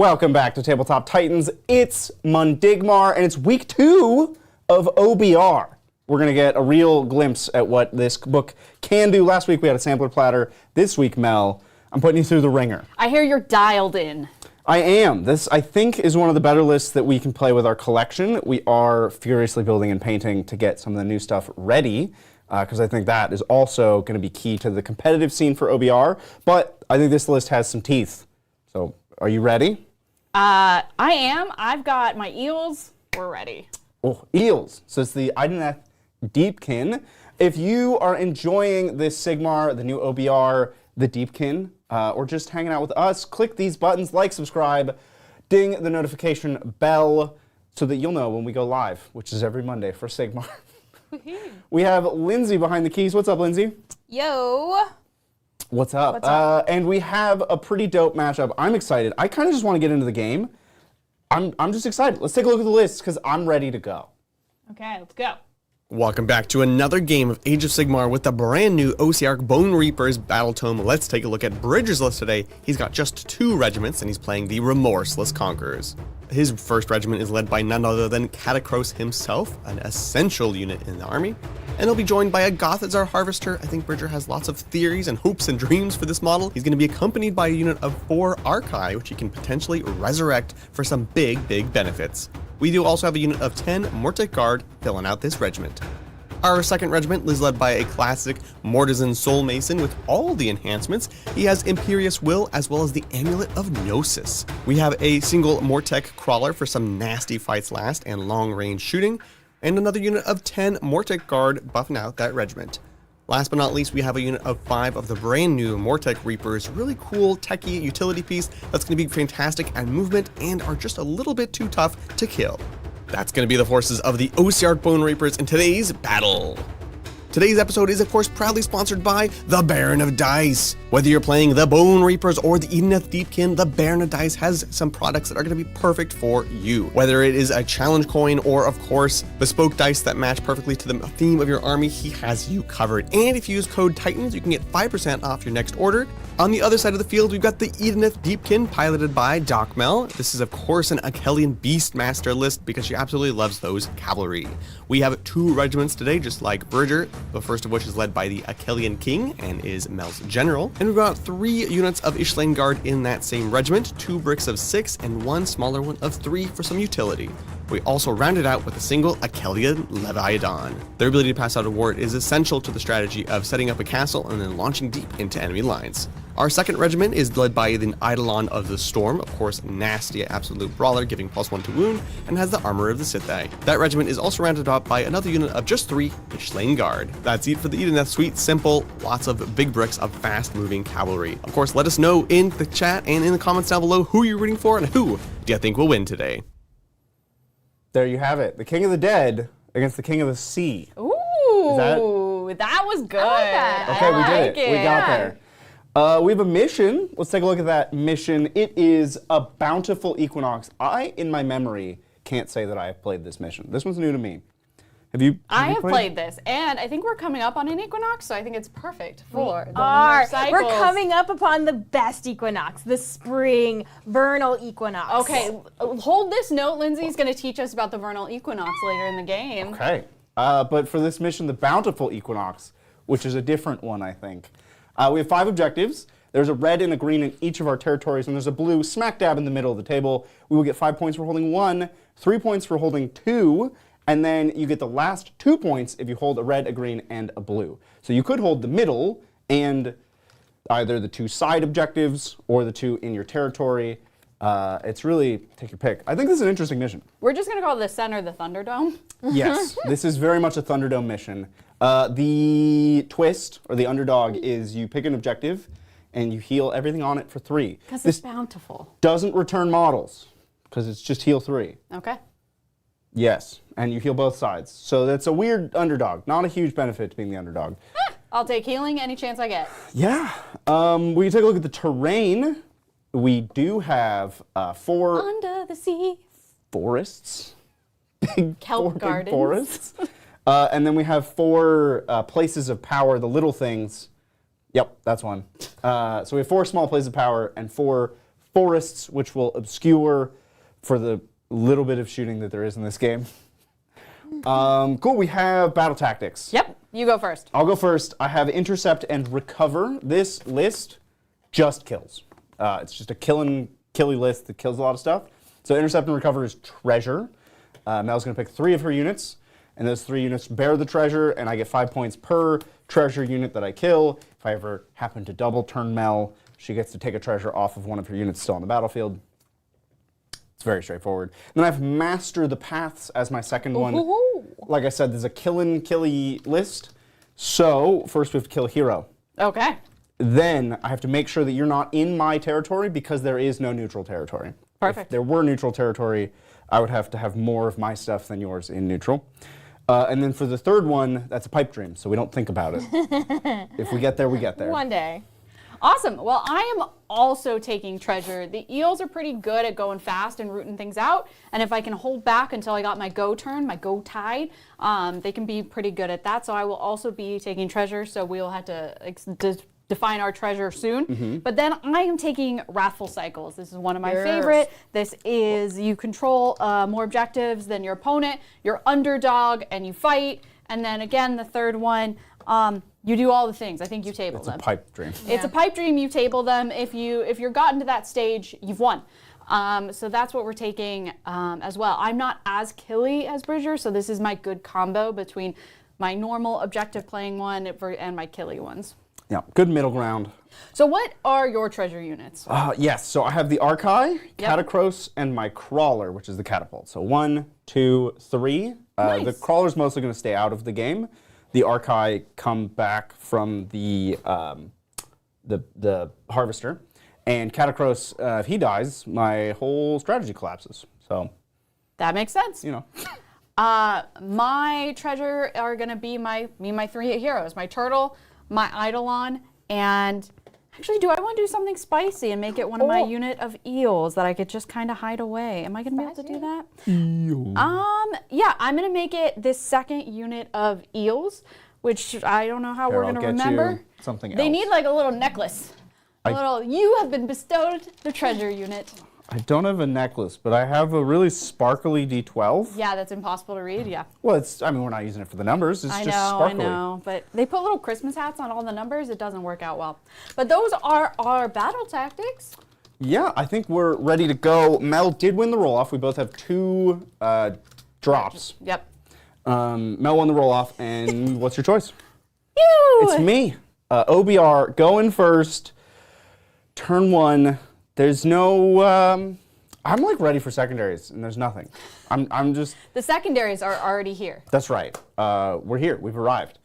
Welcome back to Tabletop Titans. It's Mundigmar, and it's week 2 of OBR. We're going to get a real glimpse at what this book can do. Last week we had a sampler platter. This week, Mel, I'm putting you through the ringer. I hear you're dialed in. I am. This, I think, is one of the better lists that we can play with our collection. We are furiously building and painting to get some of the new stuff ready, because I think that is also going to be key to the competitive scene for OBR. But I think this list has some teeth. So, are you ready? I am. I've got my eels. We're ready. Oh, eels. So it's the Idoneth Deepkin. If you are enjoying this Sigmar, the new OBR, the Deepkin, or just hanging out with us, click these buttons, like, subscribe, ding the notification bell so that you'll know when we go live, which is every Monday for Sigmar. We have Lindsay behind the keys. What's up, Lindsay? Yo. What's up? And we have a pretty dope matchup. I'm excited. I kind of just want to get into the game. I'm just excited. Let's take a look at the list because I'm ready to go. Okay, let's go. Welcome back to another game of Age of Sigmar with the brand new Ossiarch Bonereapers Battle Tome. Let's take a look at Bridger's list today. He's got just 2 regiments and he's playing the Remorseless Conquerors. His first regiment is led by none other than Catacros himself, an essential unit in the army. And he'll be joined by a Gothazar Harvester. I think Bridger has lots of theories and hopes and dreams for this model. He's going to be accompanied by a unit of 4 Archi, which he can potentially resurrect for some big benefits. We do also have a unit of 10 Mortek Guard filling out this regiment. Our second regiment is led by a classic Mortisan Soul Mason with all the enhancements. He has Imperious Will as well as the Amulet of Gnosis. We have a single Mortek Crawler for some nasty fights last and long range shooting, and another unit of 10 Mortek Guard buffing out that regiment. Last but not least, we have a unit of 5 of the brand new Mortek Reapers, really cool techie utility piece that's going to be fantastic at movement and are just a little bit too tough to kill. That's going to be the forces of the Ossiarch Bonereapers in today's battle. Today's episode is, of course, proudly sponsored by the Baron of Dice. Whether you're playing the Bonereapers or the Idoneth Deepkin, the Baron of Dice has some products that are going to be perfect for you. Whether it is a challenge coin or, of course, bespoke dice that match perfectly to the theme of your army, he has you covered. And if you use code TITANS, you can get 5% off your next order. On the other side of the field, we've got the Idoneth Deepkin, piloted by Doc Mel. This is, of course, an Achelian Beastmaster list because she absolutely loves those cavalry. We have 2 regiments today, just like Bridger, the first of which is led by the Achelian King and is Mel's general. And we've got 3 units of Ishlaen Guard in that same regiment, 2 bricks of 6, and 1 smaller one of 3 for some utility. We also rounded out with a single Achelian Leviathan. Their ability to pass out a ward is essential to the strategy of setting up a castle and then launching deep into enemy lines. Our second regiment is led by the Eidolon of the Storm, of course, nasty absolute brawler, giving +1 to wound, and has the armor of the Sithai. That regiment is also rounded up by another unit of just 3 Ishlaen Guard. That's it for the Idoneth. Sweet, simple, lots of big bricks of fast-moving cavalry. Of course, let us know in the chat and in the comments down below who you're rooting for and who do you think will win today. There you have it. The King of the Dead against the King of the Sea. Ooh, that was good. I like that. Okay, we did like it. We got there. We have a mission. Let's take a look at that mission. It is a bountiful equinox. I, in my memory, can't say that I have played this mission. This one's new to me. Have you played this, and I think we're coming up on an equinox, so I think it's perfect for the lunar We're cycles. coming up upon the best equinox, the spring vernal equinox. Okay, hold this note. Lindsay's going to teach us about the vernal equinox later in the game. Okay. But for this mission, the bountiful equinox, which is a different one, I think. We have 5 objectives. There's a red and a green in each of our territories, and there's a blue smack dab in the middle of the table. We will get 5 points for holding 1, 3 points for holding 2, and then you get the last 2 points if you hold a red, a green, and a blue. So you could hold the middle and either the 2 side objectives or the 2 in your territory. It's really, take your pick. I think this is an interesting mission. We're just going to call the center the Thunderdome. Yes, this is very much a Thunderdome mission. The twist, or the underdog, is you pick an objective and you heal everything on it for 3. Because it's bountiful. Doesn't return models, because it's just heal 3. Okay. Yes, and you heal both sides. So that's a weird underdog. Not a huge benefit to being the underdog. I'll take healing any chance I get. Yeah. We can take a look at the terrain. We do have 4 Under the sea. forests. Big Kelp 4 big gardens. forests. And then we have 4 places of power, the little things. Yep, that's one. So we have 4 small places of power and 4 forests, which will obscure for the little bit of shooting that there is in this game. Cool, we have battle tactics. Yep, you go first. I'll go first. I have intercept and recover. This list just kills. It's just a killy list that kills a lot of stuff. So intercept and recover is treasure. Mel's going to pick 3 of her units, and those 3 units bear the treasure, and I get 5 points per treasure unit that I kill. If I ever happen to double turn Mel, she gets to take a treasure off of one of her units still on the battlefield. It's very straightforward. And then I have Master the Paths as my second one. Ooh. Like I said, there's a killy list. So first we have to kill a hero. Okay. Then I have to make sure that you're not in my territory because there is no neutral territory. Perfect. If there were neutral territory, I would have to have more of my stuff than yours in neutral. And then for the third one, that's a pipe dream, so we don't think about it. If we get there, we get there. One day. Awesome. Well, I am also taking treasure. The eels are pretty good at going fast and rooting things out. And if I can hold back until I got my go turn, my go tide, they can be pretty good at that. So I will also be taking treasure. So we'll have to define our treasure soon. But then I am taking Wrathful Cycles. This is one of my favorite. This is you control more objectives than your opponent. You're underdog and you fight. And then again, the third one, you do all the things. I think you table them. It's a pipe dream. It's a pipe dream. You table them. If you're gotten to that stage, you've won. So that's what we're taking as well. I'm not as killy as Bridger, so this is my good combo between my normal objective playing one and my killy ones. Yeah, good middle ground. So what are your treasure units? Yes, so I have the Archai, Catacros, and my Crawler, which is the catapult. So 1, 2, 3. Nice. The Crawler's mostly going to stay out of the game. The Archai come back from the Harvester. And Catacros, if he dies, my whole strategy collapses. So, That makes sense. you know. My treasure are going to be my 3 heroes. My Turtle, my Eidolon, and actually, do I want to do something spicy and make it one of my unit of eels that I could just kind of hide away? Am I going to be able to do that? Yeah, I'm going to make it this second unit of eels, which I don't know how Here, we're I'll going to get remember. you something They else. need like a little necklace. You have been bestowed the treasure unit. I don't have a necklace, but I have a really sparkly D12. Yeah, that's impossible to read, yeah. Well, we're not using it for the numbers. It's just sparkly. I know, but they put little Christmas hats on all the numbers. It doesn't work out well. But those are our battle tactics. Yeah, I think we're ready to go. Mel did win the roll-off. We both have 2 drops. Yep. Mel won the roll-off, and what's your choice? You! It's me. OBR, going first. Turn 1. There's no... I'm like ready for secondaries, and there's nothing. I'm just... The secondaries are already here. That's right. We're here. We've arrived.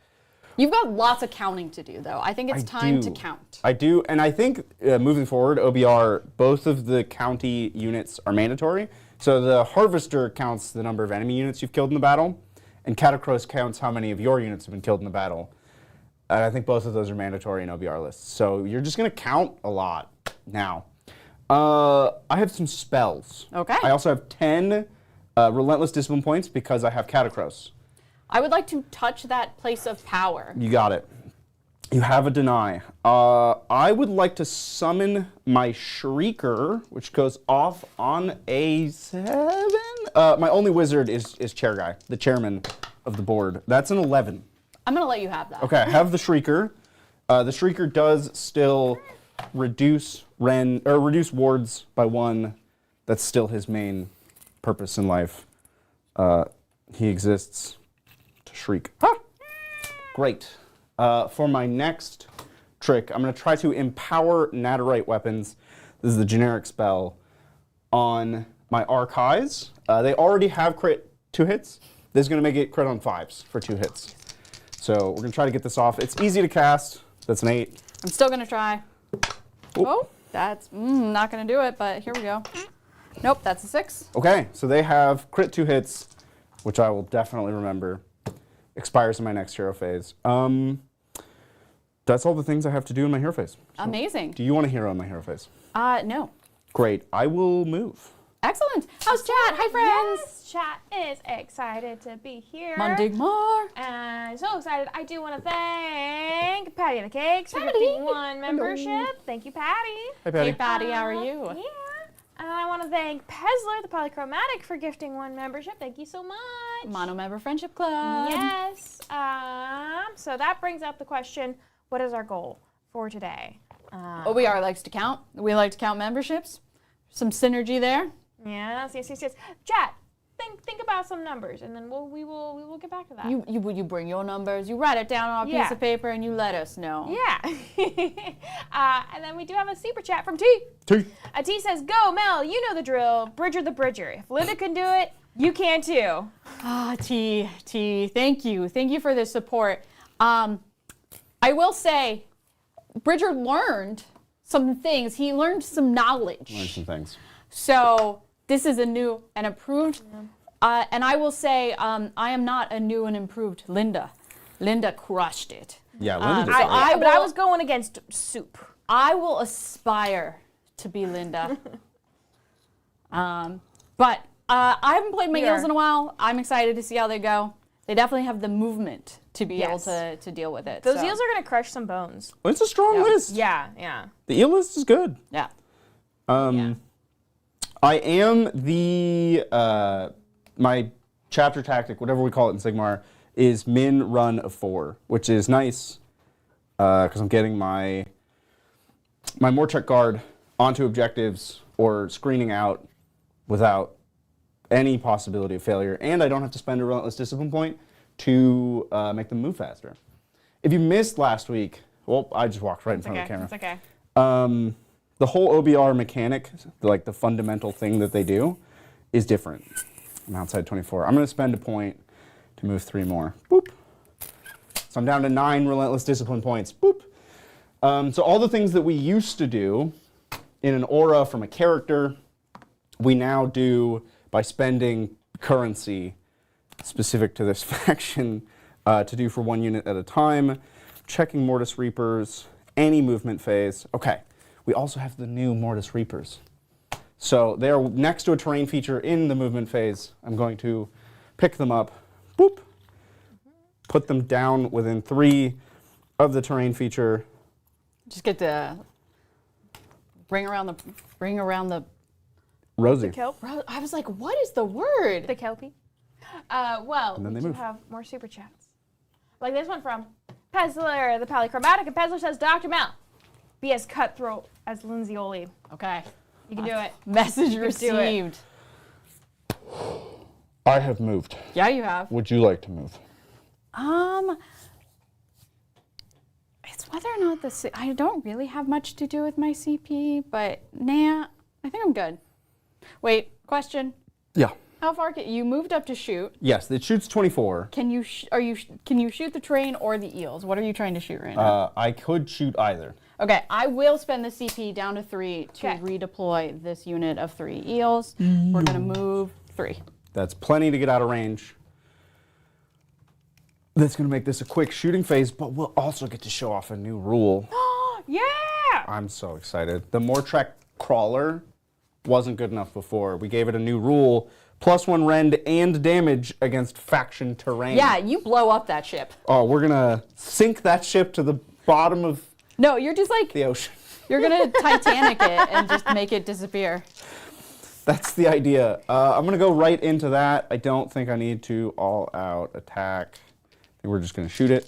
You've got lots of counting to do, though. I think it's time to count. I do, and I think moving forward, OBR, both of the county units are mandatory. So the Harvester counts the number of enemy units you've killed in the battle, and Catacros counts how many of your units have been killed in the battle. I think both of those are mandatory in OBR lists. So you're just going to count a lot now. I have some spells. Okay. I also have 10 Relentless Discipline points because I have Catacros. I would like to touch that place of power. You got it. You have a deny. I would like to summon my Shrieker, which goes off on a 7. My only wizard is Chair Guy, the chairman of the board. That's an 11. I'm going to let you have that. Okay, I have the Shrieker. The Shrieker does still reduce wards by 1. That's still his main purpose in life. He exists to shriek. Ah! Great. For my next trick, I'm going to try to empower Nadirite weapons. This is the generic spell on my Archives. They already have crit 2 hits. This is going to make it crit on 5s for 2 hits. So we're going to try to get this off. It's easy to cast. That's an 8. I'm still going to try. Oop. Oh, that's not going to do it, but here we go. Nope, that's a 6. Okay, so they have crit 2 hits, which I will definitely remember. Expires in my next hero phase. That's all the things I have to do in my hero phase. So, Amazing. do you want a hero in my hero phase? No. Great. I will move. Excellent. How's chat? Hi, friends. Yes, chat is excited to be here. Mondigmar. And so excited. I do want to thank Patty and the Cakes for Patty. gifting 1 membership. Thank you, Patty. Hey, Patty. Hey, Patty, how are you? Yeah. And I want to thank Pezler, the Polychromatic, for gifting 1 membership. Thank you so much. Mono Member Friendship Club. Yes. So that brings up the question, what is our goal for today? OBR likes to count. We like to count memberships. Some synergy there. Yes. Chat, think about some numbers, and then we will get back to that. You bring your numbers, you write it down on a piece of paper, and you let us know. Yeah. And then we do have a super chat from T. T. T says, go, Mel, you know the drill. Bridger the Bridger. If Linda can do it, you can too. T, thank you. Thank you for the support. I will say, Bridger learned some things. He learned some knowledge. Learn some things. So this is a new and improved. And I will say, I am not a new and improved Linda. Linda crushed it. Yeah, Linda did so something. But I was going against Soup. I will aspire to be Linda. But I haven't played my eels in a while. I'm excited to see how they go. They definitely have the movement to be able to deal with it. Those eels are going to crush some bones. Well, it's a strong list. Yeah. The eel list is good. Yeah. I am my chapter tactic, whatever we call it in Sigmar, is min run of 4, which is nice because I'm getting my Morcheck guard onto objectives or screening out without any possibility of failure, and I don't have to spend a relentless discipline point to make them move faster. If you missed last week, well, I just walked right in front of the camera. It's okay. The whole OBR mechanic, like the fundamental thing that they do, is different. I'm outside 24. I'm going to spend a point to move 3 more. Boop. So I'm down to 9 relentless discipline points. Boop. So all the things that we used to do in an aura from a character, we now do by spending currency specific to this faction to do for 1 unit at a time, checking Mortis Reapers, any movement phase. Okay. We also have the new Mortis Reapers. So they are next to a terrain feature in the movement phase. I'm going to pick them up, boop, put them down within 3 of the terrain feature. Just get to bring around the Rosie. Kelp. I was like, what is the word? The Kelpie. Well, And then we they do move. have more super chats. Like this one from Pezler, the Polychromatic, and Pezler says, Dr. Mel, be as cutthroat as Lindsay Oli. Okay. You can do it. Message do it. received. I have moved. Yeah, you have. Would you like to move? It's whether or not I don't really have much to do with my CP, but nah, I think I'm good. Wait, question. Yeah. How far can you moved up to shoot? Yes, it shoots 24. Can you can you shoot the train or the eels? What are you trying to shoot right now? I could shoot either. Okay, I will spend the CP down to 3 to Okay. redeploy this unit of 3 eels. We're gonna move 3. That's plenty to get out of range. That's going to make this a quick shooting phase, but we'll also get to show off a new rule. Yeah! I'm so excited. The Morcheck Crawler wasn't good enough before. We gave it a new rule, +1 rend and damage against faction terrain. Yeah, you blow up that ship. Oh, we're going to sink that ship to the bottom of No, you're just like the ocean. you're gonna Titanic it and just make it disappear. That's the idea. I'm going to go right into that. I don't think I need to all-out attack. I think we're just going to shoot it.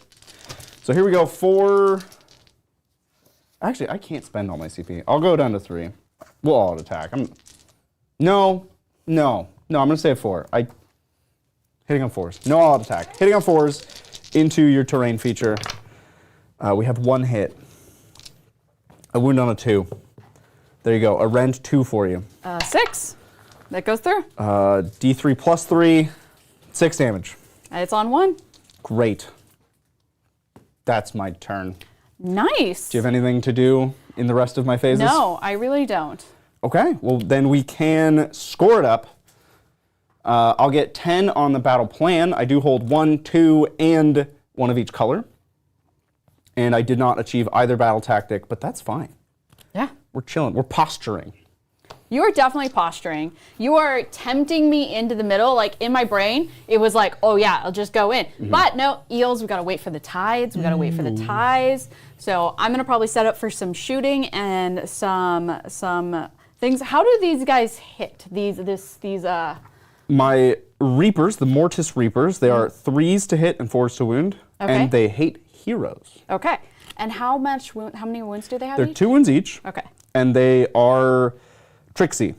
So here we go. 4. Actually, I can't spend all my CP. I'll go down to 3. We'll all-out attack. No. I'm going to say 4. Hitting on 4s. No all-out attack. Hitting on 4s into your terrain feature. We have 1 hit. A wound on a 2. There you go. A rend 2 for you. 6. That goes through. D3 +3, 6 damage. It's on 1. Great. That's my turn. Nice. Do you have anything to do in the rest of my phases? No, I really don't. Okay, well then we can score it up. I'll get 10 on the battle plan. I do hold 1, 2, and 1 of each color. And I did not achieve either battle tactic, but that's fine. Yeah. We're chilling. We're posturing. You are definitely posturing. You are tempting me into the middle. Like in my brain, it was like, oh yeah, I'll just go in. But no, eels, we gotta wait for the tides. We gotta wait for the ties. So I'm gonna probably set up for some shooting and some things. How do these guys hit? My Reapers, the Mortis Reapers, they are 3s to hit and 4s to wound. Okay. And they hate heroes. Okay. And how many wounds do they have They're each? 2 wounds each. Okay. And they are tricksy.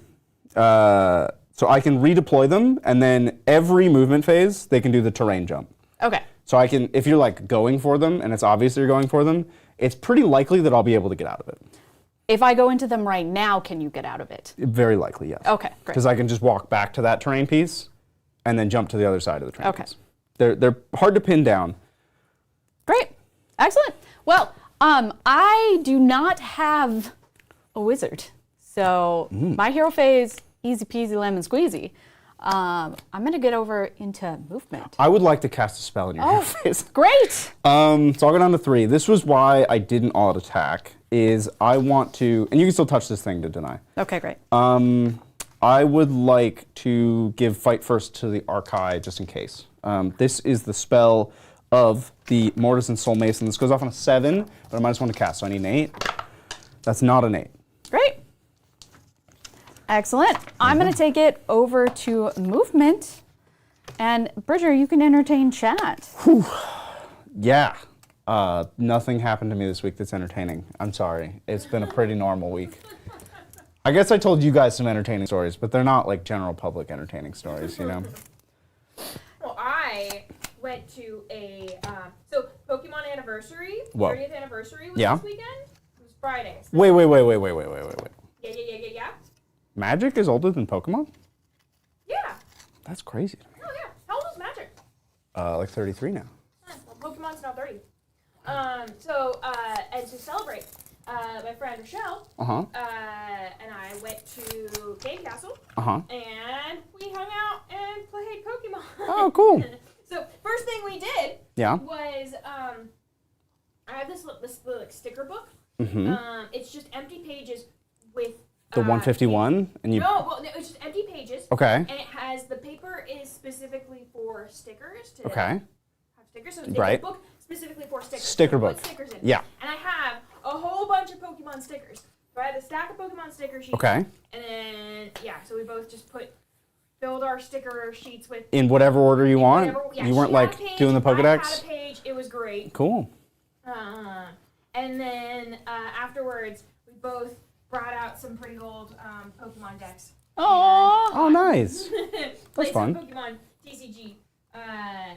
So I can redeploy them, and then every movement phase, they can do the terrain jump. Okay. So I can, if you're like going for them, and it's obvious you're going for them, it's pretty likely that I'll be able to get out of it. If I go into them right now, can you get out of it? Very likely, yes. Okay, great. Because I can just walk back to that terrain piece, and then jump to the other side of the terrain Okay. piece. They're hard to pin down. Great. Excellent. Well, I do not have a wizard. So my hero phase, easy peasy lemon squeezy. I'm going to get over into movement. I would like to cast a spell in your Oh, face. great. So I'll go down to 3. This was why I didn't all attack, is I want to, and you can still touch this thing to deny. Okay, great. I would like to give fight first to the Archai just in case. This is the spell of the Mortis and Soul Mason. This goes off on a 7, but I might just want to cast, so I need an 8. That's not an 8. Great. Excellent. I'm going to take it over to movement. And Bridger, you can entertain chat. Yeah. Nothing happened to me this week that's entertaining. I'm sorry. It's been a pretty normal week. I guess I told you guys some entertaining stories, but they're not like general public entertaining stories, you know? Well, I went to a so Pokemon anniversary, Whoa. 30th anniversary was Yeah. this weekend. It was Friday. So Wait. Yeah. Magic is older than Pokemon? Yeah. That's crazy to me. Oh yeah. How old is Magic? Like 33 now. Well, Pokemon's now 30. And to celebrate, my friend Rochelle Uh-huh. and I went to Game Castle. Uh-huh. And we hung out and played Pokemon. Oh, cool. So first thing we did Yeah. was I have this little like, sticker book. Mm-hmm. It's just empty pages with The 151? And you no, it's just empty pages. Okay. And it has the paper is specifically for stickers to Okay. have stickers. So it's Right. a book specifically for stickers. Sticker So we put book. stickers in. Yeah. And I have a whole bunch of Pokemon stickers. So I had a stack of Pokemon sticker sheets. Okay. And then so we both just filled our sticker sheets with In whatever order you want? whatever- You weren't she like had a page, doing the I Pokedex? had a page. It was great. Cool. And then afterwards, we both brought out some pretty old Pokemon decks. Aww. Oh, nice. Played fun. some Pokemon TCG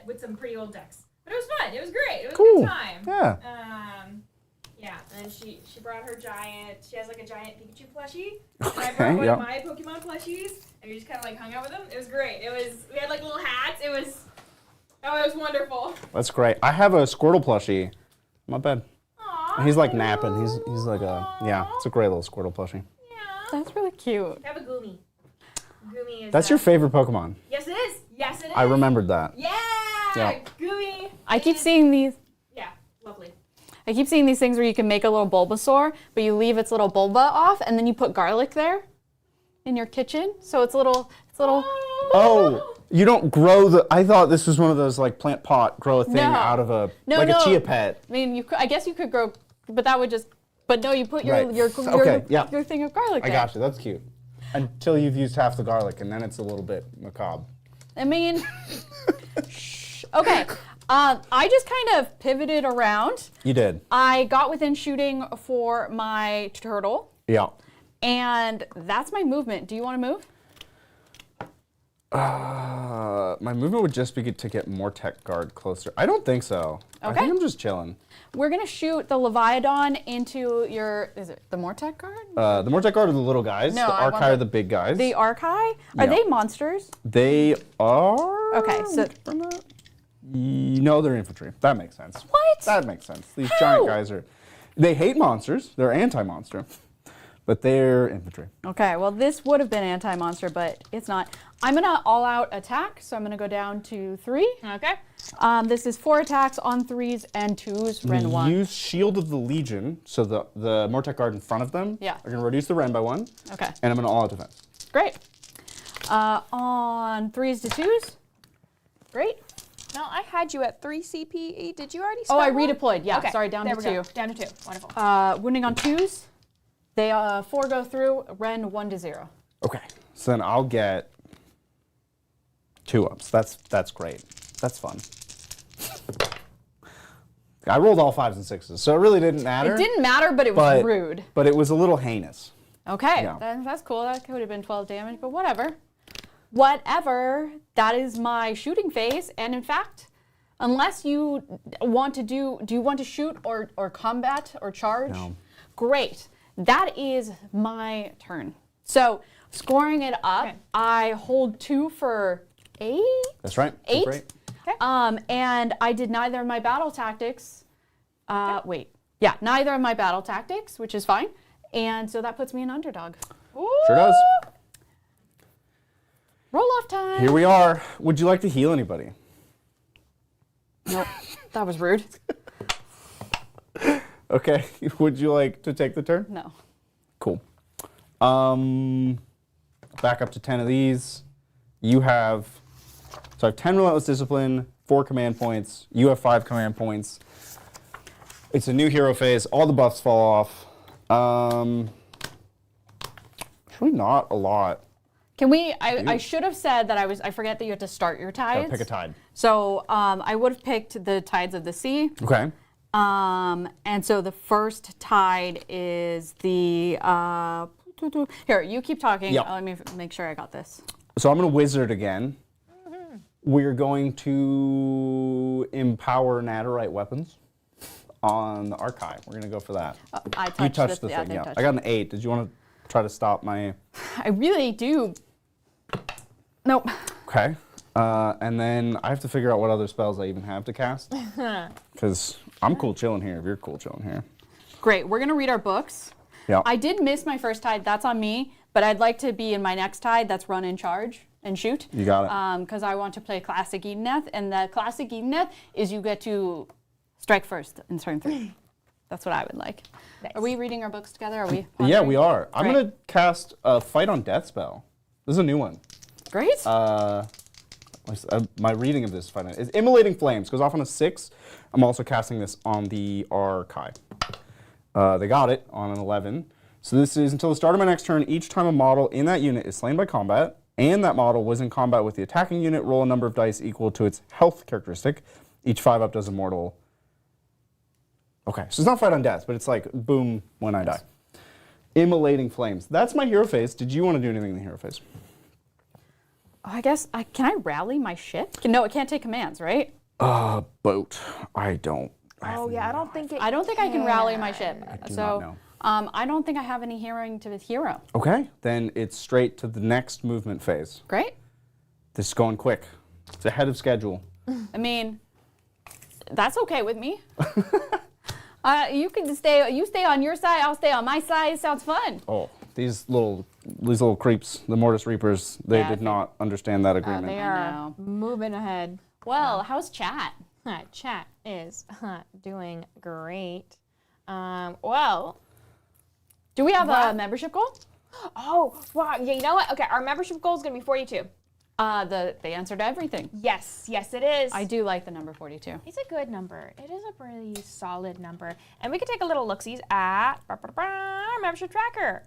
with some pretty old decks. But it was fun. It was great. It was a Cool. good time. Yeah. Yeah, and then she brought her giant. She has like a giant Pikachu plushie. Okay, And I brought one yep. of my Pokemon plushies, and we just kind of like hung out with them. It was great. We had like little hats. It was wonderful. That's great. I have a Squirtle plushie. Not bad. Aww. He's like napping. He's like it's a great little Squirtle plushie. Yeah. That's really cute. I have a Goomy. Goomy is. That's your favorite Pokemon. Yes, it is. Yes, it is. I remembered that. Yeah. Yeah. Goomy. I keep seeing these. Yeah. Lovely. I keep seeing these things where you can make a little Bulbasaur, but you leave its little bulba off, and then you put garlic there in your kitchen. So it's little. Oh, you don't grow the. I thought this was one of those like plant pot, grow a thing No. out of a No, like no. a chia pet. I mean, I guess you could grow, but that would just. But no, you put your Right. your Okay, yeah. your thing of garlic I there. got you. That's cute. Until you've used half the garlic, and then it's a little bit macabre. I mean, okay. I just kind of pivoted around. You did. I got within shooting for my turtle, Yeah. and that's my movement. Do you want to move? My movement would just be to get more tech guard closer. I don't think so. I Okay. think I'm just chilling. We're gonna shoot the Leviathan into your. Is it the Mortec guard? The more tech guard are the little guys. No, the I want Archai are the big guys. The Archai? Yeah. Are they monsters? They are. Okay, so- No, they're infantry. That makes sense. What? That makes sense. These How? giant guys are. They hate monsters. They're anti-monster. but they're infantry. Okay, well this would have been anti-monster, but it's not. I'm gonna all-out attack, so I'm gonna go down to 3. Okay. This is 4 attacks on 3s and 2s, Ren 1. Use Shield of the Legion, so the Mortek Guard in front of them Yeah. are going to reduce the Ren by 1. Okay, And I'm going to all-out defense. great. On 3s to 2s, great. No, I had you at 3 CPE. Did you already Oh, I spell one? redeployed, yeah, Okay, sorry, down there to we go. 2. Down to 2. Wonderful. Wounding on 2s, they 4 go through, Ren 1 to 0. Okay, so then I'll get 2 ups. That's great. That's fun. I rolled all 5s and 6s, so it really didn't matter. It didn't matter, but it was rude. But it was a little heinous. Okay, Yeah. that's cool. That could have been 12 damage, but whatever. Whatever. That is my shooting phase, and in fact, unless you want to do you want to shoot or combat or charge? No. Great. That is my turn. So scoring it up, Okay. I hold 2 for 8. That's right. 8. Great. And I did neither of my battle tactics. Neither of my battle tactics, which is fine. And so that puts me in underdog. Sure does. Roll off time. Here we are. Would you like to heal anybody? Nope, that was rude. Okay. Would you like to take the turn? No. Cool. Back up to 10 of these. You have, so I have 10 Relentless Discipline, 4 command points. You have 5 command points. It's a new hero phase. All the buffs fall off. It's really not a lot. Can we? I should have said that I forget that you have to start your tides. Pick a tide. So I would have picked the tides of the sea. Okay. And so the first tide is the. Here, you keep talking. Yep. Let me make sure I got this. So I'm going to wizard again. We're going to empower Naderite weapons on the archive. We're going to go for that. I touched You touched this. the Yeah, thing, they yeah. touched I got an 8. Did you want to try to stop my... I really do. Nope. Okay. And then I have to figure out what other spells I even have to cast. Because I'm cool chilling here if you're cool chilling here. Great. We're going to read our books. Yeah. I did miss my first tide. That's on me. But I'd like to be in my next tide. That's run and charge and shoot. You got it. Because I want to play Classic Idoneth. And the Classic Idoneth is you get to strike first in turn 3. That's what I would like. Nice. Are we reading our books together? Are we? Yeah, pondering? we are. I'm Great. going to cast a Fight on Death spell. This is a new one. Great. My reading of this fight is Immolating Flames. Goes off on a 6. I'm also casting this on the archive. They got it on an 11. So this is until the start of my next turn. Each time a model in that unit is slain by combat, and that model was in combat with the attacking unit, roll a number of dice equal to its health characteristic. Each 5-up does immortal. Okay, so it's not Fight on Death, but it's like boom when I die. Immolating Flames. That's my hero phase. Did you want to do anything in the hero phase? I guess can I rally my ship? No, it can't take commands, right? Boat. I don't. Oh yeah, I don't think it. I don't think I can rally my ship. do So not know. I don't think I have any hearing to the hero. Okay, then it's straight to the next movement phase. Great. This is going quick. It's ahead of schedule. I mean, that's okay with me. You can stay. You stay on your side. I'll stay on my side. Sounds fun. Oh, these little creeps, the Mortis Reapers, they Yeah, did not understand that They agreement. are know. moving ahead. Well, how's chat? Chat is doing great. Well, Do we have That- a membership goal? oh wow, yeah. You know what? Okay, our membership goal is gonna be 42. The answer to everything. Yes, it is. I do like the number 42. It's a good number. It is a pretty solid number. And we can take a little look-sees at our membership tracker,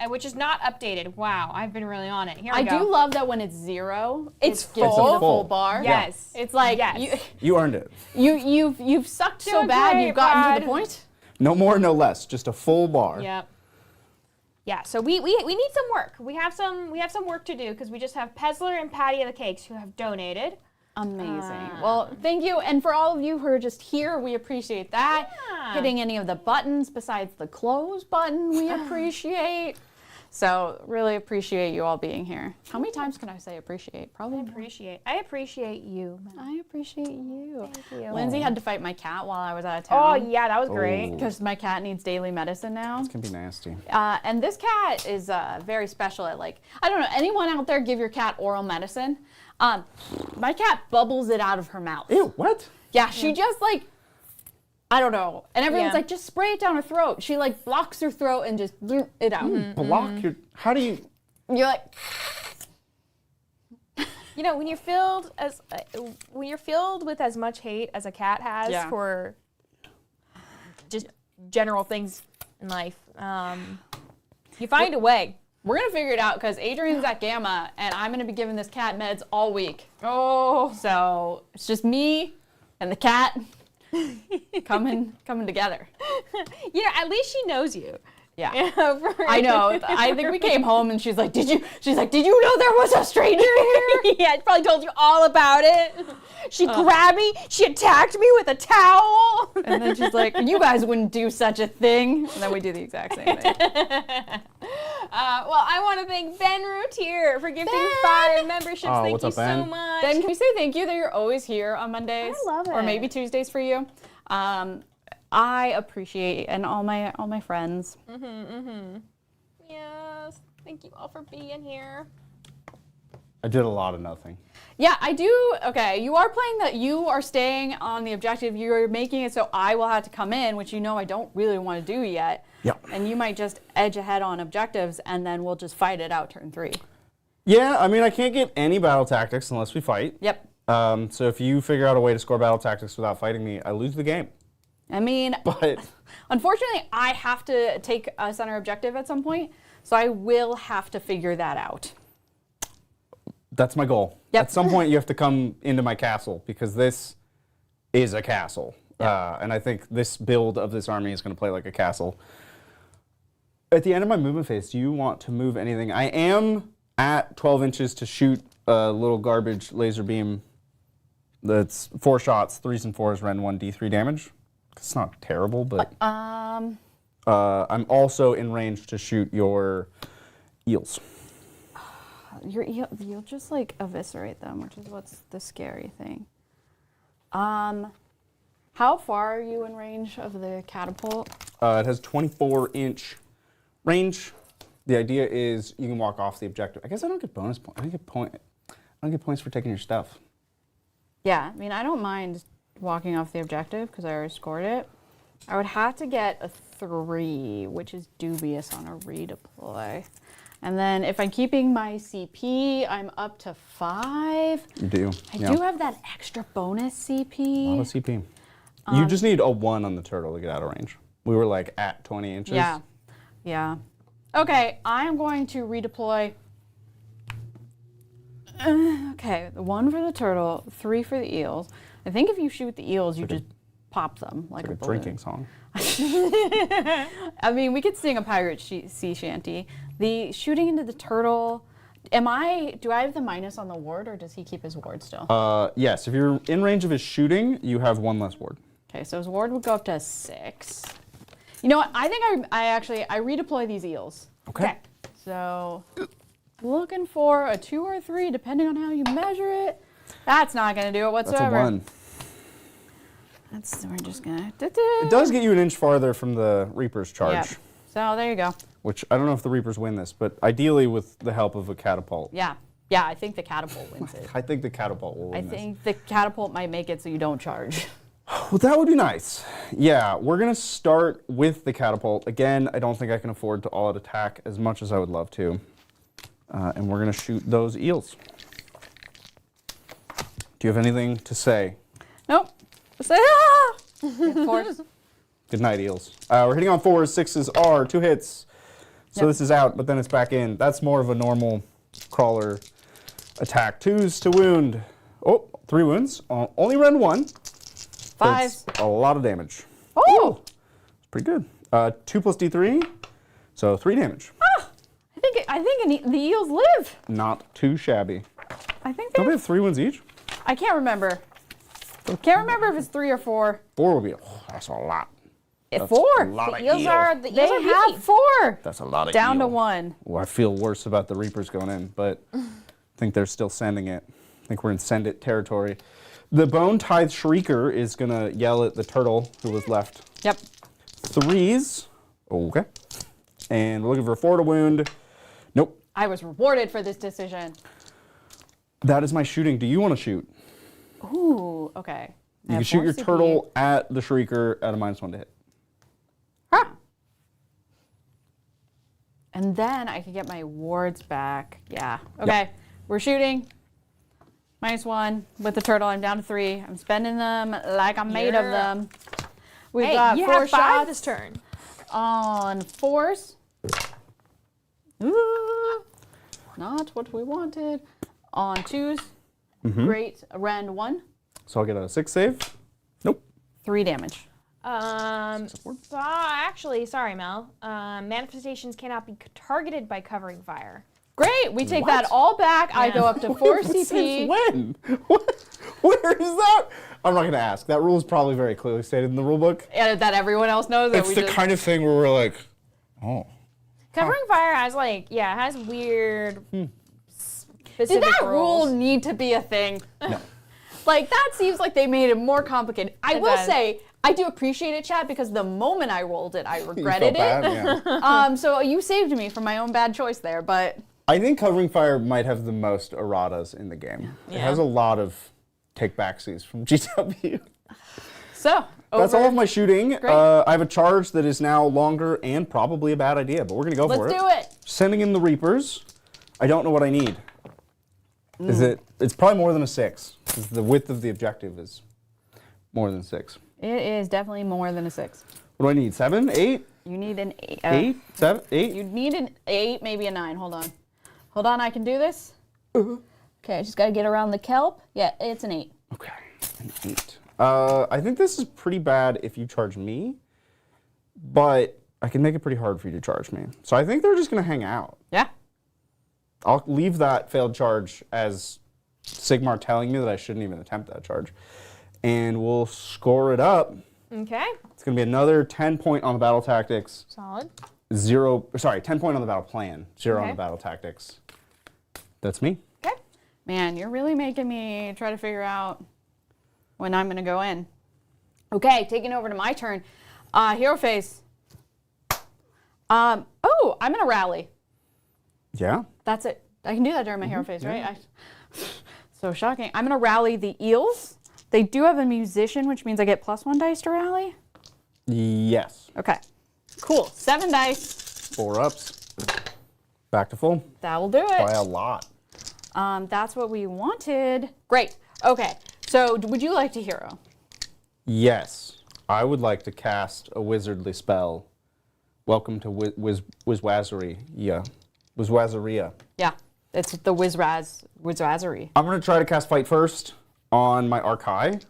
which is not updated. Wow, I've been really on it. Here we I go. do love that when it's 0, It's it gives you full. the full Full. bar. Yes. It's like Yes. You earned it. you've sucked so Doing bad great, you've gotten to bud. the point. No more, no less. Just a full bar. Yep. Yeah, so we need some work. We have some work to do because we just have Pesler and Patty of the Cakes who have donated. Amazing. Well, thank you. And for all of you who are just here, we appreciate that. Yeah. Hitting any of the buttons besides the close button, we appreciate. So really appreciate you all being here. How many times can I say appreciate? Probably more. I appreciate you. I appreciate you. Thank you. Lindsay had to fight my cat while I was out of Oh town. yeah, that was great. Because my cat needs daily medicine now. It can be nasty. And this cat is very special at like, I don't know, anyone out there give your cat oral medicine? My cat bubbles it out of her mouth. Ew, what? Yeah, she just like, I don't know. And everyone's Yeah. like, just spray it down her throat. She like blocks her throat and just it out. Block your. How do you? You're like, You know, when you're filled with as much hate as a cat has Yeah. for just general things in life, you find a way. we're gonna figure it out because Adrian's at Gamma and I'm gonna be giving this cat meds all week. Oh, So it's just me and the cat coming together. you know, at least she knows you. Yeah. I I know. I think we came home and she's like, did you know there was a stranger here? Yeah, I probably told you all about it. She grabbed me. She attacked me with a towel. And then she's like, you guys wouldn't do such a thing. And then we do the exact same thing. Well, I want to thank Ben Routier for gifting 5 memberships. Oh, Thank what's you up, Ben? so much. Ben, can we say thank you that you're always here on Mondays? I love Or it. maybe Tuesdays for you. I appreciate, and all my friends. Yes. Thank you all for being here. I did a lot of nothing. Yeah, I do. Okay, you are playing that. You are staying on the objective. You're making it so I will have to come in, which you know I don't really want to do yet. Yep. And you might just edge ahead on objectives, and then we'll just fight it out turn 3. Yeah, I mean, I can't get any battle tactics unless we fight. Yep. So if you figure out a way to score battle tactics without fighting me, I lose the game. I mean, But unfortunately, I have to take a center objective at some point, so I will have to figure that out. that's my goal. Yep. At some point, you have to come into my castle because this is a castle. And I think this build of this army is going to play like a castle. At the end of my movement phase, do you want to move anything? I am at 12 inches to shoot a little garbage laser beam that's 4 shots, 3s and 4s, Ren 1, D3 damage. It's not terrible, but I'm also in range to shoot your eels. You'll just like eviscerate them, which is what's the scary thing. How far are you in range of the catapult? It has 24-inch range. The idea is you can walk off the objective. I guess I don't get bonus points. I don't get points for taking your stuff. Yeah, I mean, I don't mind walking off the objective because I already scored it. I would have to get a 3, which is dubious on a redeploy. And then if I'm keeping my CP, I'm up to 5. You do. I do have that extra bonus CP. A lot of CP. You just need a 1 on the turtle to get out of range. We were like at 20 inches. Yeah, yeah. Okay, I am going to redeploy. Okay, the 1 for the turtle, 3 for the eels. I think if you shoot the eels, you just pop them like Like a a drinking song. I mean, we could sing a pirate sea shanty. The shooting into the turtle. Do I have the minus on the ward, or does he keep his ward still? Yes, if you're in range of his shooting, you have 1 less ward. Okay, so his ward would go up to 6. You know what? I think I redeploy these eels. Okay. So, looking for a 2 or 3, depending on how you measure it. That's not going to do it That's whatsoever. a 1. We're just going to... It does get you an inch farther from the Reaper's charge. Yep. So, there you go. Which, I don't know if the Reapers win this, but ideally with the help of a catapult. Yeah. Yeah, I think the catapult wins it. I think the catapult will I win this. think the catapult might make it so you don't charge. Well, that would be nice. Yeah, we're going to start with the catapult. Again, I don't think I can afford to all-out attack as much as I would love to. And we're going to shoot those eels. Do you have anything to say? Nope. Say ah! Of course. Good night, eels. We're hitting on 4s, 6s are 2 hits. So Yep. this is out, but then it's back in. That's more of a normal crawler attack. 2s to wound. Oh, 3 wounds. Only Ren 1. 5. It's a lot of damage. Oh! It's pretty good. 2 plus D3, so 3 damage. I think the eels live. Not too shabby. I think Don't we they. have 3 wounds each? I can't remember. Can't remember if it's 3 or 4. 4 would be, that's a lot. 4. A lot The of eels eel. are the They eels are have beefy. 4. That's a lot of Down to eel. 1. Well, I feel worse about the Reapers going in, but I think they're still sending it. I think we're in send it territory. The Bone Tithe Shrieker is going to yell at the turtle who was left. Yep. 3s. Okay. And we're looking for a 4 to wound. Nope. I was rewarded for this decision. That is my shooting. Do you want to shoot? Ooh, okay. I You have can shoot 4 your CP. turtle at the Shrieker at a -1 to hit. Ah. And then I can get my wards back. Yeah. Okay. We're shooting. -1 with the turtle. I'm down to 3. I'm spending them like I'm made of Yeah. them. We've Hey, got you 4 have 5 shots this turn. on 4s. Ooh, not what we wanted. On 2s. Great. Rend 1. So I'll get a 6 save. Nope. 3 damage. Actually, sorry, Mel. Manifestations cannot be targeted by covering fire. Great. We take What? that all back. I Yeah. go up to 4 Since CP. when? What? Where is that? I'm not going to ask. That rule is probably very clearly stated in the rule book. And that everyone else knows that It's we the just... kind of thing where we're like, oh. Covering fire has it has weird specific Did that rule rules. need to be a thing? No. Like, that seems like they made it more complicated. I It will does. say, I do appreciate it, Chad, because the moment I rolled it, I You regretted felt it. bad? Yeah. So you saved me from my own bad choice there, but I think Covering Fire might have the most erratas in the game. It Yeah. has a lot of take backsies from GW. so That's all of my shooting. Great. I have a charge that is now longer and probably a bad idea, but we're going to go for it. Let's do it. Sending in the Reapers. I don't know what I need. Is it? It's probably more than a 6. 'Cause the width of the objective is more than 6. It is definitely more than a 6. What do I need? 7? 8? You need an 8. 8? 7? 8? You need an 8, maybe a 9. Hold on. Hold on, I can do this. Okay, I just got to get around the kelp. Yeah, it's an 8. Okay, an 8. I think this is pretty bad if you charge me, but I can make it pretty hard for you to charge me. So I think they're just going to hang out. Yeah. I'll leave that failed charge as Sigmar telling me that I shouldn't even attempt that charge. And we'll score it up. Okay, It's going to be another 10 point on the battle tactics, solid. 10 point on the battle plan, 0 on Okay. the battle tactics. That's me. Okay. Man, you're really making me try to figure out when I'm going to go in. Okay, taking over to my turn. Hero phase. Oh, I'm going to rally. Yeah. That's it. I can do that during my hero phase, right? So shocking. I'm going to rally the eels. They do have a musician, which means I get +1 dice to rally. Yes. Okay. Cool. 7 dice. 4 ups. Back to full. That will do By it. a lot. That's what we wanted. Great. Okay. So would you like to hero? Yes. I would like to cast a wizardly spell. Welcome to Wizwazery. Yeah. Wizwazeria. Yeah. It's the Wizrazery. I'm going to try to cast Fight first on my Archai.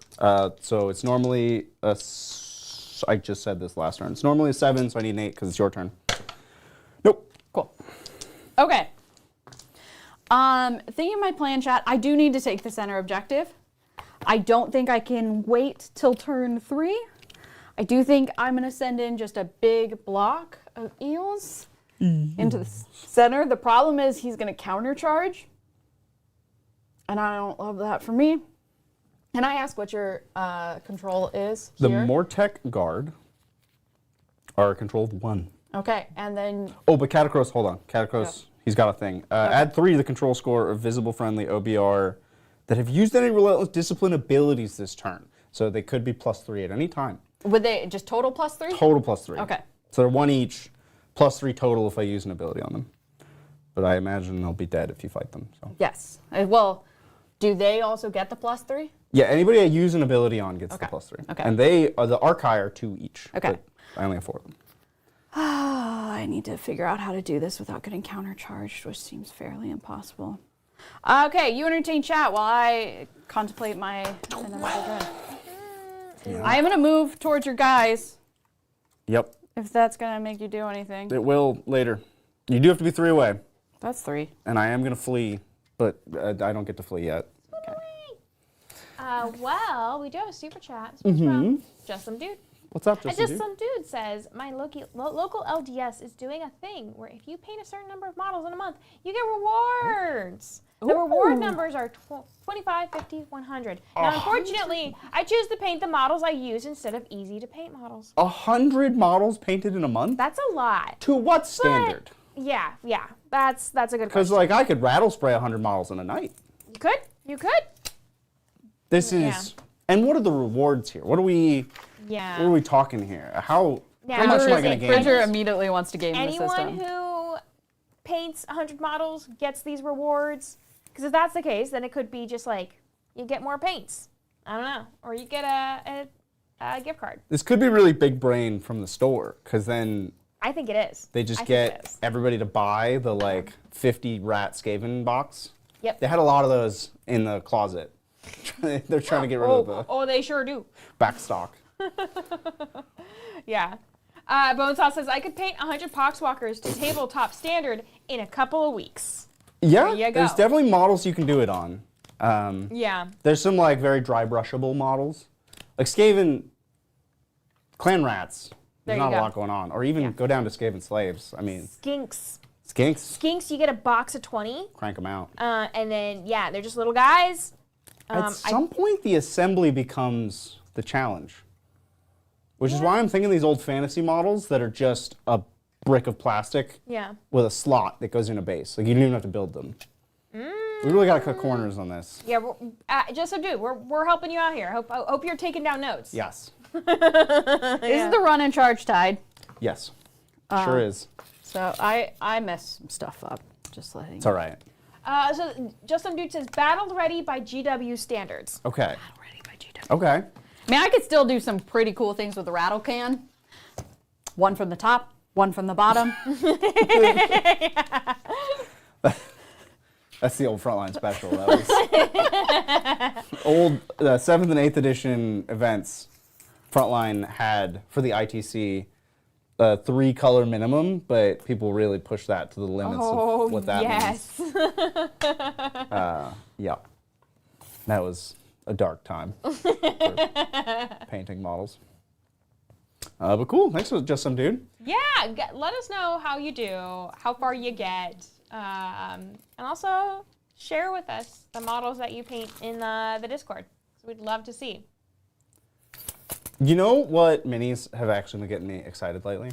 So it's normally I just said this last turn. It's normally a 7, so I need an 8 because it's your turn. Nope. Cool. Okay. Thinking of my plan, chat, I do need to take the center objective. I don't think I can wait till turn 3. I do think I'm going to send in just a big block of eels into the center. The problem is he's going to countercharge. And I don't love that for me. Can I ask what your control is The here? Mortec Guard are a control of 1. Okay, and then Oh, but Catacross, hold on. Catacross, he's got a thing. Add 3 to the control score of visible friendly OBR that have used any relentless discipline abilities this turn. So they could be +3 at any time. would they just total +3? Total +3. Okay. So they're 1 each, +3 total if I use an ability on them. But I imagine they'll be dead if you fight them. So. Yes. Well, do they also get the +3? Yeah, anybody I use an ability on gets the Okay. +3. Okay. And they are the Archai are 2 each. Okay. But I only have 4 of them. I need to figure out how to do this without getting countercharged, which seems fairly impossible. Okay, you entertain chat while I contemplate my inevitable dread. I am going to move towards your guys, Yep. if that's going to make you do anything. It will later. You do have to be 3 away. That's 3. And I am going to flee, but I don't get to flee yet. Well, we do have a super chat. It's from Just Some Dude. What's up, And Justin? just some dude says, my local LGS is doing a thing where if you paint a certain number of models in a month, you get rewards. The reward numbers are 25, 50, 100. Now, unfortunately, I choose to paint the models I use instead of easy to paint models. 100 models painted in a month? That's a lot. To what standard? Yeah, that's a good Because question. like I could rattle spray 100 models in a night. You could. This is, Yeah. and what are the rewards here? What are we Yeah. talking here? How Now, much am I is going it to Bridger gain? immediately wants to game the Anyone system. who paints 100 models gets these rewards? Because if that's the case, then it could be just like you get more paints. I don't know, or you get a gift card. This could be really big brain from the store, because then I think it is. they just I think it get is. everybody to buy the like 50 rat Skaven box. Yep. They had a lot of those in the closet. They're trying to get rid of the Oh, they sure do. back stock. Yeah. Bonesaw says, I could paint 100 Poxwalkers to tabletop standard in a couple of weeks. Yeah, There you there's go. definitely models you can do it on. Yeah. There's some like very dry brushable models. Like Skaven clan rats. There There's you not a go. lot going on. Or even go down to Skaven slaves. I mean, Skinks. skinks, Skinks, you get a box of 20. crank them out. And then, yeah, they're just little guys. At some point, the assembly becomes the challenge. Which is why I'm thinking these old fantasy models that are just a brick of plastic Yeah. with a slot that goes in a base. Like you don't even have to build them. We really got to cut corners on this. Yeah, just so dude, we're helping you out here. I hope you're taking down notes. Yes. Is the run and charge tied? Yes. Sure is. So I mess some stuff up. Just letting It's all right. So just some dude says, battle ready by GW standards. Okay. ready by GW. Okay. I mean, I could still do some pretty cool things with the rattle can. One from the top, one from the bottom. That's the old Frontline special. That was old 7th and 8th edition events. Frontline had for the ITC 3-color minimum, but people really pushed that to the limits of what that yes. means. Yeah, that was a dark time for painting models. But cool. Thanks for just some dude. Yeah, let us know how you do, how far you get, and also share with us the models that you paint in the Discord. So we'd love to see. You know what minis have actually been getting me excited lately?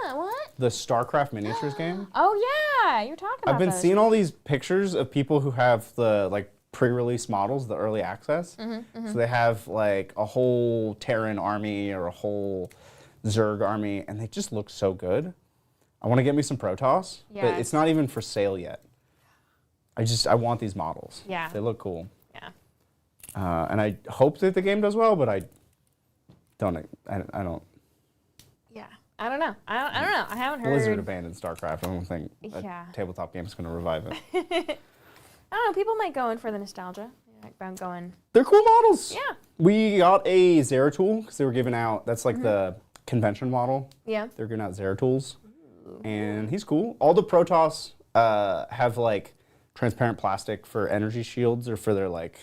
Yeah, what? The StarCraft miniatures game. Oh yeah, you're talking about I've been those. seeing all these pictures of people who have the like pre-release models, the early access. So they have like a whole Terran army or a whole Zerg army, and they just look so good. I want to get me some Protoss, but Yes. it's not even for sale yet. I want these models. Yeah. They look cool. Yeah. And I hope that the game does well, but I don't. Yeah. I don't know. I don't know. I haven't heard. Blizzard abandoned StarCraft. I don't think a Yeah. tabletop game is going to revive it. I don't know. People might go in for the nostalgia. Like, I'm going. They're cool models. Yeah. We got a Zeratul because they were giving out. That's like the convention model. Yeah. They're giving out Zeratools, and he's cool. All the Protoss have like transparent plastic for energy shields or for their like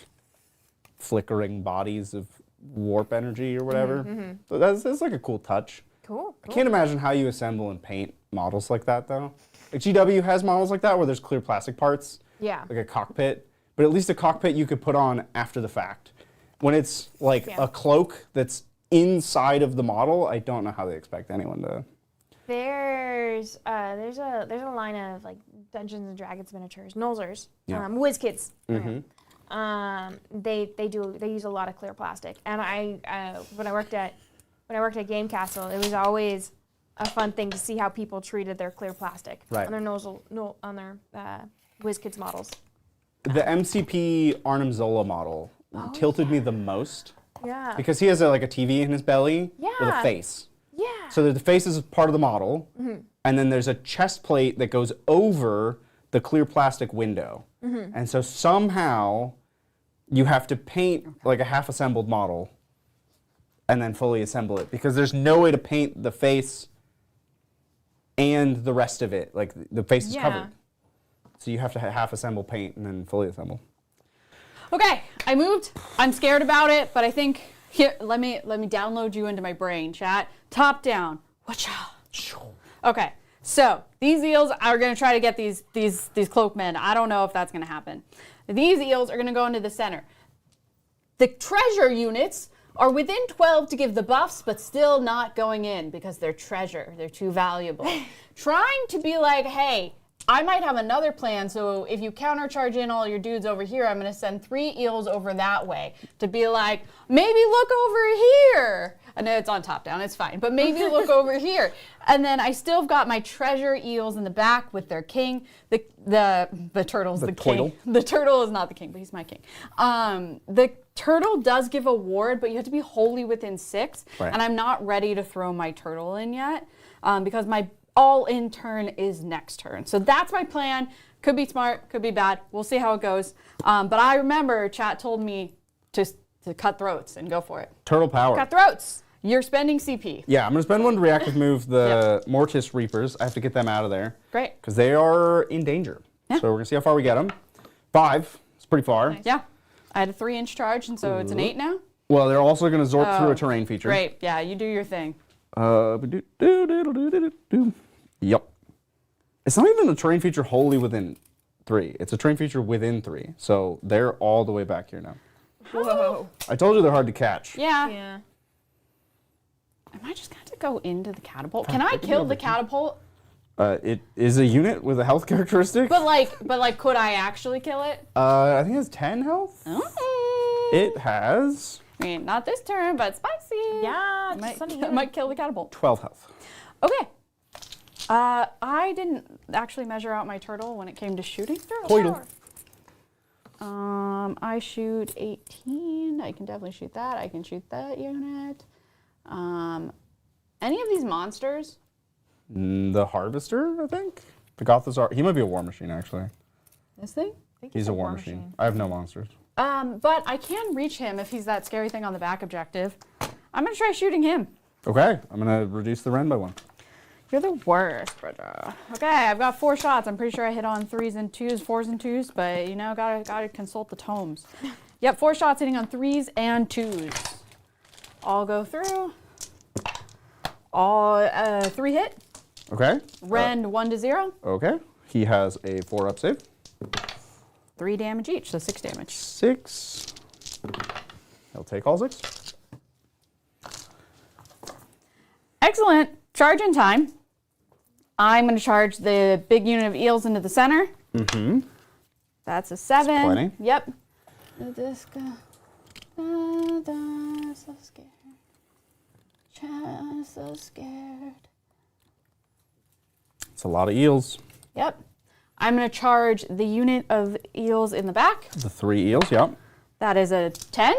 flickering bodies of warp energy or whatever. So that's like a cool touch. Cool. I can't imagine how you assemble and paint models like that though. Like GW has models like that where there's clear plastic parts, Yeah. like a cockpit. But at least a cockpit you could put on after the fact. When it's like Yeah. a cloak that's inside of the model, I don't know how they expect anyone to. There's a line of like Dungeons and Dragons miniatures, Nolzers, Yeah. WizKids. Mhm. They use a lot of clear plastic, and when I worked at Game Castle, it was always a fun thing to see how people treated their clear plastic Right. on their WizKids models. The MCP Arnim Zola model tilted me the most Yeah. because he has like a TV in his belly with a Yeah. face. Yeah. So the face is part of the model, and then there's a chest plate that goes over the clear plastic window. And so somehow you have to paint like a half-assembled model and then fully assemble it because there's no way to paint the face and the rest of it. Like the face is Yeah. covered. So you have to half-assemble paint and then fully assemble. Okay, I moved. I'm scared about it, but I think Here, let me download you into my brain, chat. Top down. Whatcha? Okay, so these eels are gonna try to get these cloakmen. I don't know if that's gonna happen. These eels are gonna go into the center. The treasure units are within 12 to give the buffs, but still not going in because they're treasure. They're too valuable. Trying to be like, hey, I might have another plan, so if you countercharge in all your dudes over here, I'm going to send 3 eels over that way to be like, maybe look over here. I know it's on top down, it's fine, but maybe look over here. And then I still have got my treasure eels in the back with their king. The turtle's the king. The turtle is not the king, but he's my king. The turtle does give a ward, but you have to be wholly within 6, right. And I'm not ready to throw my turtle in yet because my all-in turn is next turn. So that's my plan. Could be smart, could be bad. We'll see how it goes. But I remember chat told me to cut throats and go for it. Turtle power. Cut throats. You're spending CP. Yeah, I'm going to spend one to reactive move the Mortis Reapers. I have to get them out of there. Great. Because they are in danger. Yeah. So we're going to see how far we get them. 5. It's pretty far. Nice. Yeah. I had a 3-inch charge, and so it's an 8 now? Well, they're also going to zork through a terrain feature. Great. Yeah, you do your thing. Yep. It's not even a terrain feature wholly within 3. It's a terrain feature within 3. So they're all the way back here now. Whoa. I told you they're hard to catch. Yeah. Yeah. Am I just going to go into the catapult? Can I kill the catapult? It is a unit with a health characteristic. But like, could I actually kill it? I think it has 10 health. Oh. It has I mean, not this turn, but spicy. Yeah. I might kill the catapult. 12 health. Okay. I didn't actually measure out my turtle when it came to shooting. Hoidle. I shoot 18. I can definitely shoot that. I can shoot that unit. Any of these monsters? The Harvester, I think. The Gothazar. He might be a war machine, actually. This thing? He's a war machine. I have no monsters. But I can reach him if he's that scary thing on the back objective. I'm gonna try shooting him. Okay, I'm gonna reduce the Ren by 1. You're the worst, brother. Okay, I've got 4 shots. I'm pretty sure I hit on 3s and 2s, 4s and 2s, but you know, gotta consult the tomes. Yep, 4 shots hitting on 3s and 2s. All go through. All 3 hit. Okay. Rend 1 to 0. Okay. He has a 4-up save. 3 damage each, so 6 damage. 6. He'll take all 6. Excellent. Charge in time. I'm going to charge the big unit of eels into the center. Mm-hmm. That's a 7. That's plenty. Yep. This guy. So scared. So scared. It's a lot of eels. Yep. I'm going to charge the unit of eels in the back. The 3 eels, yep. That is a 10.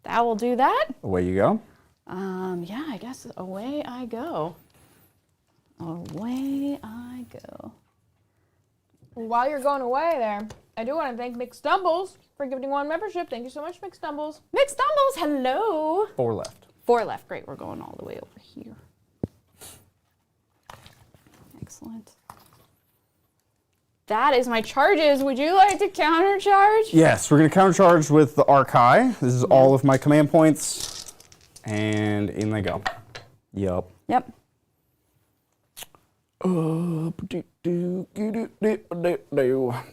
That will do that. Away you go. Yeah, I guess away I go. Away I go. While you're going away there, I do want to thank Mick Stumbles for giving 1 membership. Thank you so much, Mick Stumbles. Mick Stumbles, hello. 4 left. 4 left. Great, we're going all the way over here. Excellent. That is my charges. Would you like to countercharge? Yes, we're going to countercharge with the Archai. This is all of my command points. And in they go. Yup. Yep. They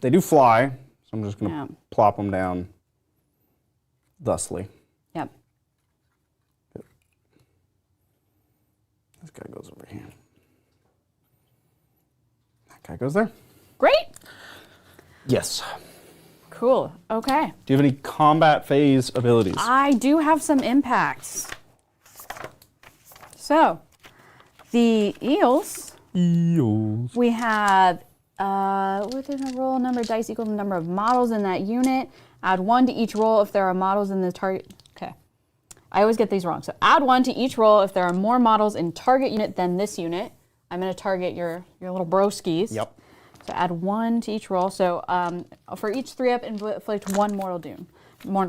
do fly, so I'm just going to plop them down thusly. Yep. This guy goes over here. That guy goes there. Great. Yes. Cool. Okay. Do you have any combat phase abilities? I do have some impacts. So, the eels. Eels. We have within a roll number of dice equal to the number of models in that unit. Add 1 to each roll if there are models in the target. Okay. I always get these wrong. So add 1 to each roll if there are more models in target unit than this unit. I'm going to target your little broskies. Yep. So add 1 to each roll. So for each 3-up, inflict 1 mortal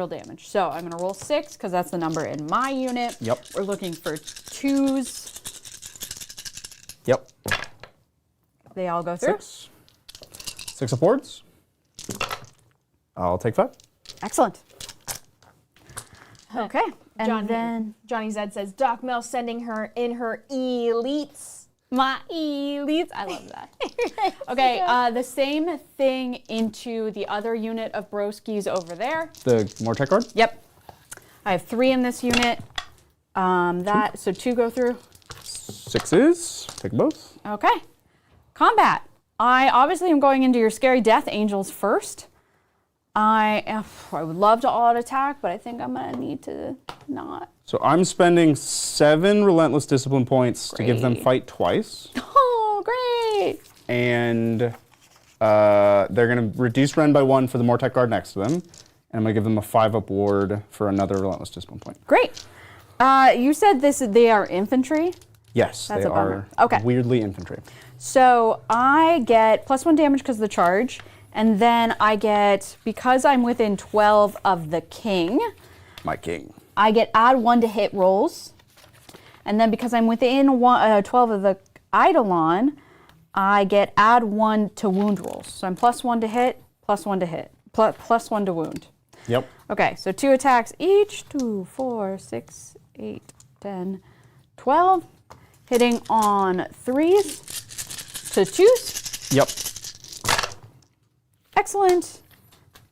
damage. So I'm going to roll 6 because that's the number in my unit. Yep. We're looking for 2s. Yep. They all go through. 6 upwards. I'll take 5. Excellent. Okay. And then Johnny Zed says Doc Mel sending her in her elites. my elites. I love that. Okay, the same thing into the other unit of broskies over there. The Mortec card? Yep. I have 3 in this unit. So 2 go through. 6s. Take both. Okay. Combat. I obviously am going into your scary death angels first. I would love to all-out attack, but I think I'm gonna need to not. So I'm spending 7 relentless discipline points to give them Great. fight twice. Oh, great. And they're going to reduce Ren by 1 for the Mortec guard next to them. And I'm going to give them a 5-up ward for another relentless discipline point. Great. You said they are infantry. Yes, That's they a bummer. are Okay. weirdly infantry. So I get +1 damage because of the charge. And then I get, because I'm within 12 of the king, My king. I get add 1 to hit rolls. And then because I'm within 12 of the Eidolon, I get add 1 to wound rolls. So I'm +1 to hit, +1 to hit, +1 to wound. Yep. Okay, so 2 attacks each, 2, 4, 6, 8, 10, 12. Hitting on 3s to 2s. Yep. Excellent.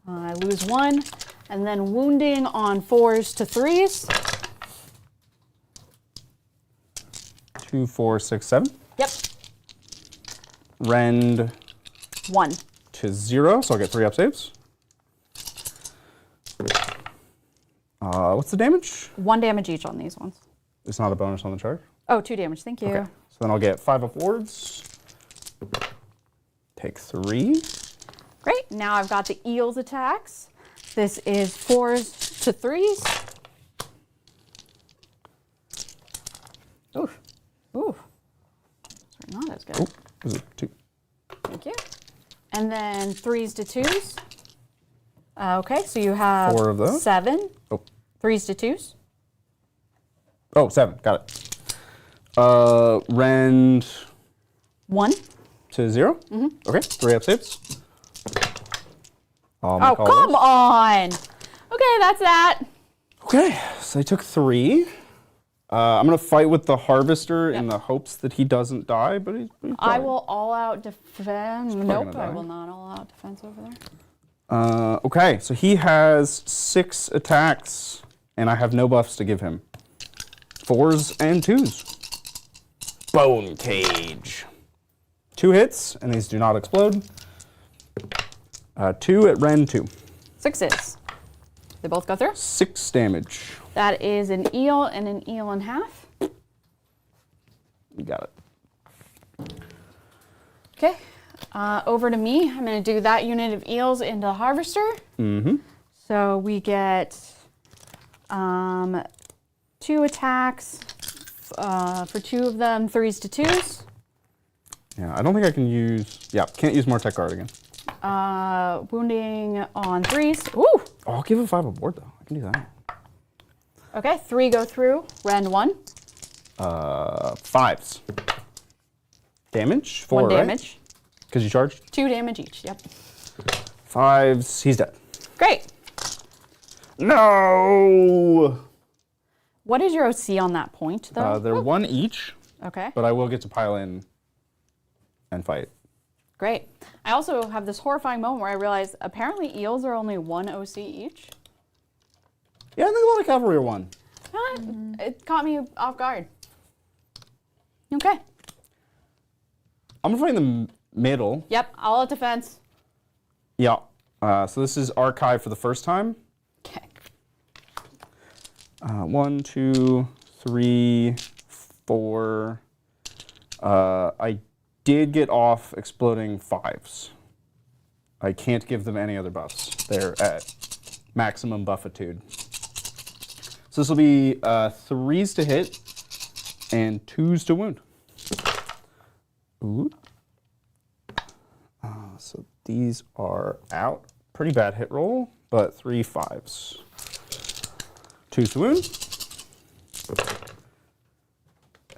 I lose 1. And then wounding on 4s to 3s. 2, 4, 6, 7. Yep. Rend 1. to 0, so I'll get 3 up saves. What's the damage? 1 damage each on these ones. It's not a bonus on the charge. Oh, 2 damage. Thank you. Okay. So then I'll get 5 up wards. Take 3. Great. Now I've got the eels attacks. This is 4s to 3s. Oof. Oof. Sorry, not as good. Oh, was it 2? Thank you. And then 3s to 2s. Okay, so you have 4 of those. 7. Oh. 3s to 2s. Oh, 7. Got it. Rend 1. to 0. Mm-hmm. Okay, 3 up saves. Oh, come on. Okay, that's that. Okay, so I took 3. I'm going to fight with the Harvester in the hopes that he doesn't die, but he's I dying. will all out defend. probably Nope, gonna I die. will not all out defense over there. Okay, so he has 6 attacks, and I have no buffs to give him. 4s and 2s. Bone Cage. 2 hits, and these do not explode. 2 at Ren 2. 6s. They both go through. 6 damage. That is an eel and an eel and a half. You got it. Okay, over to me. I'm going to do that unit of eels into the harvester. Mm-hmm. So we get 2 attacks for 2 of them, 3s to 2s. Yeah, I don't think I can use... Yeah, can't use Mortec guard again. Wounding on 3s. Ooh! Oh, I'll give a 5 aboard, though. I can do that. Okay, 3 go through. Rend 1. 5s. Damage? 4, 1 right? damage. Because you charged? 2 damage each. Yep. 5s. He's dead. Great. No! What is your OC on that point, though? They're 1 each, Okay. but I will get to pile in and fight. Great. I also have this horrifying moment where I realize apparently eels are only 1 OC each. Yeah, I think a lot of cavalry are 1. It caught me off guard. Okay. I'm going to fight in the middle. Yep, all out defense. Yeah. So this is Archive for the first time. Okay. 1, 2, 3, 4. I did get off exploding 5s. I can't give them any other buffs. They're at maximum buffitude. So this will be 3s to hit and 2s to wound. Ooh. So these are out. Pretty bad hit roll, but 3 5s. 2s to wound.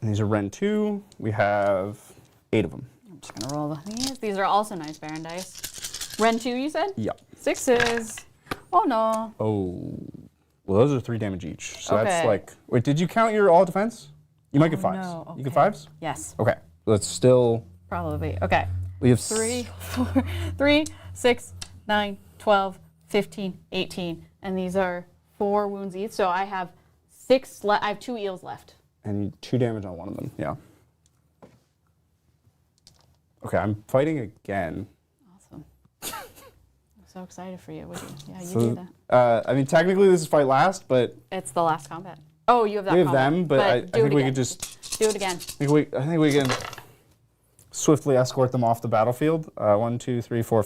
And these are Ren 2. We have 8 of them. I'm just going to roll these. These are also nice Baron dice. Ren 2, you said? Yeah. 6s. Oh, no. Oh. Well, those are 3 damage each. So that's Okay. like, wait, did you count your all defense? You might get 5s. no, You get okay. 5s? Yes, Okay. Let's still, probably. Okay. we have 3, 4, 3, 6, 9, 12, 15, 18. And these are 4 wounds each. So I have 6 I have 2 eels left. and 2 damage on one of them. Yeah. Okay, I'm fighting again. Awesome. I'm so excited for you. Yeah, you So, do that. I mean, technically this is fight last, but It's the last combat. Oh, you have that we have combat. them, but I do think it we again. could just, Do it again. I think we can swiftly escort them off the battlefield. 1, 2, 3, 4,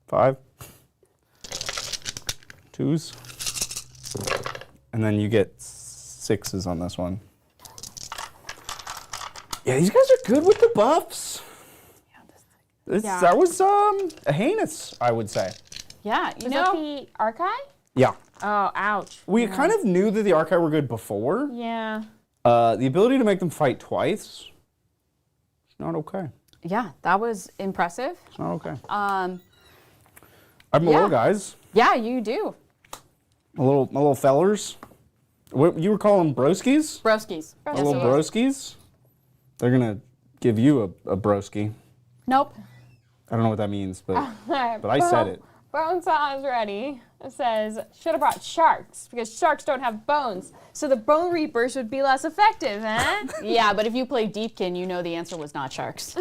5. 2s. And then you get 6s on this one. Yeah, these guys are good with the buffs. Yeah. That was heinous, I would say. Yeah, you Is know. that the Archive? Yeah. Oh, ouch. We kind of knew that the Archive were good before. Yeah. The ability to make them fight twice, it's not okay. Yeah, that was impressive. It's not okay. Um, I have my yeah. little guys, yeah, you do. my little fellers. What you were calling broskies? Broskies. My Yes, little you are. broskies. They're gonna give you a broski. Nope. I don't know what that means, but I said it. Bonesaw is ready. It says, should have brought sharks because sharks don't have bones. So the Bone Reapers would be less effective, eh? Yeah, but if you play Deepkin, you know the answer was not sharks.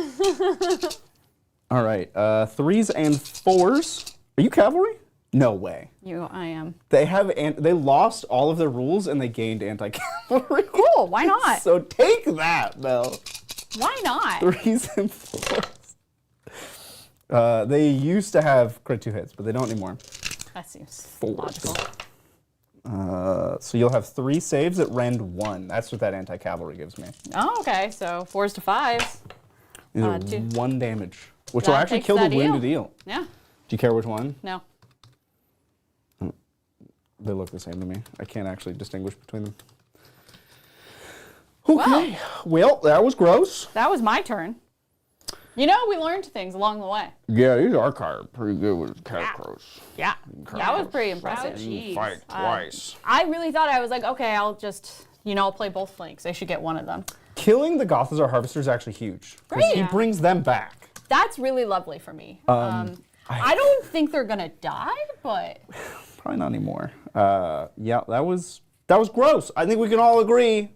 All right, 3s and 4s. Are you cavalry? No way. I am. They lost all of their rules and they gained anti-cavalry. Cool, why not? So take that, Mel. Why not? 3s and 4s. They used to have crit 2 hits, but they don't anymore. That seems 4s. logical. So you'll have 3 saves at rend 1. That's what that anti-cavalry gives me. Oh, okay, so 4s to 5s. These are 2. 1 damage, which will That actually takes kill the that wounded eel. Yeah, Do you care which one? no. They look the same to me. I can't actually distinguish between them. Okay. Well, that was gross. That was my turn. You know, we learned things along the way. Yeah, these Archive are pretty good with cat crows. Yeah, that was pretty impressive. Jeez. Fight twice. I really thought I was like, okay, I'll just, I'll play both flanks. I should get one of them. Killing the Gothazar Harvester is actually huge. Because he Great. brings them back. That's really lovely for me. I don't think they're gonna die, but Probably not anymore. Yeah, that was gross. I think we can all agree.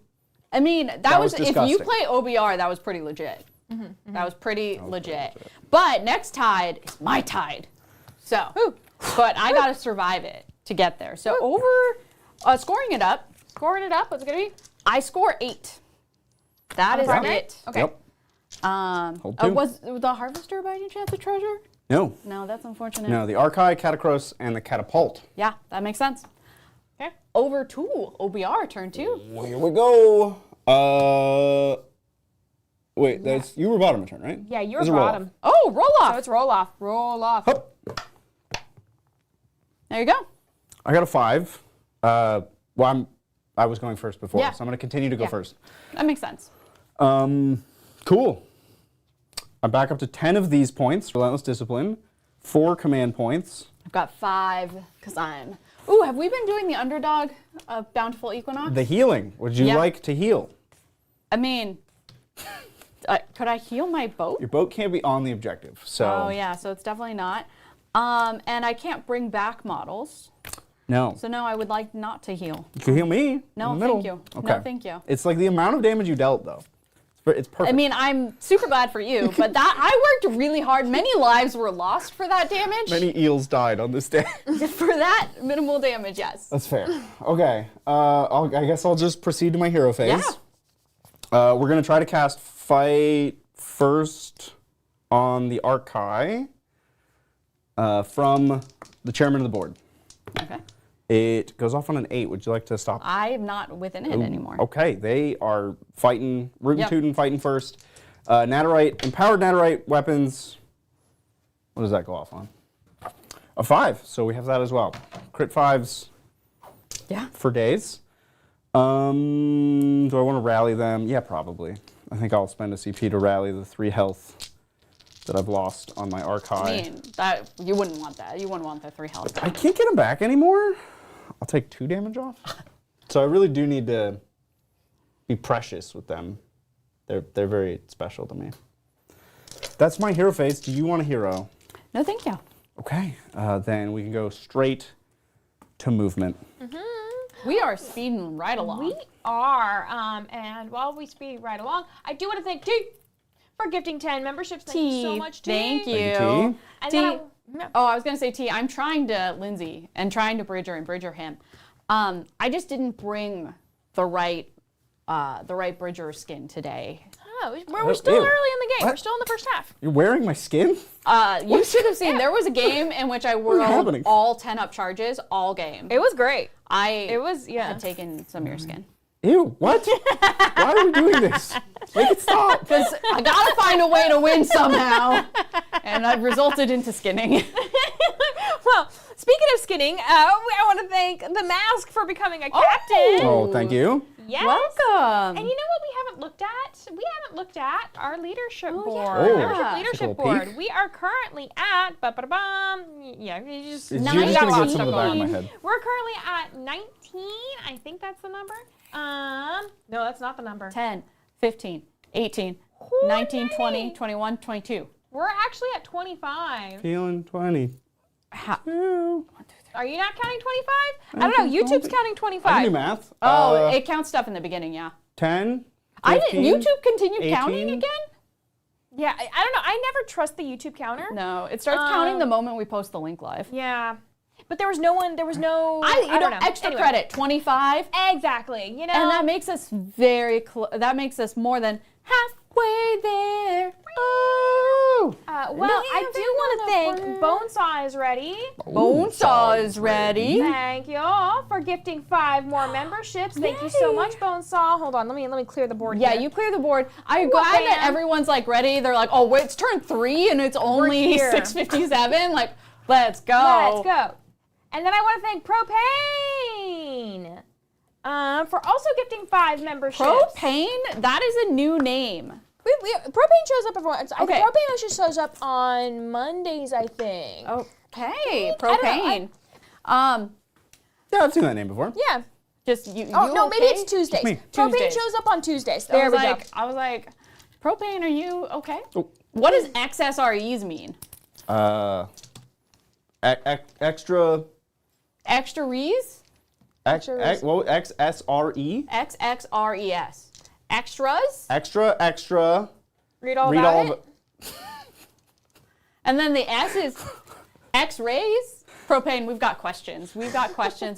I mean, that was was if you disgusting. play OBR, that was pretty legit. That was pretty legit. But next tide is my tide. So, but I gotta survive it to get there. So scoring it up, What's it gonna be? I score 8. That is primary? it. Okay. Yep. Hold 2. Was the Harvester by any chance a treasure? No. No, that's unfortunate. No, the Archive, Catacross, and the Catapult. Yeah, that makes sense. Okay. Over 2, OBR, turn 2. Well, here we go. Wait, you were bottom of turn, right? Yeah, you're This is a roll bottom. Oh, roll off. So it's roll off. Roll off. Hup. There you go. I got a 5. I was going first before, Yeah. so I'm going to continue to go Yeah. first. That makes sense. Cool. I'm back up to 10 of these points, Relentless Discipline, 4 command points. I've got 5 because I'm. Ooh, have we been doing the underdog of Bountiful Equinox? The healing. Would you Yeah. like to heal? I mean, could I heal my boat? Your boat can't be on the objective, so. Oh yeah, so it's definitely not. And I can't bring back models, No. so no, I would like not to heal. You can heal me. No, in the middle. thank you. Okay. No, thank you. It's like the amount of damage you dealt, though. It's perfect. I mean, I'm super glad for you, but I worked really hard. Many lives were lost for that damage. Many eels died on this day. For that minimal damage, yes. That's fair. Okay. I guess I'll just proceed to my hero phase. Yeah. We're going to try to cast Fight first on the Archive from the chairman of the board. Okay. It goes off on an 8. Would you like to stop? I'm not within it anymore. Okay, they are fighting, rootin' Yep. tootin', fighting first. Nadirite, empowered Nadirite weapons. What does that go off on? A 5, so we have that as well. Crit 5s Yeah. for days. Do I want to rally them? Yeah, probably. I think I'll spend a CP to rally the 3 health that I've lost on my Archive. I mean, that you wouldn't want that. You wouldn't want the 3 health. I can't get them back anymore. I'll take 2 damage off. So I really do need to be precious with them. They're very special to me. That's my hero phase. Do you want a hero? No, thank you. Okay, then we can go straight to movement. We are speeding right along. We are. And while we speed right along, I do want to thank T for gifting 10 memberships. Thank you so much, T. Thank you. Thank you, T. And T. then Oh, I was gonna say T. I'm trying to Lindsay and trying to Bridger and Bridger him. I just didn't bring the right Bridger skin today. we're still Ew. early in the game. What? We're still in the first half. You're wearing my skin? You should have seen. There was a game in which I whirled happening? all 10-up charges all game. It was great. I was, yeah. had taken some of your skin. Ew, what? Why are we doing this? Make it stop. Because I gotta find a way to win somehow, and I've resulted into skinning. Well, speaking of skinning, I want to thank the mask for becoming a captain. Oh, thank you. Yes. Welcome. And you know what we haven't looked at? We haven't looked at our leadership board. Oh. Yeah. Leadership Take a board. peek. We are currently at, yeah, you just, You're Nice. just got a gonna lot get of some of the stuff back of my going. head. We're currently at 19. I think that's the number. No, that's not the number. 10, 15, 18, 19, 20, 21, 22. We're actually at 25. Feeling 20. Two. Are you not counting 25? I don't know. YouTube's counting 25. I can do math. Oh, it counts stuff in the beginning, yeah. 10. I didn't. 15, YouTube continued counting 18. again? Yeah, I don't know. I never trust the YouTube counter. No, it starts counting the moment we post the link live. Yeah. But there was no one, I don't know. Extra Anyway. credit, 25. Exactly. You know. And that makes us that makes us more than halfway there. Oh! well, I do want to thank Bonesaw is ready. Bonesaw is ready. Thank you all for gifting 5 more memberships. Thank you so much, Bonesaw. Hold on, let me clear the board Yeah, here. you clear the board. I'm glad that everyone's like ready. They're like, oh, wait, it's turn 3 and it's only here. 6:57. Like, let's go. Let's go. And then I want to thank Propane for also gifting 5 memberships. Propane? That is a new name. Propane shows up every once. Okay. Propane actually shows up on Mondays, I think. Okay, I don't propane. Yeah, I've seen that name before. Yeah. Just you. Oh you no, maybe okay? it's Tuesdays. me. Propane Tuesdays. shows up on Tuesdays. There There we like, go. I was like, propane, are you okay? Oh. What does XSREs mean? Extra. Extra rees? XSRE? XXRES. Extras? Extra. Read all Read about all it. of it. And then the S is X-rays? Propane, we've got questions.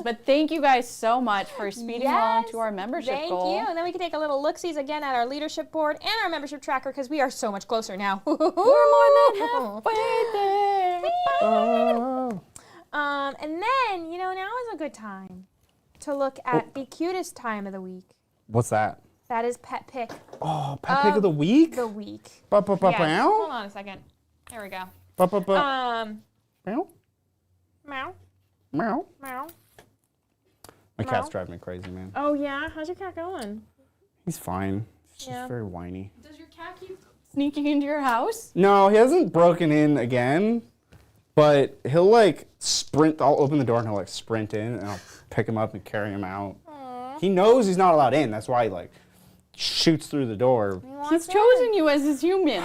But thank you guys so much for speeding along to our membership goal. Thank you. And then we can take a little look-sees again at our leadership board and our membership tracker because we are so much closer now. We're more than halfway there. And then, now is a good time to look at the cutest time of the week. What's that? That is pet pick Oh, pet pick of the week? the week. Ba, ba, ba, Yes. bow? Hold on a second. There we go. Ba, ba, ba. Meow, Meow? meow, Meow? meow. My cat's Meow. driving me crazy, man. Oh yeah, how's your cat going? He's fine. He's Yeah. just very whiny. Does your cat keep sneaking into your house? No, he hasn't broken in again, but he'll like sprint. I'll open the door and he'll like sprint in and I'll pick him up and carry him out. He knows he's not allowed in. That's why he like shoots through the door. He's chosen you as his human.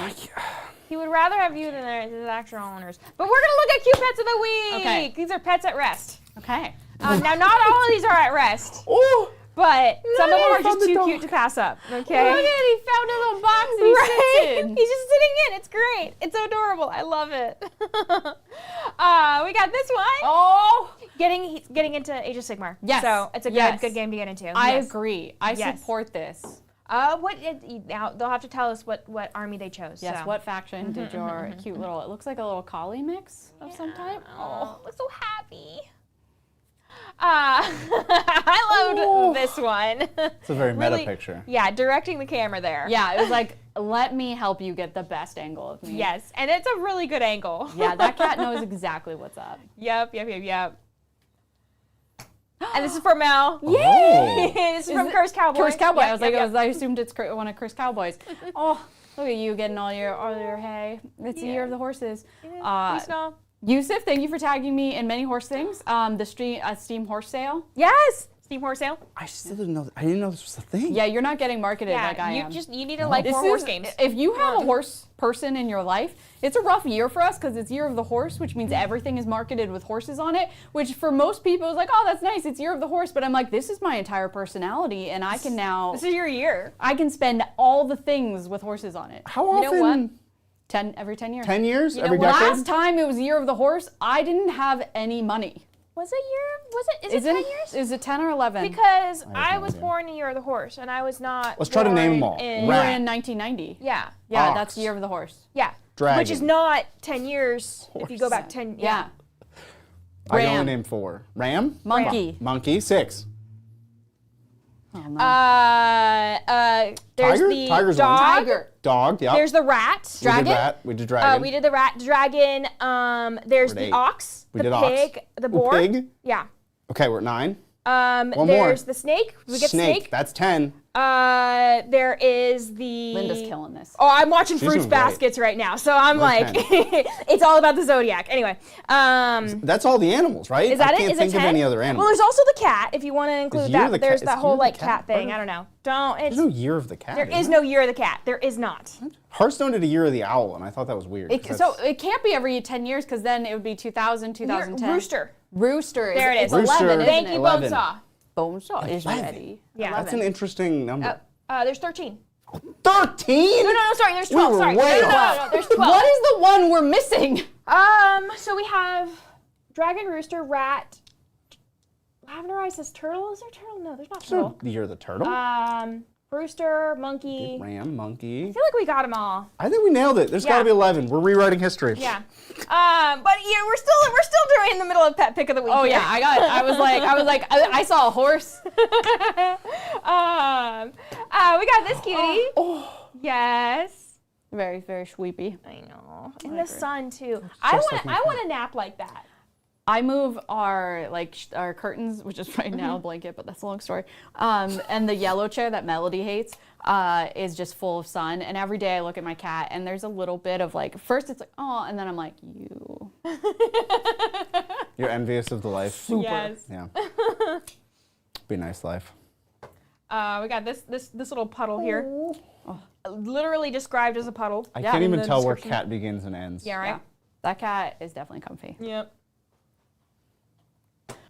He would rather have you than his actual owners. But we're gonna look at cute pets of the week. Okay. These are pets at rest. Okay. Now, not all of these are at rest, Oh! but some of them are I found just the too dog. cute to pass up. Okay. Look at it. He found a little box and he sits in. He's just sitting in. It's great. It's adorable. I love it. We got this one. Oh, He's getting into Age of Sigmar. Yes. So it's a Yes. good game to get into. I Yes. agree. I Yes. support this. Now they'll have to tell us what army they chose. Yes. so. What faction did your cute little? It looks like a little collie mix of some type. Oh, I'm so happy. I loved this one. It's a very meta Really- picture. Yeah, directing the camera there. Yeah. It was like, let me help you get the best angle of me. Yes, and it's a really good angle. Yeah. That cat knows exactly what's up. Yep. And this is for Mel. Yay! This is from Cursed Cowboy. Cursed Cowboy. Yep, I was like, yep, I assumed it's one of Cursed Cowboys. Oh, look at you getting all your hay. It's the year of the horses. yep. You smell? Yusuf, thank you for tagging me in many horse things. The Steam horse sale. Yes. Steam horse sale. I still didn't know. I didn't know this was a thing. Yeah, you're not getting marketed like I am. You need to like more horse games. If you have a horse person in your life, it's a rough year for us because it's Year of the Horse, which means everything is marketed with horses on it, which for most people is like, oh, that's nice, it's Year of the Horse, but I'm like, this is my entire personality, and I can now... This is your year. I can spend all the things with horses on it. How often? You know what? Every 10 years. 10 years? You know Every what? decade? Last time it was Year of the Horse, I didn't have any money. Was it year? Is it 10 years? Is it 10 or 11? Because I have I no was idea. born in the year of the horse, and I was not. Let's try to name them born all. in- we were Rat. in 1990. Yeah, Yeah, Ox. that's Year of the Horse. yeah. Dragon. Which is not 10 years if you go back 10. Yeah. I can only Ram. name 4. Ram? Monkey. Monkey. 6. Oh, no. There's Tiger? the Tiger's one. dog. Tiger. Dog. Yep. There's the rat. We did dragon? rat. We did dragon. We did the rat, dragon. There's We're at the 8. ox, We the did ox. pig, the Ooh, boar. pig. Yeah. Okay, we're at 9. One more. there's the snake. We get snake. That's 10. There is the. Linda's killing this. Oh, I'm watching She's Fruits doing great. Baskets right now, so I'm We're like, 10. it's all about the zodiac. Anyway, That's all the animals, right? is that I can't it? Is think it 10? of any other animals. Well, there's also the cat. If you want to include Year of that, the there's Cat- that is whole Year of the like Cat cat thing. part of- I don't know. Don't. It's, There's no year of the cat. there is there? no year of the cat. There is not. Hearthstone did a year of the owl, and I thought that was weird. So it can't be every 10 years because then it would be 2000, 2010. Rooster. Rooster. There it is. It's 11, Rooster. isn't Thank it? you, 11. Bonesaw. Bonesaw is 11. ready. Yeah. That's an interesting number. There's 13. 13? No, sorry. There's 12. were Sorry. way No, off. there's 12. What is the one we're missing? So we have dragon, rooster, rat. Lavender Eye says turtle. Is there turtle? No, there's not Is there turtle. the year of the turtle? Rooster, monkey. Ram, monkey. I feel like we got them all. I think we nailed it. There's got Yeah. to be 11. We're rewriting history. Yeah. But yeah, we're still doing in the middle of pet pick of the week. Oh here. yeah, I was like, I saw a horse. We got this cutie. Yes. Very, very sweepy. I know. In the sun too. just like my I want a nap like that. I move our our curtains, which is right now a blanket, but that's a long story. And the yellow chair that Melody hates is just full of sun. And every day I look at my cat, and there's a little bit of like, first it's like, oh, and then I'm like, you. You're envious of the life. Super. Yes. Yeah. Be a nice life. We got this little puddle here. Literally described as a puddle. I Yeah, can't in even the tell where description. cat begins and ends. Yeah, right? Yeah, that cat is definitely comfy. Yep.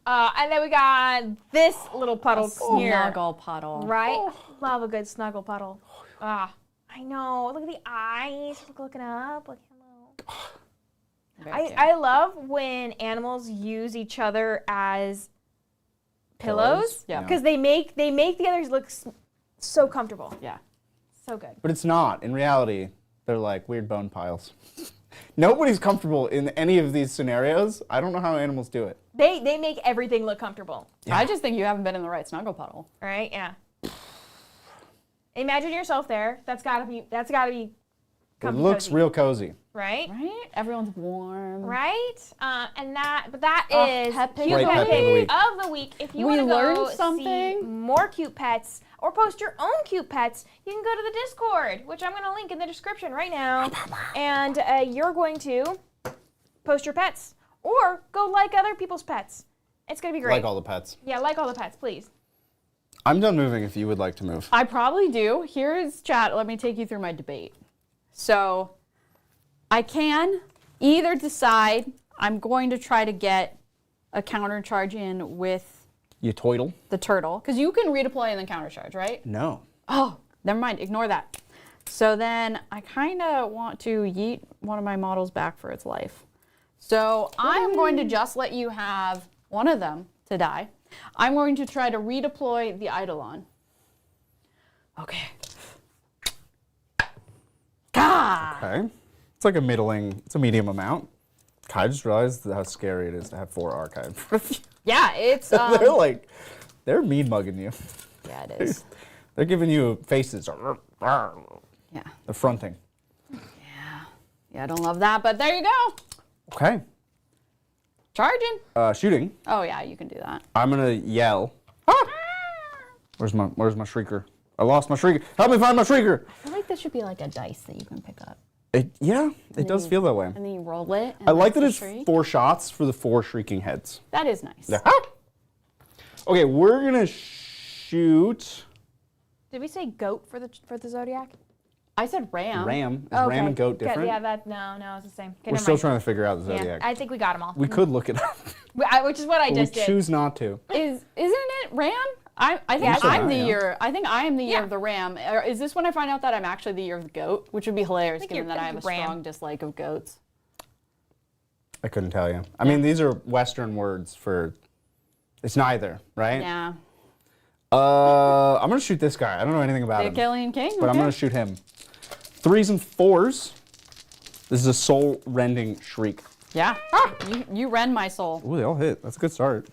And then we got this little puddle here. Snuggle puddle. Right? Love a good snuggle puddle. I know. Look at the eyes. Looking up. Like, hello. Very cute. I love when animals use each other as pillows. Yeah. Because they make the others look so comfortable. Yeah. So good. But it's not. In reality, they're like weird bone piles. Nobody's comfortable in any of these scenarios. I don't know how animals do it. They make everything look comfortable. I just think you haven't been in the right snuggle puddle. Right? Yeah. Imagine yourself there. That's gotta be It comfy, looks cozy. real cozy. Right? Right? Everyone's warm. Right? But that Oh, is pet pick cute Great pet pet pick of the week. of the week. If you We want to learned go see something. more cute pets or post your own cute pets, you can go to the Discord, which I'm going to link in the description right now. And you're going to post your pets or go like other people's pets. It's going to be great. Like all the pets. Yeah, like all the pets, please. I'm done moving if you would like to move. I probably do. Here is chat. Let me take you through my debate. So I can either decide I'm going to try to get a counter charge in with You toidle? the turtle, because you can redeploy and then counter charge, right? No. Oh, never mind. Ignore that. So then I kind of want to yeet one of my models back for its life. So I'm going to just let you have one of them to die. I'm going to try to redeploy the Eidolon. Okay. Gah! Okay. It's like it's a medium amount. I just realized how scary it is to have 4 archive. Yeah, it's they're mean mugging you. yeah, it is. They're giving you faces. Yeah. They're fronting. Yeah, I don't love that, but there you go. Okay. Charging. Shooting. Oh yeah, you can do that. I'm gonna yell. Ah! Where's my shrieker? I lost my shrieker. Help me find my shrieker. I feel like this should be like a dice that you can pick up. It does feel that way. And then you roll it. I like that the it's shriek. 4 shots for the 4 shrieking heads. That is nice. Yeah. Okay, we're gonna shoot Did we say goat for the zodiac? I said ram. ram. Is ram and goat different? Yeah, no, it's the same. Okay, We're never still mind. trying to figure out the Yeah, zodiac. I think we got them all. We could look it up. Which is what I but we just did. choose not to. Isn't it ram? I think Yeah, I'm so, the yeah. year. I think I am the year Yeah. of the ram. Or is this when I find out that I'm actually the year of the goat? Which would be hilarious, think given you're that I have a ram. strong dislike of goats. I couldn't tell you. I mean, these are Western words for. It's neither, right? Yeah. I'm gonna shoot this guy. I don't know anything about The him, Achillean king. but I'm Okay. gonna shoot him. 3s and 4s. This is a soul-rending shriek. Yeah. You rend my soul. Ooh, they all hit. That's a good start.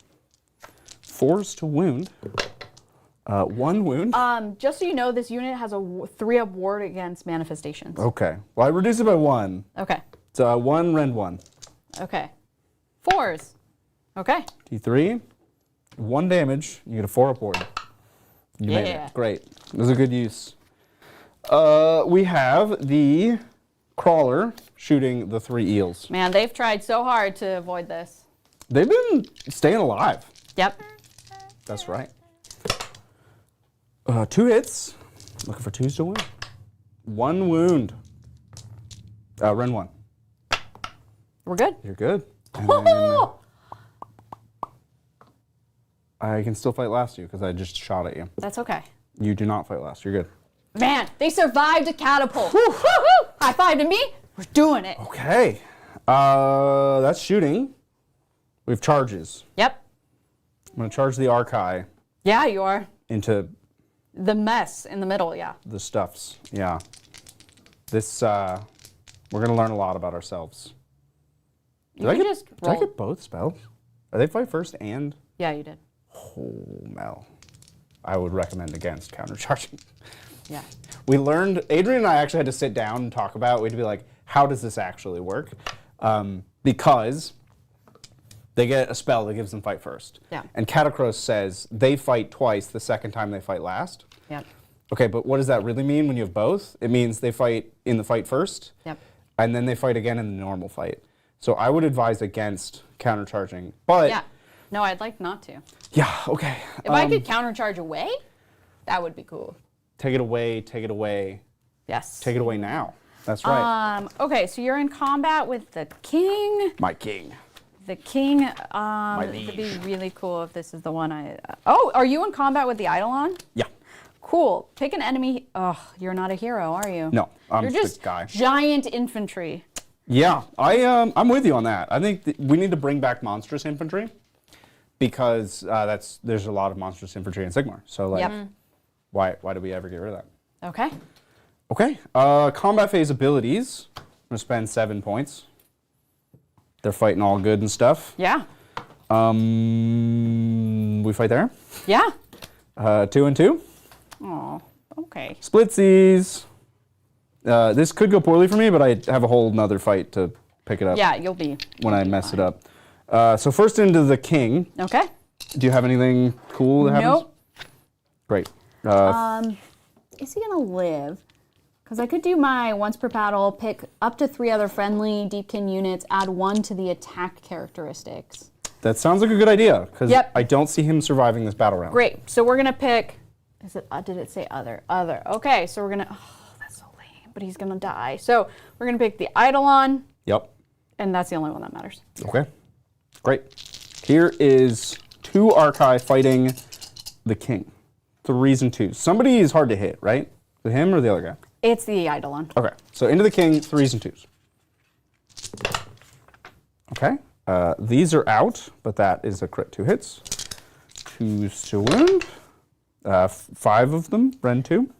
4s to wound. 1 wound. Just so you know, this unit has a 3-up ward against manifestations. Okay. Well, I reduced it by 1. Okay. So 1 rend 1. Okay. 4s. Okay. T3. 1 damage. You get a 4-up ward. You made Yeah. it. Great. It was a good use. We have the crawler shooting the 3 eels. Man, they've tried so hard to avoid this. They've been staying alive. Yep. That's right. 2 hits. Looking for 2s to win. 1 wound. Rend 1. We're good. You're good. And then I can still fight last you because I just shot at you. That's okay. You do not fight last. You're good. Man, they survived a catapult. Woo-hoo! High five to me. We're doing it. Okay. That's shooting. We have charges. Yep. I'm going to charge the Archai Yeah, you are. into The mess in the middle, yeah. the stuffs. Yeah. This, we're going to learn a lot about ourselves. You can just Did I roll. get both spells? Are they fight first and? Yeah, you did. Oh, Mel. I would recommend against countercharging. Yeah. We learned, Adrian and I actually had to sit down and talk about it. We had to be like, how does this actually work? Because they get a spell that gives them fight first. Yeah. And Catacross says they fight twice the second time they fight last. Yep. Okay, but what does that really mean when you have both? It means they fight in the fight first. Yep. And then they fight again in the normal fight. So I would advise against countercharging. But Yeah. No, I'd like not to. yeah, okay. If I could countercharge away, that would be cool. Take it away, take it away, Yes. take it away now. That's right. Okay, so you're in combat with the king. My king. The king, it'd be really cool if this is the one I... oh, are you in combat with the Eidolon? Yeah. Cool. Pick an enemy... oh, you're not a hero, are you? No, I'm You're the just guy. giant infantry. Yeah, I'm with you on that. I think we need to bring back monstrous infantry because there's a lot of monstrous infantry in Sigmar. So like, Yep. why did we ever get rid of that? Okay. Okay, combat phase abilities. I'm gonna spend 7 points. They're fighting all good and stuff. Yeah. We fight there. Yeah. 2 and 2. Oh, okay. Splitsies. This could go poorly for me, but I have a whole nother fight to pick it up Yeah, you'll be... when I mess it up. So first into the king. Okay. Do you have anything cool that happens? Nope. Great. Is he gonna live? Because I could do my once per battle, pick up to 3 other friendly Deepkin units, add 1 to the attack characteristics. That sounds like a good idea, because Yep. I don't see him surviving this battle round. Great. So we're gonna pick. Is it? Did it say other? Other. Okay. So we're gonna. Oh, that's so lame. But he's gonna die. So we're gonna pick the Eidolon, Yep. and that's the only one that matters. Okay. Great. Here is 2 Archai fighting the king. 3s and 2s. Somebody is hard to hit, right? The him or the other guy? It's the Eidolon. Okay. So into the king, 3s and 2s. Okay. These are out, but that is a crit. 2 hits. 2s to wound. 5 of them, rend 2.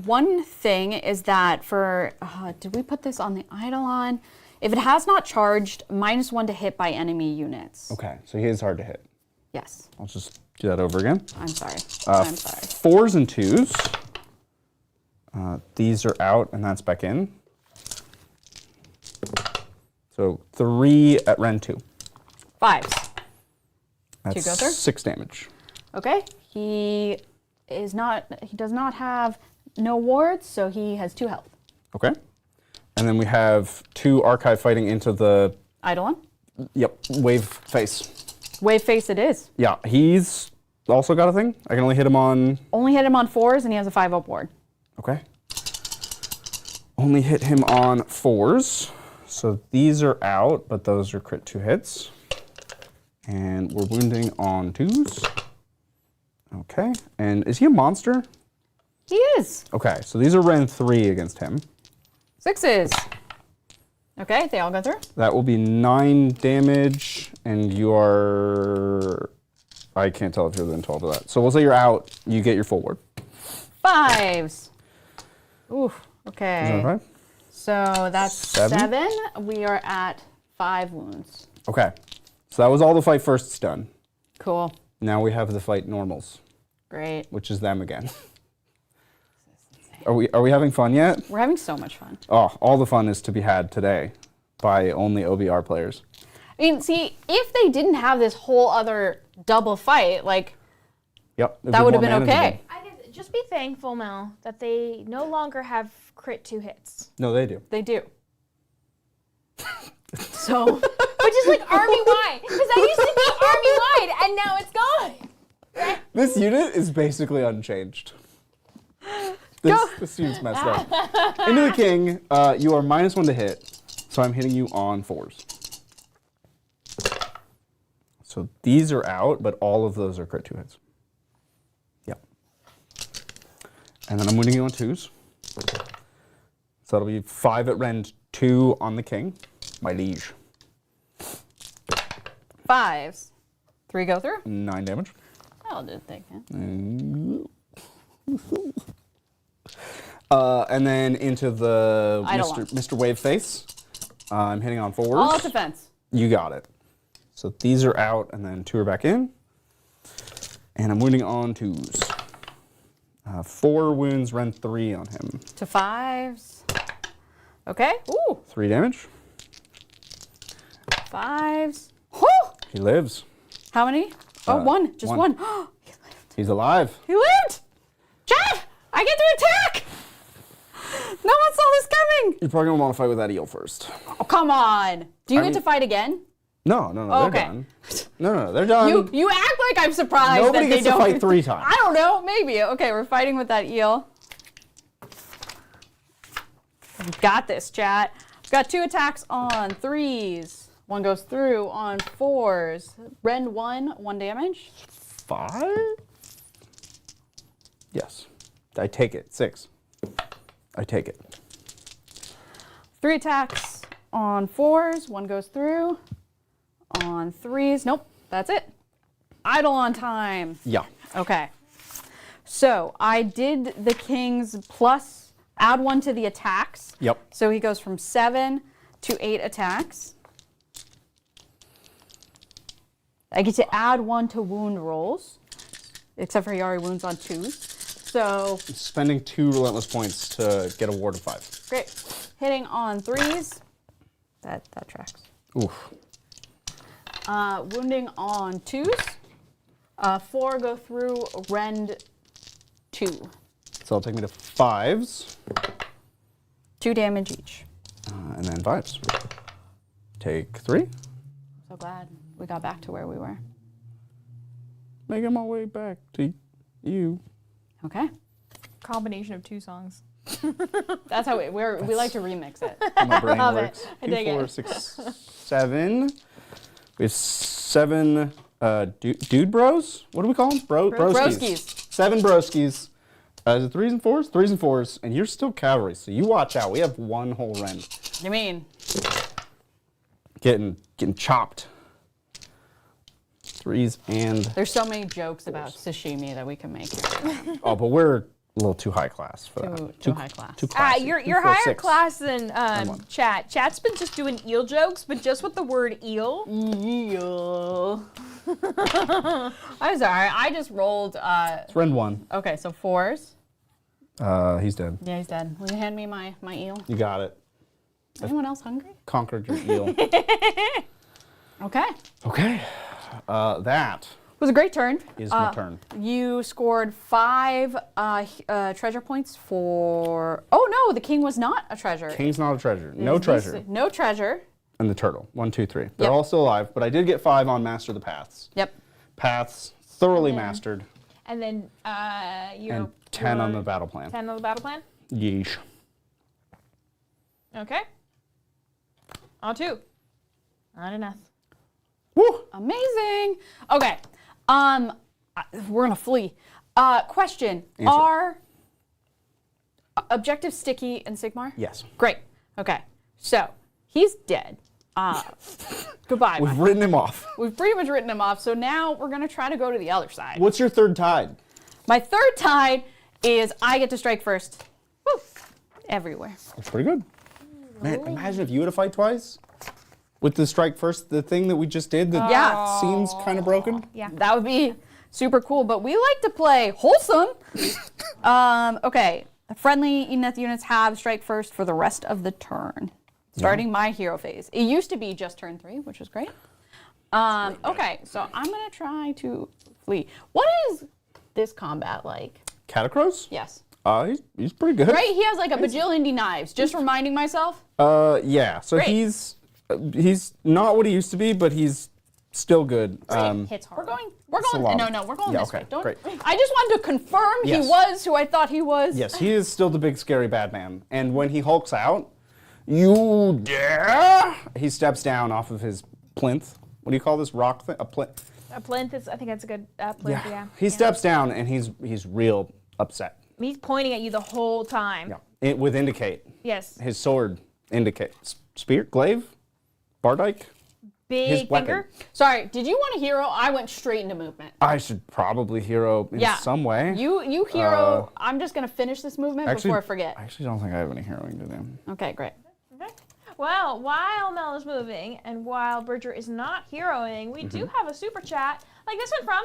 One thing is that for did we put this on the Eidolon? If it has not charged, -1 to hit by enemy units. Okay, so he is hard to hit. Yes. I'll just do that over again. I'm sorry. I'm sorry. 4s and 2s. These are out, and that's back in. So 3 at rend 2. 5s. That's go through? 6 damage. Okay. He does not have no wards, so he has 2 health. Okay. And then we have 2 archive fighting into the, Eidolon. yep, wave face. Wave face it is. Yeah, he's also got a thing. I can only hit him on, Only hit him on 4s, and he has a 5-up ward. okay. Only hit him on 4s. So these are out, but those are crit 2 hits. And we're wounding on 2s. Okay, and is he a monster? He is. Okay, so these are Ren 3 against him. 6s. Okay, they all go through. That will be 9 damage, and you are... I can't tell if you're within 12 of that. So we'll say you're out, you get your full ward. 5s. Oof, Is okay. that right? So that's 7? 7. We are at 5 wounds. Okay, so that was all the fight firsts done. Cool. Now we have the fight normals, Great. which is them again. Are we having fun yet? We're having so much fun. Oh, all the fun is to be had today by only OBR players. I mean, see, if they didn't have this whole other double fight, like, Yep. it'd that be would have more been okay. manageable. I guess just be thankful, Mel, that they no longer have crit 2 hits. No, they do. They do. So, Which is like army-wide. Because that used to be army-wide, and now it's gone. This unit is basically unchanged. This unit's messed up. Into the king, you are -1 to hit, so I'm hitting you on 4s. So these are out, but all of those are crit 2 hits. Yep. And then I'm wounding you on 2s. So that'll be 5 at rend, 2 on the king, my liege. 5s. 3 go through. 9 damage. I'll just take it. And then into the Eidolon. Mr. Wave Face. I'm hitting on 4s. All defense. You got it. So these are out, and then 2 are back in. And I'm wounding on 2s. 4 wounds, rend 3 on him. To 5s. Okay. Ooh. 3 damage. 5s. Whew! He lives. How many? Oh, 1. Just 1. 1. He's alive. He lived! Chat! I get to attack! No one saw this coming! You're probably going to want to fight with that eel first. Oh, come on. Do you I get mean- to fight again? No, Oh, they're okay. done. No, they're done. You act like I'm surprised Nobody that they gets to don't. fight 3 times. I don't know. Maybe. Okay, we're fighting with that eel. We've got this, chat. We've got 2 attacks on 3s. 1 goes through on 4s. Rend 1, 1 damage. 5? Yes. I take it. 6. I take it. 3 attacks on 4s. 1 goes through on 3s. Nope, that's it. Eidolon time. Yeah. Okay. So I did the king's plus, add 1 to the attacks. Yep. So he goes from 7 to 8 attacks. I get to add 1 to wound rolls, except for he already wounds on 2s. So Spending 2 relentless points to get a ward of 5. great. Hitting on 3s. That tracks. Oof. Wounding on 2s. 4 go through, rend 2. So it'll take me to 5s. 2 damage each. And then 5s. Take 3. So glad we got back to where we were. Making my way back to you. Okay. Combination of 2 songs. That's how we like to remix it. My brain Love it. works. I 2, dig 4, it. 6, 7. We have 7 dude bros? What do we call them? Broskies. 7 broskies. Is it 3s and 4s? 3s and 4s. And you're still cavalry, so you watch out. We have 1 whole rend. You mean? Getting chopped. 3s and... There's so many jokes about sashimi that we can make here. Oh, but we're a little too high class for that. Too high class. Too classy. You're 2, 4, higher 6. class than one. Chat. Chat's been just doing eel jokes, but just with the word eel. Eel. I'm sorry. I just rolled. It's rend 1. Okay, so 4s. He's dead. Yeah, he's dead. Will you hand me my eel? You got it. Anyone else hungry? Conquered your eel. Okay. Okay. That was a great turn. Is my turn. You scored 5 treasure points for. Oh no, the king was not a treasure. King's not a treasure. No treasure. No treasure. And the turtle. 1, 2, 3. They're Yep. all still alive, but I did get 5 on Master the Paths. Yep. Paths thoroughly mastered. And then you're And 10 on the battle plan. 10 on the battle plan. Yeesh. Okay. On 2. Idoneth. Woo! Amazing. Okay. We're gonna flee. Question: Answer. Are objectives sticky in Sigmar? Yes. Great. Okay. So he's dead. Goodbye. We've written him off. We've pretty much written him off. So now we're gonna try to go to the other side. What's your third tide? My third tide is I get to strike first. Woo! Everywhere. That's pretty good. Man, imagine if you had to fight twice. With the strike first, the thing that we just did that Yeah. seems kind of broken. Yeah. That would be super cool, but we like to play wholesome. Okay. Friendly Idoneth units have strike first for the rest of the turn, starting my hero phase. It used to be just turn 3, which was great. Okay, so I'm going to try to flee. What is this combat like? Catacross? Yes. He's pretty good. Right? He has like a bajillion knives. Just reminding myself. Yeah. So Great. he's not what he used to be, but he's still good. Hits hard. We're a going. lot. No, we're going Yeah, this okay, way. Don't. great. I just wanted to confirm Yes. he was who I thought he was. Yes, he is still the big scary bad man. And when he hulks out, you dare? He steps down off of his plinth. What do you call this rock thing? A plinth. A plinth is, I think that's a good plinth, yeah. He steps down and he's real upset. He's pointing at you the whole time. Yeah. With indicate. Yes. His sword indicates. Spear? Glaive? Bardyke? Big his weapon. finger. Sorry, did you want a hero? I went straight into movement. I should probably hero in some way. You hero. I'm just gonna finish this movement before I forget. I actually don't think I have any heroing to do. Okay, great. Okay. Well, while Mel is moving and while Bridger is not heroing, we do have a super chat like this one from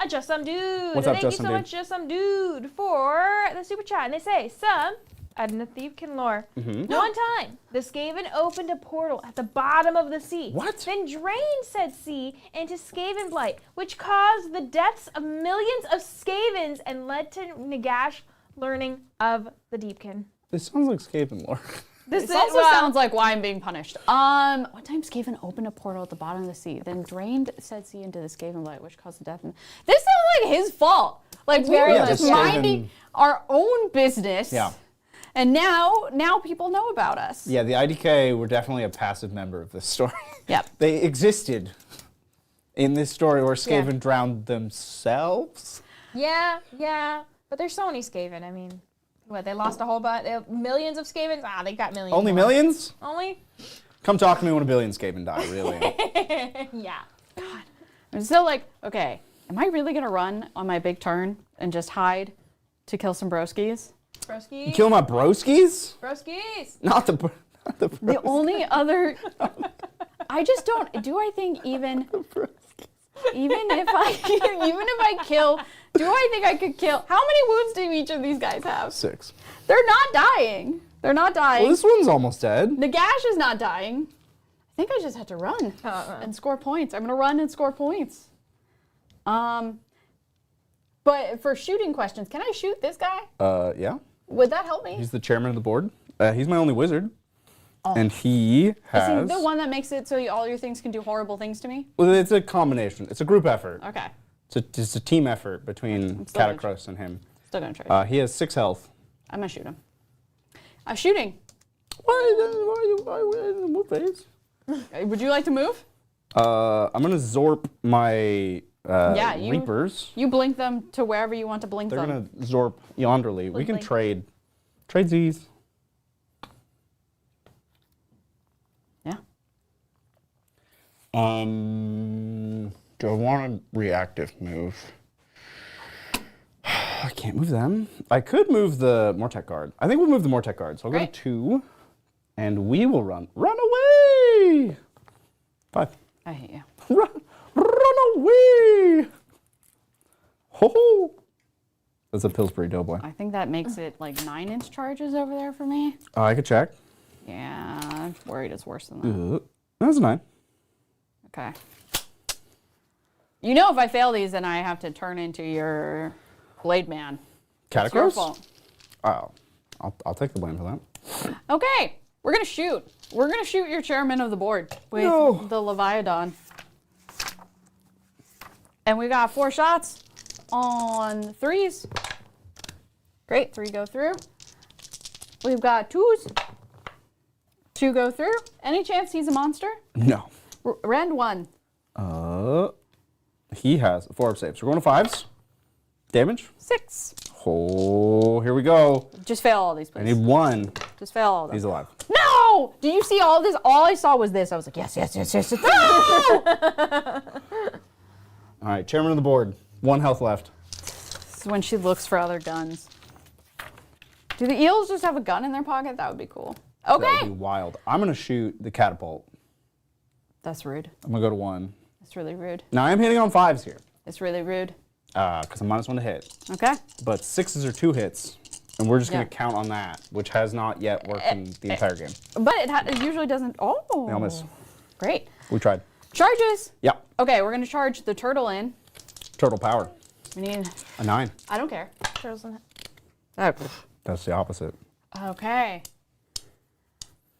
a Just Some Dude. What's up, Thank Just you Some so Dude? much, Just Some Dude, for the super chat. And they say, some Idoneth Deepkin lore. One time, the Skaven opened a portal at the bottom of the sea. What? Then drained said sea into Skaven blight, which caused the deaths of millions of Skavens and led to Nagash learning of the Deepkin. This sounds like Skaven lore. This This also sounds like why I'm being punished. One time Skaven opened a portal at the bottom of the sea, then drained said sea into the Skaven blight, which caused the death. This sounds like his fault. Like we were very just much so. minding our own business. Yeah. And now people know about us. Yeah, the IDK were definitely a passive member of this story. Yep. They existed in this story where Skaven Yeah. drowned themselves. Yeah. But there's so many Skaven. I mean, what, they lost a whole bunch? Millions of Skavens? They got millions. Only more. millions? Only? Come talk to me when a billion Skaven die, really. Yeah. I'm still like, okay, am I really gonna run on my big turn and just hide to kill some broskies? Broskies. Kill my broskies? Broskies. Not the The broskies. only other, I just don't. Do I think even if I kill, do I think I could kill? How many wounds do each of these guys have? 6. They're not dying. They're not dying. Well, this one's almost dead. Nagash is not dying. I think I just have to run and score points. I'm gonna run and score points. But for shooting questions, can I shoot this guy? Yeah. Would that help me? He's the chairman of the board. He's my only wizard. And he has... Is he the one that makes it so all your things can do horrible things to me? Well, it's a combination. It's a group effort. Okay. It's a team effort between still gonna Catacross and him. Still gonna try. He has 6 health. I'm gonna shoot him. I'm shooting. Why move phase? Would you like to move? I'm gonna zorp my Reapers. You blink them to wherever you want to blink They're them. gonna zorp yonderly. We can Blink. trade. Trade Z's. Yeah. Do I want a reactive move? I can't move them. I could move the Mortec guard. I think we'll move the Mortec guard. So I'll go Right. to 2, and we will run. Run away! 5. I hate you. Run away! Ho ho! That's a Pillsbury Doughboy. I think that makes it like 9-inch charges over there for me. I could check. Yeah, I'm worried it's worse than that. That's 9. Okay. You know, if I fail these, then I have to turn into your blade man. It's your Catacross? fault. Oh, I'll take the blame for that. Okay, we're gonna shoot. We're gonna shoot your chairman of the board with No. the Leviathan. And we got 4 shots on 3s. Great, 3 go through. We've got 2s. 2 go through. Any chance he's a monster? No. Rend 1. He has 4 up saves. We're going to 5s. Damage. 6. Oh, here we go. Just fail all these, I please. need 1. Just fail all of them. He's alive. No! Do you see all this? All I saw was this. I was like, yes, yes, yes, yes, yes. No! All right, chairman of the board. 1 health left. This is when she looks for other guns. Do the eels just have a gun in their pocket? That would be cool. That would be Okay. wild. I'm going to shoot the catapult. That's rude. I'm going to go to 1. It's really rude. Now, I am hitting on 5s here It's really rude. because I'm -1 to hit. Okay. But 6s are 2 hits, and we're just going Yeah. to count on that, which has not yet worked in the entire game. But it usually doesn't. Oh. They all miss. Great. We tried. Charges. Yeah. Okay, we're going to charge the turtle in. Turtle power. We need. A 9. I don't care. Turtles in it. Oh. That's the opposite. Okay.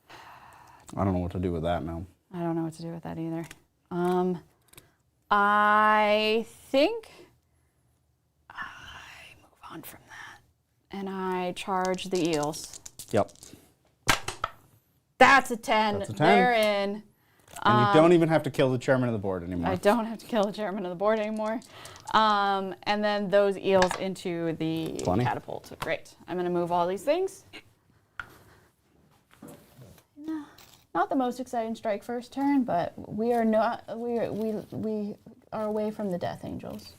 I don't know what to do with that now. I don't know what to do with that either. I think I move on from that. And I charge the eels. Yep. That's a 10. That's a 10. They're in. And you don't even have to kill the chairman of the board anymore. I don't have to kill the chairman of the board anymore. And then those eels into the 20. catapult. Great. I'm going to move all these things. Not the most exciting strike first turn, but we are not. We are away from the Death Angels.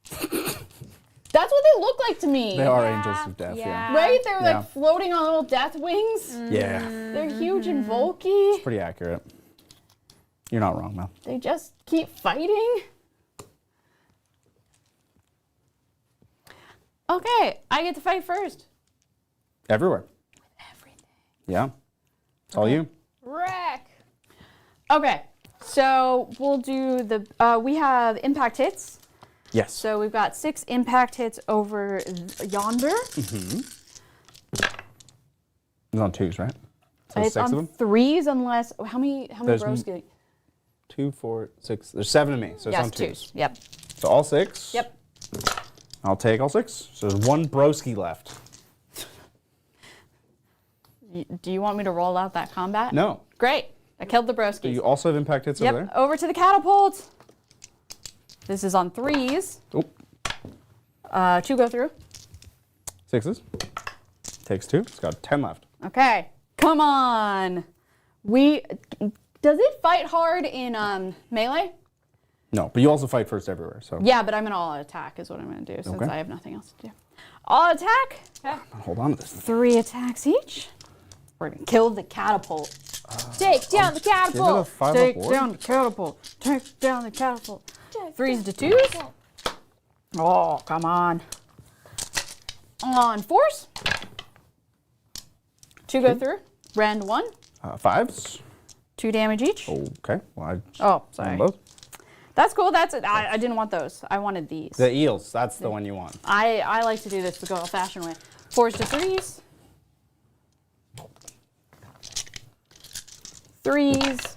That's what they look like to me. They are angels of death, yeah. yeah. Right? They're Yeah. like floating on little death wings. Yeah. They're huge and bulky. Pretty accurate. You're not wrong, Mel. They just keep fighting. Okay, I get to fight first. Everywhere. Everything. Yeah. It's all you. Wreck. Okay, so we'll do the. We have impact hits. Yes. So we've got 6 impact hits over yonder. It's on 2s, right? So It's 6 on of them? 3s unless. How many There's bros get? 2, 4, 6. There's 7 of me, so it's Yes, on 2s. 2s. Yep. So all 6. Yep. I'll take all 6. So there's 1 broski left. Do you want me to roll out that combat? No. Great. I killed the broskies. So you also have impact hits over Yep. there? Over to the catapult. This is on 3s. Oh, 2 go through. 6s. Takes 2. It's got 10 left. Okay. Come on. Does it fight hard in melee? No, but you also fight first everywhere, so. Yeah, but I'm an all attack is what I'm going to do since Okay. I have nothing else to do. All attack. Hold on to this. 3 attacks each. We're going to kill the catapult. Take down the Give it a catapult. 5 Take up board. down the catapult. Take down the catapult. 3s to 2s. Oh, come on. On 4s. 2 go through. Rend 1. 5s. 2 damage each. Okay. Well, I just Oh, done sorry. both. That's cool. That's it. I didn't want those. I wanted these. The eels. That's the one you want. I like to do this the good old-fashioned way. 4s to 3s. 3s.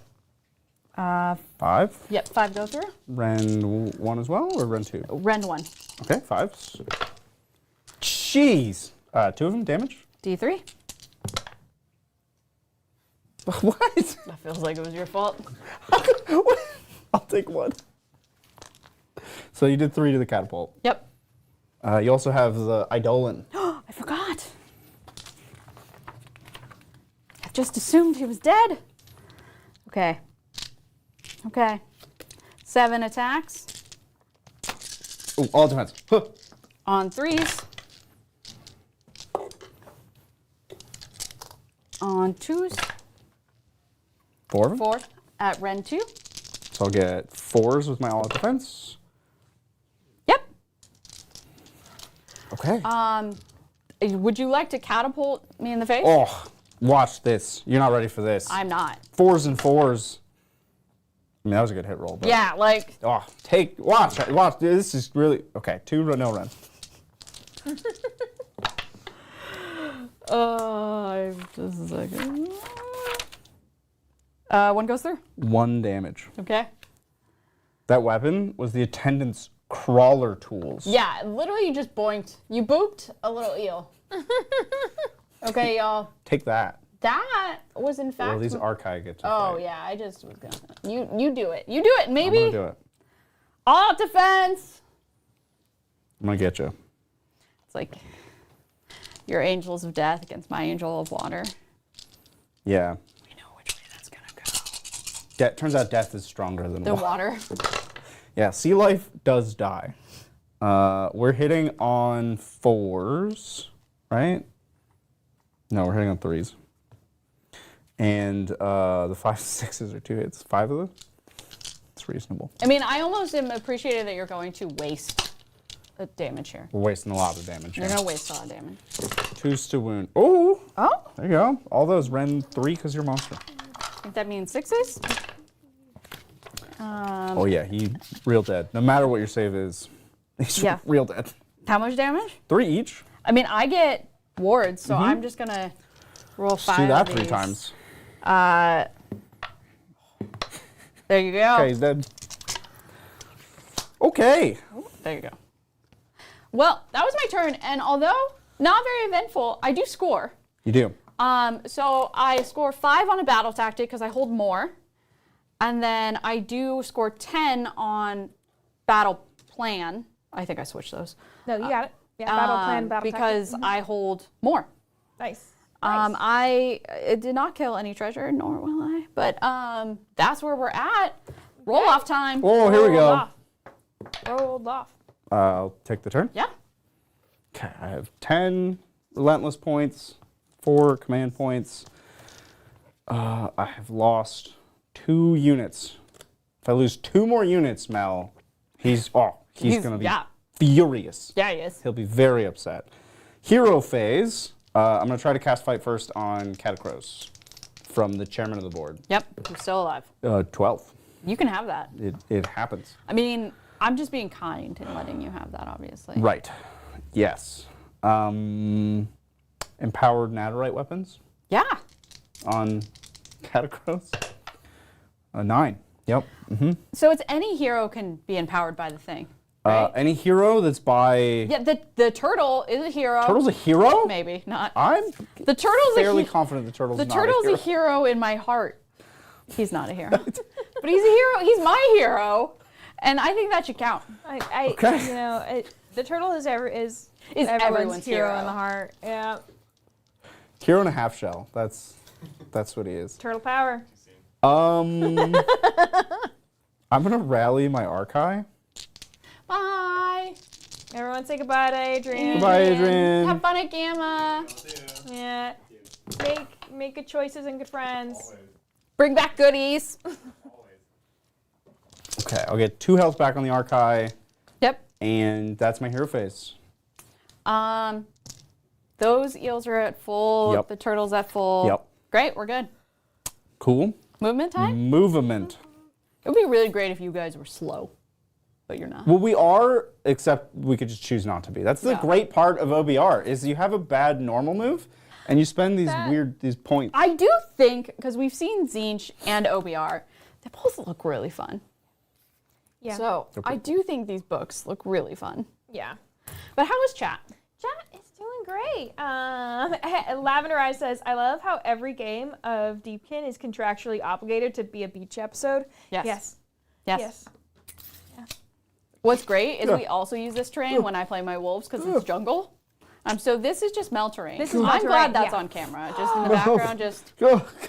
5. Yep, 5 go through. Rend 1 as well, or Rend 2? Rend 1. Okay, 5s. Jeez. 2 of them damage? D3. What? That feels like it was your fault. I'll take 1. So you did 3 to the catapult. Yep. You also have the Idoleth. I forgot. I just assumed he was dead. Okay. Okay. 7 attacks Oh, all defense. Huh. on 3s. On 2s. 4 of them. 4 at Rend 2. So I'll get 4s with my all defense. Yep. Okay. Would you like to catapult me in the face? Oh, watch this. You're not ready for this. I'm not. 4s and 4s. I mean, that was a good hit roll. But, Yeah, like, Oh, watch. This is really, okay, 2 no run. just a second. 1 goes through. 1 damage. Okay. That weapon was the attendant's crawler tools. Yeah, literally you just boinked. You booped a little eel. Okay, y'all. Take that. That was in fact. Well, these archive get to Oh fight. yeah, I just was gonna. You do it. You do it. Maybe. I'm gonna do it. All out defense. I'm gonna get you. It's like your angels of death against my angel of water. Yeah. We know which way that's gonna go. Turns out death is stronger than The water. water. Yeah, sea life does die. We're hitting on 4s, right? No, we're hitting on 3s. And the 5 6s are 2 hits. 5 of them? It's reasonable. I mean, I almost am appreciated that you're going to waste a damage here. We're wasting a lot of damage You're here. gonna waste a lot of damage. 2s to wound. Oh! Oh, There you go. All those Ren 3 because you're a monster. I think that means 6s. Oh yeah, he real dead. No matter what your save is, he's Yeah. real dead. How much damage? 3 each. I mean, I get wards, so I'm just gonna roll 5 Do that of 3 these. times. There you go. Okay, he's dead. Okay. There you go. Well, that was my turn, and although not very eventful, I do score. You do. So I score 5 on a battle tactic because I hold more, and then I do score 10 on battle plan. I think I switched those. No, you got it. Yeah, battle plan, battle because tactic. I hold more. Nice. I did not kill any treasure, nor will I. But that's where we're at. Roll off time. Oh, here we go. Rolled off. I'll take the turn. Yeah. Okay, I have 10 relentless points, 4 command points. I have lost 2 units. If I lose 2 more units, Mel, he's gonna be furious. Yeah, he is. He'll be very upset. Hero phase. I'm gonna try to cast Fight First on Catacross from the chairman of the board. Yep, I'm still alive. 12. You can have that. It happens. I mean, I'm just being kind in letting you have that, obviously. Right. Yes. Empowered Nadirite weapons Yeah. on Catacross. 9. Yep. So it's any hero can be empowered by the thing, right? Any hero that's by... Yeah, the turtle is a hero. Turtle's a hero? Maybe not. I'm The turtle's fairly a confident the turtle's the not turtle's a hero. in my heart. He's not a hero, but he's a hero. He's my hero, and I think that should count. Okay. You know, the turtle is everyone's everyone's hero hero. in the heart. Yeah. Hero and a half shell. That's what he is. Turtle power. I'm gonna rally my Archive. Bye. Everyone say goodbye to Adrian. Goodbye, Adrian. Have fun at Gamma. Yeah. Make good choices and good friends. Bring back goodies. Okay, I'll get 2 health back on the Archive, Yep. and that's my hero phase. Those eels are at full. Yep. The turtle's at full. Yep. Great. We're good. Cool. Movement time. Movement. It would be really great if you guys were slow, but you're not. Well, we are, except we could just choose not to be. That's the Yeah. great part of OBR, is you have a bad normal move, and you spend these points. I do think, because we've seen Zinch and OBR, they both look really fun. Yeah. So I do think these books look really fun. Yeah. But how was chat? Chat is doing great. Lavender Eyes says, I love how every game of Deepkin is contractually obligated to be a beach episode. Yes. Yes. Yes. What's great is we also use this terrain when I play my wolves because it's jungle. So this is just Mel terrain. This is Mel I'm terrain, glad that's yeah. on camera. Just in the background, just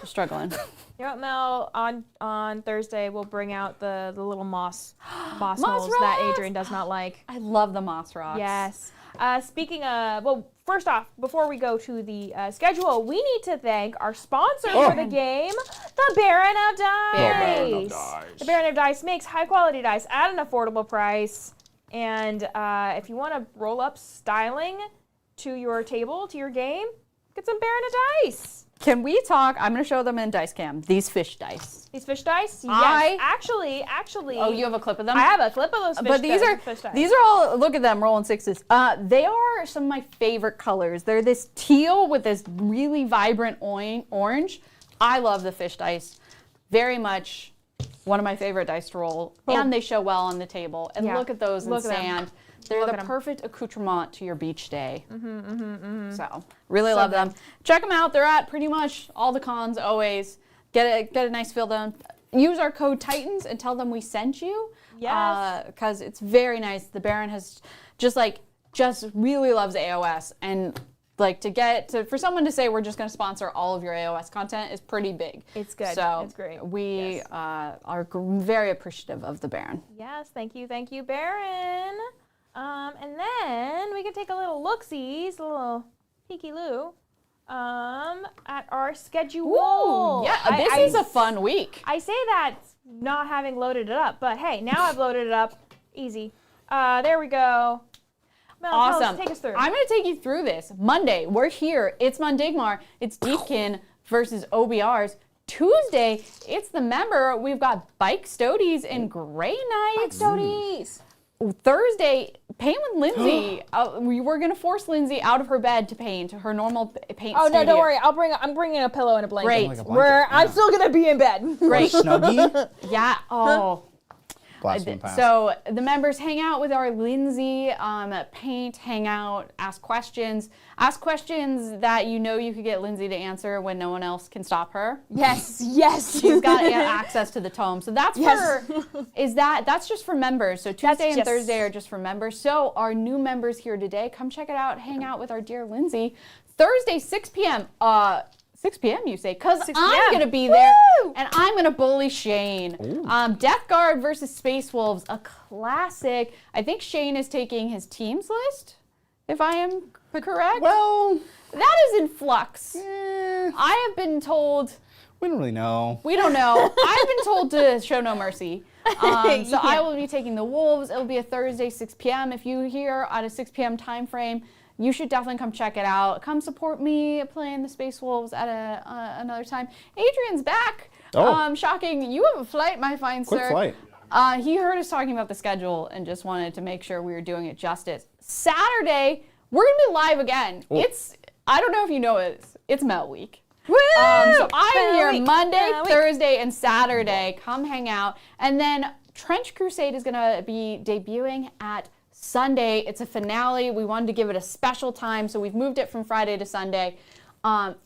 struggling. You know what, Mel? On Thursday, we'll bring out the little moss Moss holes that rocks! Adrian does not like. I love the moss rocks. Yes. Speaking of, well, first off, before we go to the schedule, we need to thank our sponsor for the game, the Baron of Dice. The Baron of Dice makes high-quality dice at an affordable price. And if you want to roll up styling to your table, to your game, Get some Baron of dice. Can we talk? I'm going to show them in dice cam. These fish dice. These fish dice? I- Yes. Actually. Oh, you have a clip of them? I have a clip of those fish But fish dice. these are all, look at them rolling sixes. They are some of my favorite colors. They're this teal with this really vibrant orange. I love the fish dice. Very much one of my favorite dice to roll. Oh. And they show well on the table. And Yeah. look at those Look in at 'em. sand. They're Look the at 'em. perfect accoutrement to your beach day. So really love good. them. Check them out. They're at pretty much all the cons always. Get a nice feel done. Use our code Titans and tell them we sent you. Yes. Because it's very nice. The Baron has just really loves AOS, and like for someone to say we're just going to sponsor all of your AOS content is pretty big. It's good. So It's great. We Yes. are very appreciative of the Baron. Yes, thank you, Baron. And then we can take a little look-sees, a little peeky-loo, at our schedule. Yeah, this is a fun week. I say that not having loaded it up, but hey, now I've loaded it up. Easy. There we go. Mel, tell Awesome. take us through. I'm going to take you through this. Monday, we're here. It's Mundigmar. It's Deepkin versus OBRs. Tuesday, it's the member. We've got Bike Stodies and Grey Knights. Stodies. Thursday, paint with Lindsay. We were going to force Lindsay out of her bed to paint her normal paint Oh no, studio. don't worry. I'm bringing a pillow and a blanket. Great. Like a blanket, I'm yeah. still gonna be in bed. Great. Snuggie. Yeah. Oh. Blasphemy pass. So the members hang out with our Lindsay, paint, hang out, ask questions that you could get Lindsay to answer when no one else can stop her. Yes. She's got access to the tome. So that's Yes. that's just for members. So Tuesday and just- Thursday are just for members. So our new members here today, come check it out, hang out with our dear Lindsay. Thursday, 6 p.m. 6 p.m. you say, because 6 I'm p.m. going to be there, Woo! and I'm going to bully Shane. Death Guard versus Space Wolves, a classic. I think Shane is taking his team's list, if I am correct. Well, That is in flux. eh, I have been told, we don't really know. we don't know. I've been told to show no mercy. So I will be taking the Wolves. It'll be a Thursday, 6 p.m. If you hear at a 6 p.m. time frame, you should definitely come check it out. Come support me playing the Space Wolves at another time. Adrian's back. Oh. Shocking. You have a flight, my fine Quick sir. flight. He heard us talking about the schedule and just wanted to make sure we were doing it justice. Saturday, we're going to be live again. Oh. I don't know if you know it's Melt Week. Woo! So I'm Melt here Week. Monday, Melt Week. Thursday, and Saturday. Come hang out. And then Trench Crusade is going to be debuting at Sunday. It's a finale. We wanted to give it a special time, so we've moved it from Friday to Sunday.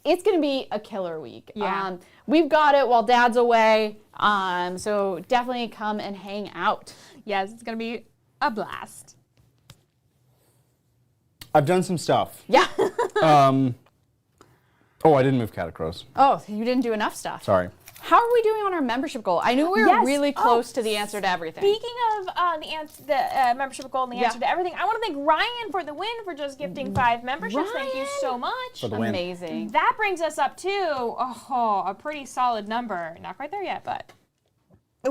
It's going to be a killer week. Yeah. We've got it while Dad's away, so definitely come and hang out. Yes, it's gonna be a blast. I've done some stuff. Yeah. Oh, I didn't move Catacross. Oh, you didn't do enough stuff. Sorry. How are we doing on our membership goal? I knew we were Yes. really close to the answer to everything. Speaking of the membership goal and the answer to everything, I want to thank Ryan for the win for just gifting 5 memberships. Thank you so much. For the win. Amazing. That brings us up to a pretty solid number. Not quite there yet, but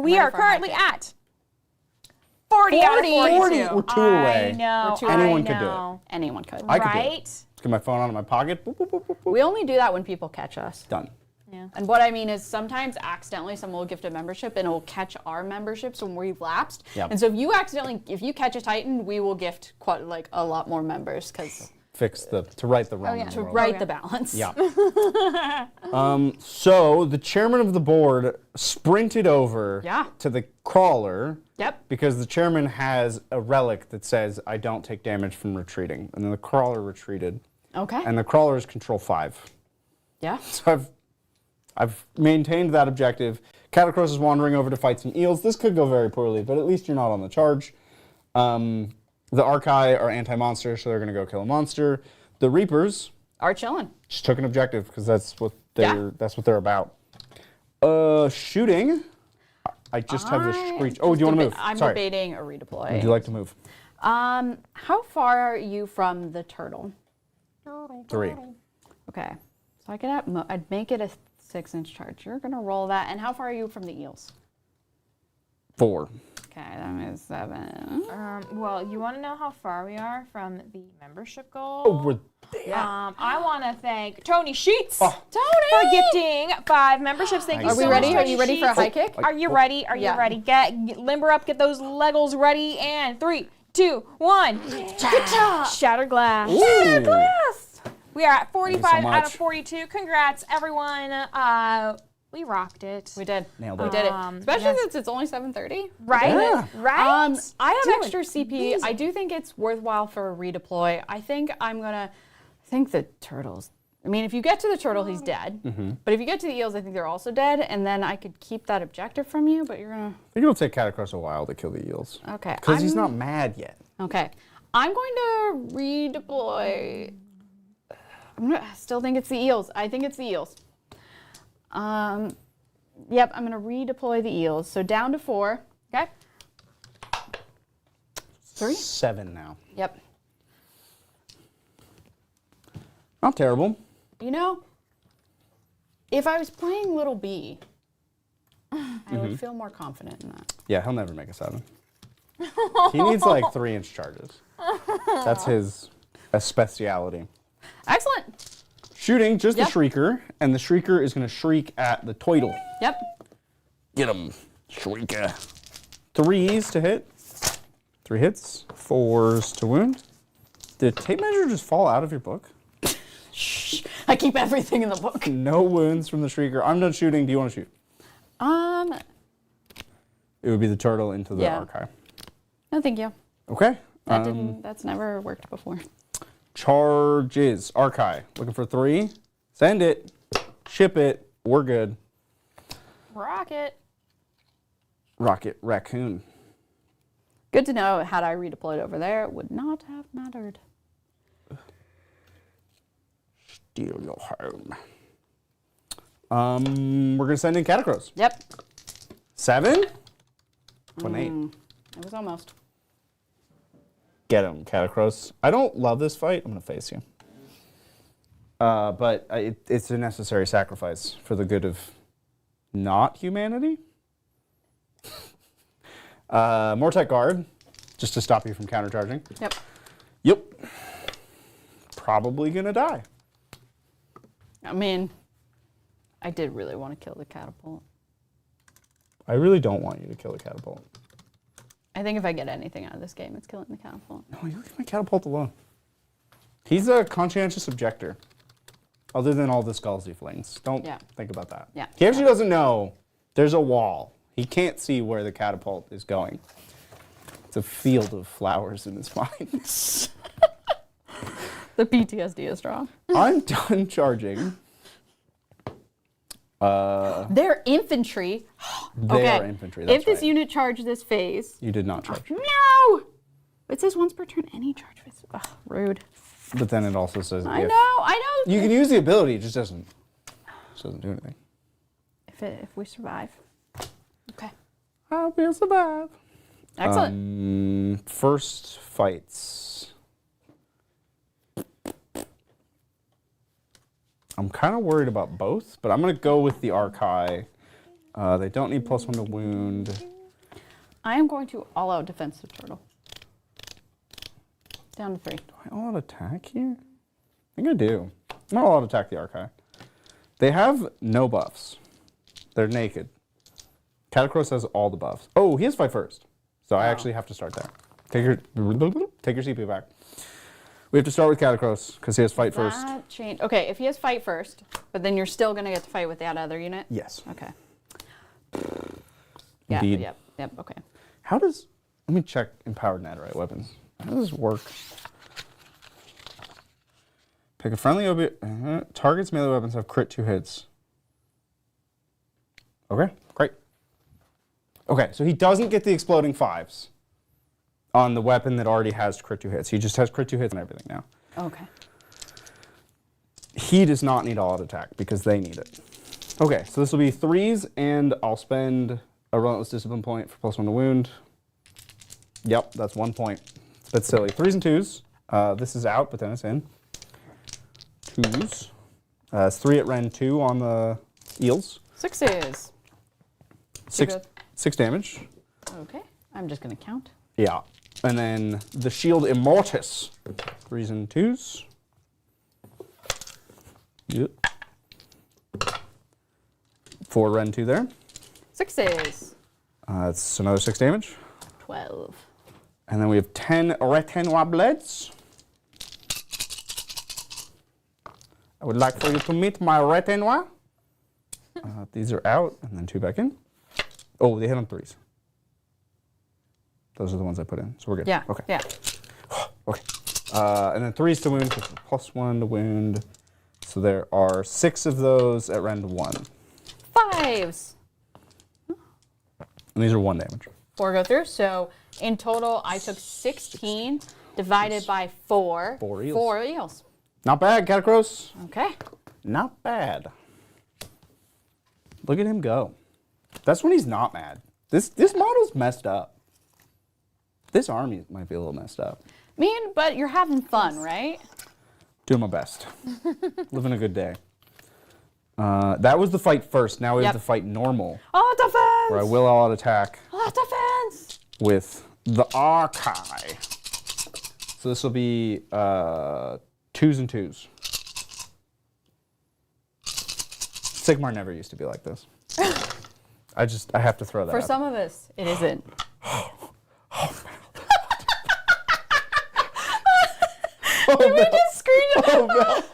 we Ready are for a high currently kick. at 40 out of 42. 40. We're 2 away. I know. We're 2 Anyone I could do it. know. Anyone could. I could do it. Right? Let's get my phone out of my pocket. Boop, boop, boop, boop, boop. We only do that when people catch us. Done. Yeah. And what I mean is sometimes accidentally someone will gift a membership and it will catch our memberships when we've lapsed. Yep. And so if you catch a Titan, we will gift quite like a lot more members because To right the wrong. yeah. in the to world. right Okay. the balance. Yeah. So the chairman of the board sprinted over Yeah. to the crawler Yep. because the chairman has a relic that says, I don't take damage from retreating. And then the crawler retreated. Okay. And the crawler is control 5. yeah. So I've maintained that objective. Catacross is wandering over to fight some eels. This could go very poorly, but at least you're not on the charge. The Archai are anti-monster, so they're going to go kill a monster. The Reapers Are chilling. just took an objective because that's what Yeah. they're about. Shooting. I just have the screech. Oh, do you want to move? I'm Sorry. debating a redeploy. Would you like to move? How far are you from the turtle? 3. Okay. So I'd make it a 6-inch charge. You're gonna roll that. And how far are you from the eels? 4. Okay, that is 7. Well, you want to know how far we are from the membership goal? Oh, we're there. I want to thank Tony Sheets Oh. for gifting 5 memberships. Thank you Are so we much, ready? Tony Are you ready for a Sheets. high kick? Are you ready? Are you Yeah. ready? Get limber up. Get those Legos ready. And 3, 2, 1. Shattered glass. Shattered glass. We are at 45 so out of much. 42. Congrats, everyone. We rocked it. We did. Nailed We it. did it. Especially yes. since it's only 7:30. Right? Yeah. Right? I have Doing extra CP. I do think it's worthwhile for a redeploy. I think the turtles. I mean, if you get to the turtle, he's dead. But if you get to the eels, I think they're also dead. And then I could keep that objective from you, but you're gonna. I think it'll take Catacross a while to kill the eels. Okay. Because he's not mad yet. Okay. I'm going to redeploy. I still think it's the eels. I think it's the eels. Yep, I'm going to redeploy the eels. So down to 4. Okay. 3. 7 now. Yep. Not terrible. You know, if I was playing Little B, I would feel more confident in that. Yeah, he'll never make a 7. He needs like 3-inch charges. That's his speciality. Excellent. Shooting, just Yep. the Shrieker, and the Shrieker is going to shriek at the Toidle. Yep. Get him, Shrieker. 3s to hit. 3 hits. 4s to wound. Did tape measure just fall out of your book? Shh. I keep everything in the book. No wounds from the Shrieker. I'm done shooting. Do you want to shoot? It would be the turtle into the Yeah. archive. No, thank you. Okay. That's never worked before. Charges. Archive. Looking for 3. Send it. Ship it. We're good. Rocket. Rocket Raccoon. Good to know. Had I redeployed over there, it would not have mattered. Steal your home. We're going to send in Catacross. Yep. 7? 8. It was almost. Get him, Catacross. I don't love this fight. I'm going to face you. But it's a necessary sacrifice for the good of not humanity. Mortek Guard, just to stop you from countercharging. Yep. Yep. Probably going to die. I mean, I did really want to kill the catapult. I really don't want you to kill the catapult. I think if I get anything out of this game, it's killing the catapult. No, you leave my catapult alone. He's a conscientious objector. Other than all the skulls he flings. Don't think about that. Yeah. He actually doesn't know there's a wall. He can't see where the catapult is going. It's a field of flowers in his mind. The PTSD is strong. I'm done charging. They're infantry. They are infantry, that's if this right. unit charged this phase. You did not charge. No! It says once per turn, any charge phase. Ugh, rude. But then it also says I if. know. You can use the ability, it just doesn't do anything. If we survive. Okay. I will survive. Excellent. First fights. I'm kind of worried about both, but I'm going to go with the Archai. They don't need +1 to wound. I am going to all-out defensive turtle. Down to 3. Do I all-out attack here? I think I do. I'm going to all-out attack the Archai. They have no buffs. They're naked. Catacross has all the buffs. Oh, he has fight first. So I actually have to start there. Take your CP back. We have to start with Catacross because he has fight first. That change. Okay, if he has fight first, but then you're still going to get to fight with that other unit? Yes. Okay. Yeah, Indeed. Yep, okay. How does, let me check empowered netherite weapons. How does this work? Pick a friendly target's melee weapons have crit 2 hits. Okay, great. Okay, so he doesn't get the exploding 5s on the weapon that already has crit 2 hits. He just has crit 2 hits on everything now. Okay. He does not need all-out attack because they need it. Okay, so this will be 3s, and I'll spend a Relentless Discipline point for +1 to wound. Yep, that's 1 point. It's a bit silly. 3s and 2s. This is out, but then it's in. 2s. It's 3 at Ren 2 on the eels. 6s. 6 damage. Okay. I'm just gonna count. Yeah. And then the Shield Immortus. 3s and 2s. Yep. 4 Ren 2 there. 6s. That's another 6 damage. 12. And then we have 10 Retenoir Blades. I would like for you to meet my Retenoir. These are out, and then 2 back in. Oh, they hit on 3s. Those are the ones I put in, so we're good. Yeah. Okay. Yeah. Okay. And then 3s to wound, +1 to wound. So there are 6 of those at rend 1. 5s. And these are 1 damage. 4 go through. So in total, I took 16 divided by 4. 4 eels. 4 eels. Not bad, Catacross. Okay. Not bad. Look at him go. That's when he's not mad. This model's messed up. This army might be a little messed up. But you're having fun, right? Doing my best. Living a good day. That was the fight first. Now we have Yep. to fight normal, Oh, defense! where I will all out attack Oh, defense! with the Archai. So this will be 2s and 2s. Sigmar never used to be like this. I have to throw that For out. some of us, it isn't. We just screwed it up.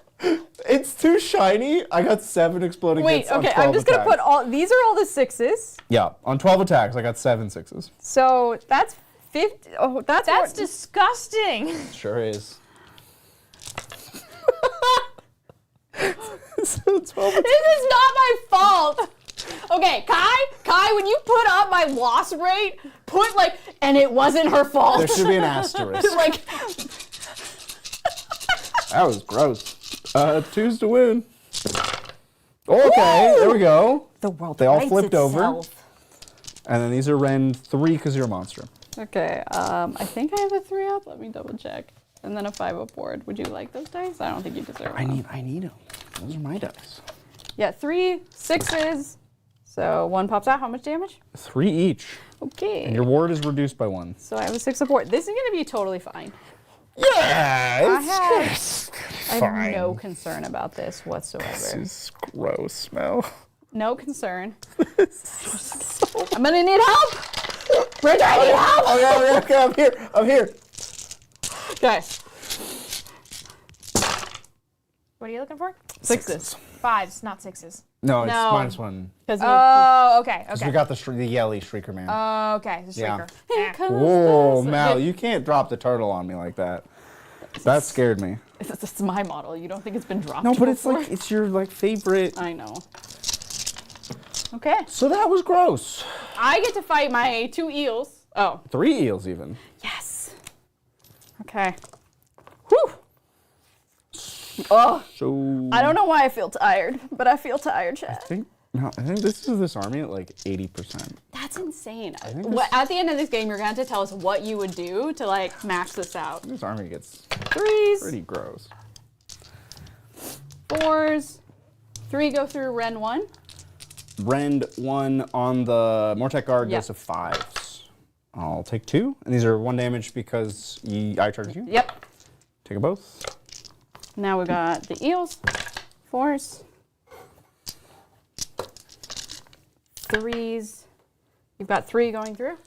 It's too shiny. I got 7 exploding Wait, hits on okay, 12 I'm just gonna attacks. put all, these are all the 6s. Yeah, on 12 attacks, I got 7 6s. So that's 50, oh, that's That's more- disgusting. Sure is. So 12 attacks. This is not my fault. Okay, Kai, when you put up my loss rate, put like, and it wasn't her fault. There should be an asterisk. Like, That was gross. 2s to wound. Okay, there we go. the world They all rights flipped over. itself. And then these are rend 3 because you're a monster. Okay, I think I have a 3 up. Let me double check. And then a 5 up board. Would you like those dice? I don't think you deserve them. I need them. Those are my dice. Yeah, 3 6s. So 1 pops out. How much damage? 3 each. Okay. And your ward is reduced by 1. So I have a 6 support. This is going to be totally fine. Yeah, I have no concern about this whatsoever. This is gross smell. No concern. I'm going to need help. Bridget, I need help. Okay, I'm here. Okay. What are you looking for? 6s. 5s, not 6s. No, it's No. -1. Because Oh, okay, Because okay. we got the yelly Shrieker Man. Okay, the Yeah. Shrieker. Whoa, Mal, you can't drop the turtle on me like that. That scared me. It's my model. You don't think it's been dropped No, but it's before? like, it's your favorite. I know. Okay. So that was gross. I get to fight my 2 eels. Oh. 3 eels even. Yes. Okay. Whew. Oh. So I don't know why I feel tired, but I feel tired, I Chad. think this is this army at like 80%. That's insane. think this- At the end of this game, you're going to have to tell us what you would do to like max this out. This army gets 3s, pretty gross. 4s, 3 go through Ren 1. Rend 1 on the Mortek Guard Yep. goes to 5s. I'll take 2, and these are 1 damage because I charged you. Yep. Take them both. Now we got the eels, 4s, 3s. You've got 3 going through.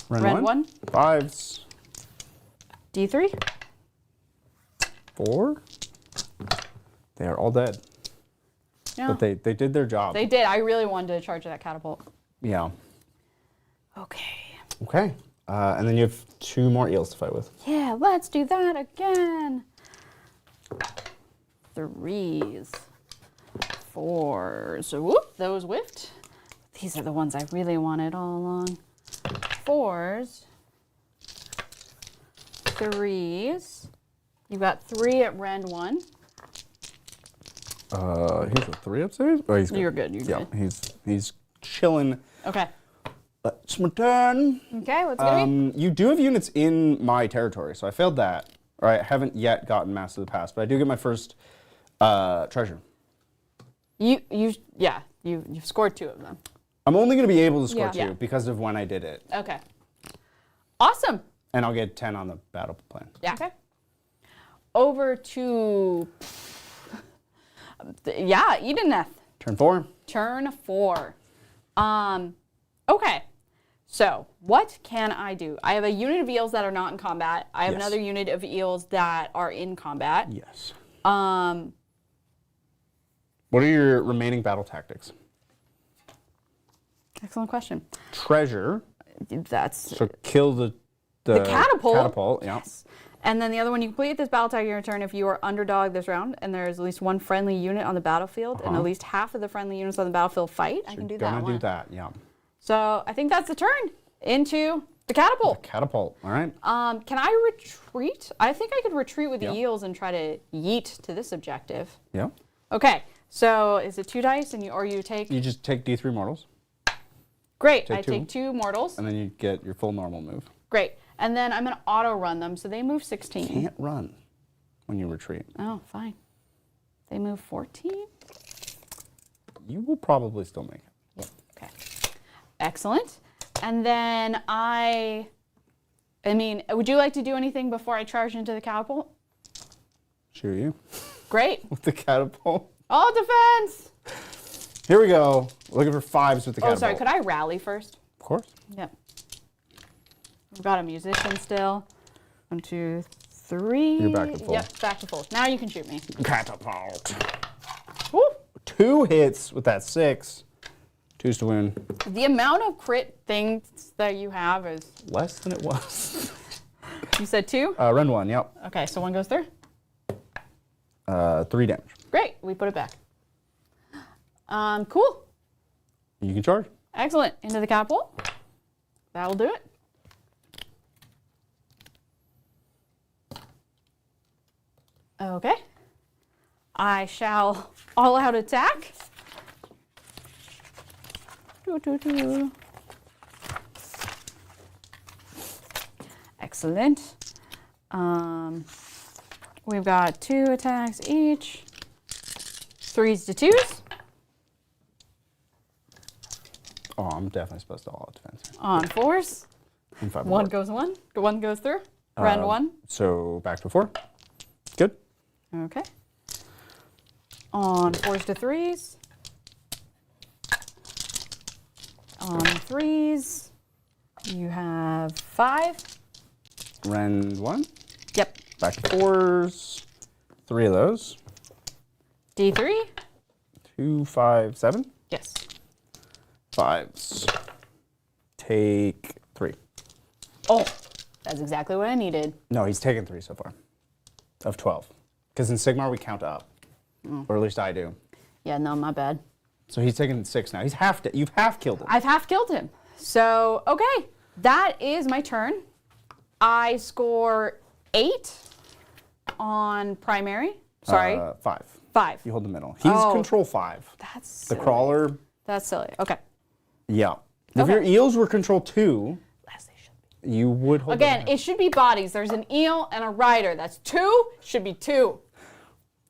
Ren 1, 5s. D3. 4. They are all dead. Yeah. But they did their job. They did. I really wanted to charge that catapult. Yeah. Okay. Okay. And then you have 2 more eels to fight with. Yeah, let's do that again. 3s, 4s. Whoop, those whiffed. These are the ones I really wanted all along. 4s, 3s. You've got 3 at Rend 1. He's a 3 upstairs? Oh, he's good. You're good. You're Yeah, good. he's chilling. Okay. It's my turn. Okay, what's it gonna be? You do have units in my territory, so I failed that. Or I haven't yet gotten Master of the Past, but I do get my first treasure. You've scored 2 of them. I'm only going to be able to score Yeah. 2 Yeah. because of when I did it. Okay. Awesome. And I'll get 10 on the battle plan. Yeah. Okay. Over to, Idoneth. Turn 4. Turn 4. Okay. So what can I do? I have a unit of eels that are not in combat. I have Yes. another unit of eels that are in combat. Yes. Um, What are your remaining battle tactics? excellent question. Treasure. That's So kill the catapult. Catapult, yeah. Yes. And then the other one, you complete this battle tactic your turn if you are underdog this round, and there's at least one friendly unit on the battlefield, and at least half of the friendly units on the battlefield fight. I can do that Gonna one. do that, yeah. So I think that's the turn into the catapult. Catapult, all right. Can I retreat? I think I could retreat with the Yeah. eels and try to yeet to this objective. Yeah. Okay. So is it 2 dice, and you take? You just take D3 mortals, Great. take I two. take 2 mortals. and then you get your full normal move. Great. And then I'm gonna auto run them, so they move 16. Can't run when you retreat. Oh, fine. They move 14. You will probably still make it. Yep. Okay. Excellent. And then I mean, would you like to do anything before I charge into the catapult? Shoot you Great. with the catapult. All defense. Here we go. Looking for 5s with the Oh, catapult. sorry. Could I rally first? Of course. Yep. We've got a musician still. 1, 2, 3. You're back to full. Yep, back to full. Now you can shoot me. Catapult. Woo. 2 hits with that 6. 2s to win. The amount of crit things that you have is. Less than it was. You said 2? Rend 1, yep. Okay, so 1 goes through. 3 damage. Great. We put it back. Cool. You can charge. Excellent. Into the catapult. That'll do it. Okay. I shall all out attack. Doo-doo-doo. Excellent. We've got 2 attacks each. 3s to 2s. Oh, I'm definitely supposed to all out defense. On 4s. And 5 1 more. goes 1. 1 goes through. Rend 1. So back to 4. Good. Okay. On 4s to 3s. On 3s, you have 5. Rend 1. Yep. Back to 4s. 3 of those. D3. 2, 5, 7. Yes. 5s. Take 3. Oh, that's exactly what I needed. No, he's taken 3 so far. Of 12. Because in Sigmar we count up. Or at least I do. Yeah, no, my bad. So he's taken 6 now. He's you've half killed him. I've half killed him. So, okay. That is my turn. I score 8 on primary. Sorry. 5. 5. You hold the middle. He's Oh. control 5. That's The silly. crawler, That's silly. Okay. yeah. If Okay. your eels were control 2, As they should be. you would hold Again, them. it should be bodies. There's an eel and a rider. That's 2. Should be 2.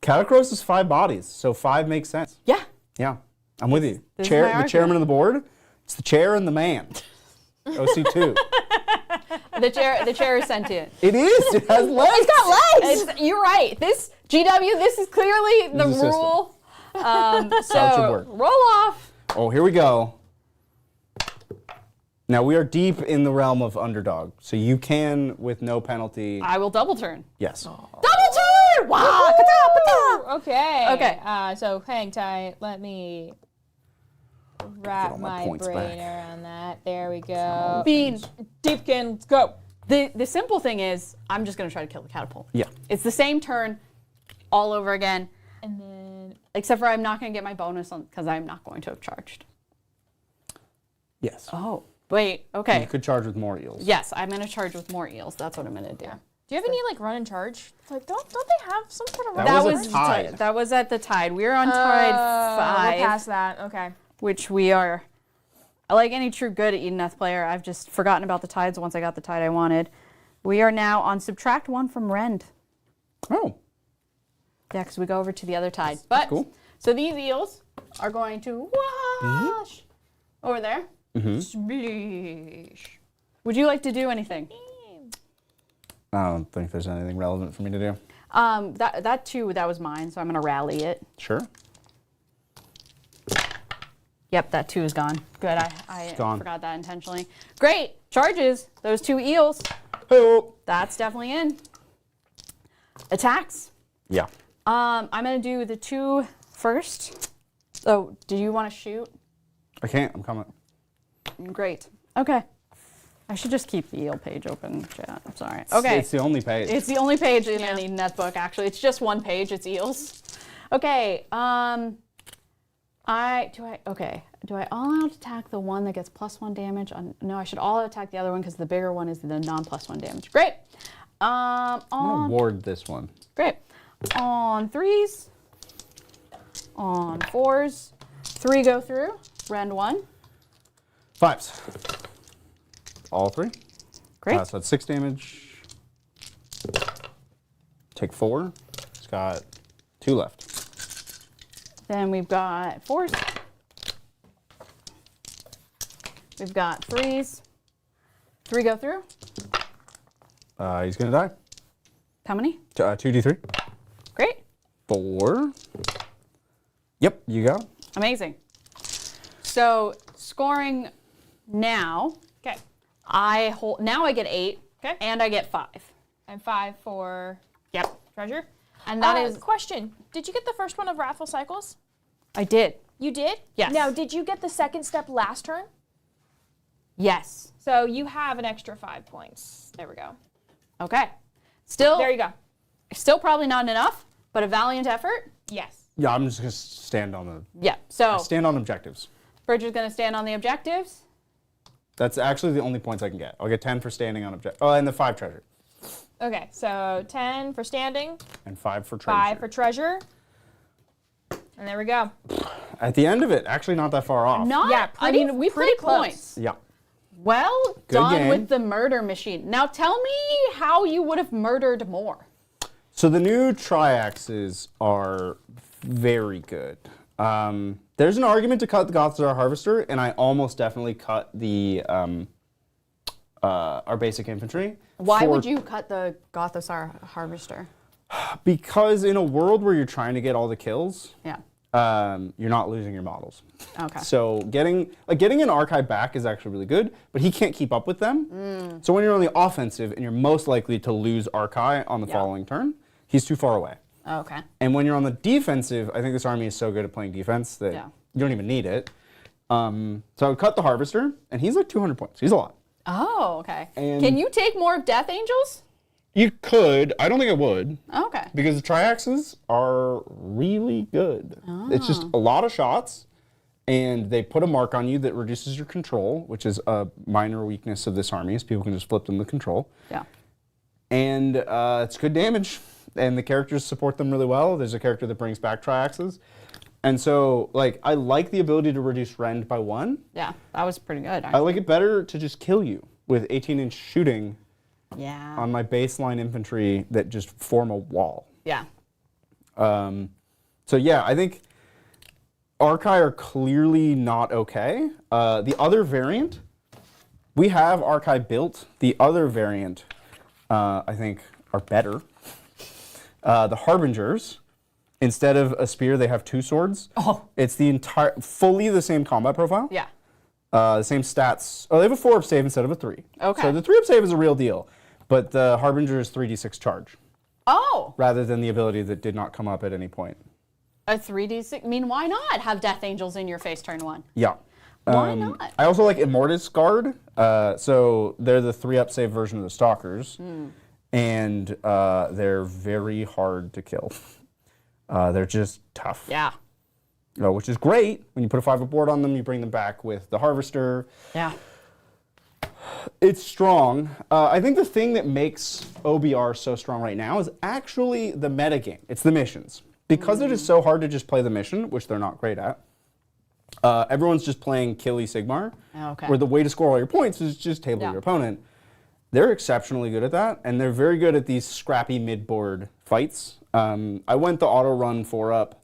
Catacross is 5 bodies, so 5 makes sense. Yeah. Yeah, I'm with you. This is Chair, my the argument. chairman of the board, it's the chair and the man. OC2. The chair is sentient. It is. It has legs. It's got legs. You're right. This GW. This is clearly the It's a system. rule. How it should So work. roll off. Oh, here we go. Now we are deep in the realm of underdog, so you can, with no penalty. I will double turn. Yes. Double turn! Wow! Ka-ta, Okay. Okay. So hang tight. Let me all wrap my my points brain back. around that. There we go. Bean. Deepkin, let's go. The simple thing is, I'm just gonna try to kill the catapult. Yeah. It's the same turn, all over again, And then except for I'm not gonna get my bonus on because I'm not going to have charged. Yes. Oh, wait. Okay. You could charge with more eels. Yes, I'm gonna charge with more eels. That's what I'm gonna do. do you have any like run and charge? Like don't they have some sort of run That and was a charge? tide. That was at the tide. We're on tide 5. We're past that. Okay. Which we are, like any true good Idoneth player, I've just forgotten about the tides once I got the tide I wanted. We are now on subtract 1 from rend. Oh. Yeah, because we go over to the other tide. But, cool. so these eels are going to wash over there. Mm-hmm. Splish. Would you like to do anything? I don't think there's anything relevant for me to do. That 2, that was mine, so I'm gonna rally it. Sure. Yep, that 2 is gone. Good, I gone. forgot that intentionally. Great, charges, those 2 eels. Hey-oh. That's definitely in. Attacks. Yeah. I'm gonna do the 2 first. So, do you want to shoot? I can't. I'm coming. Great. Okay. I should just keep the eel page open, chat. I'm sorry. Okay. It's the only page. It's the only page in any netbook, actually. It's just one page. It's eels. Okay. Do I all out attack the one that gets +1 damage? No, I should all out attack the other one because the bigger one is the non+1 damage. Great. I'm gonna ward this one. Great. On 3s. On 4s. 3 go through. Rend 1. 5s. All 3. Great. So that's 6 damage. Take 4. It's got 2 left. Then we've got 4s. We've got 3s. 3 go through. He's gonna die. How many? 2d3. Great. 4. Yep, you go. Amazing. So scoring now, Okay. now I get 8. Okay. And I get 5. And 5 for Yep. treasure. And that is question. Did you get the first one of Wrathful Cycles? I did. You did? Yes. Now, did you get the second step last turn? Yes. So you have an extra 5 points. There we go. Okay. Still There you go. Still probably not enough, but a valiant effort. Yes. Yeah, I'm just gonna stand on the. Yeah. So Stand on objectives. Bridger's gonna stand on the objectives. That's actually the only points I can get. I'll get 10 for standing on objective. Oh, and the 5 treasure. Okay, so 10 for standing, And 5 for treasure. 5 for treasure. And there we go. At the end of it, actually not that far off. Not. Yeah, I pretty- mean, we pretty played close. points. Yeah. Well Good done game. with the murder machine. Now tell me how you would have murdered more. So the new triaxes are very good. There's an argument to cut the Gothzar Harvester, and I almost definitely cut the our basic infantry. Why for- would you cut the Gothosar Harvester? Because in a world where you're trying to get all the kills, Yeah. you're not losing your models. Okay. So getting an archive back is actually really good, but he can't keep up with them. So when you're on the offensive and you're most likely to lose archive on the following turn, he's too far away. Okay. And when you're on the defensive, I think this army is so good at playing defense that Yeah. you don't even need it. So I would cut the Harvester, and he's like 200 points. He's a lot. Oh, okay. And- Can you take more of Death Angels? You could. I don't think I would. Okay. Because the triaxes are really good. It's just a lot of shots, and they put a mark on you that reduces your control, which is a minor weakness of this army, is people can just flip them the control. Yeah. And it's good damage, and the characters support them really well. There's a character that brings back triaxes. And so, like, I like the ability to reduce rend by 1. Yeah. That was pretty good. I like it better to just kill you with 18-inch shooting Yeah. on my baseline infantry that just form a wall. Yeah. So yeah, I think Archai are clearly not okay. The other variant, we have Archai built. The other variant, I think, are better. The Harbingers, instead of a spear, they have 2 swords. Oh. It's the entire, fully the same combat profile. Yeah. The same stats. Oh, they have a 4-up save instead of a 3. Okay. So the 3-up save is a real deal. But the Harbinger is 3d6 charge, Oh. rather than the ability that did not come up at any point. A 3d6. I mean, why not have Death Angels in your face turn 1? Yeah. Why not? I also like Immortus Guard. So they're the 3-up save version of the Stalkers. And they're very hard to kill. They're just tough. Yeah. Which is great. When you put a 5-up board on them, you bring them back with the Harvester. Yeah. It's strong. I think the thing that makes OBR so strong right now is actually the metagame. It's the missions. Because it is so hard to just play the mission, which they're not great at, everyone's just playing Killy Sigmar, Okay. where the way to score all your points is just table Yeah. your opponent. They're exceptionally good at that, and they're very good at these scrappy mid-board fights. I went the auto run 4-up.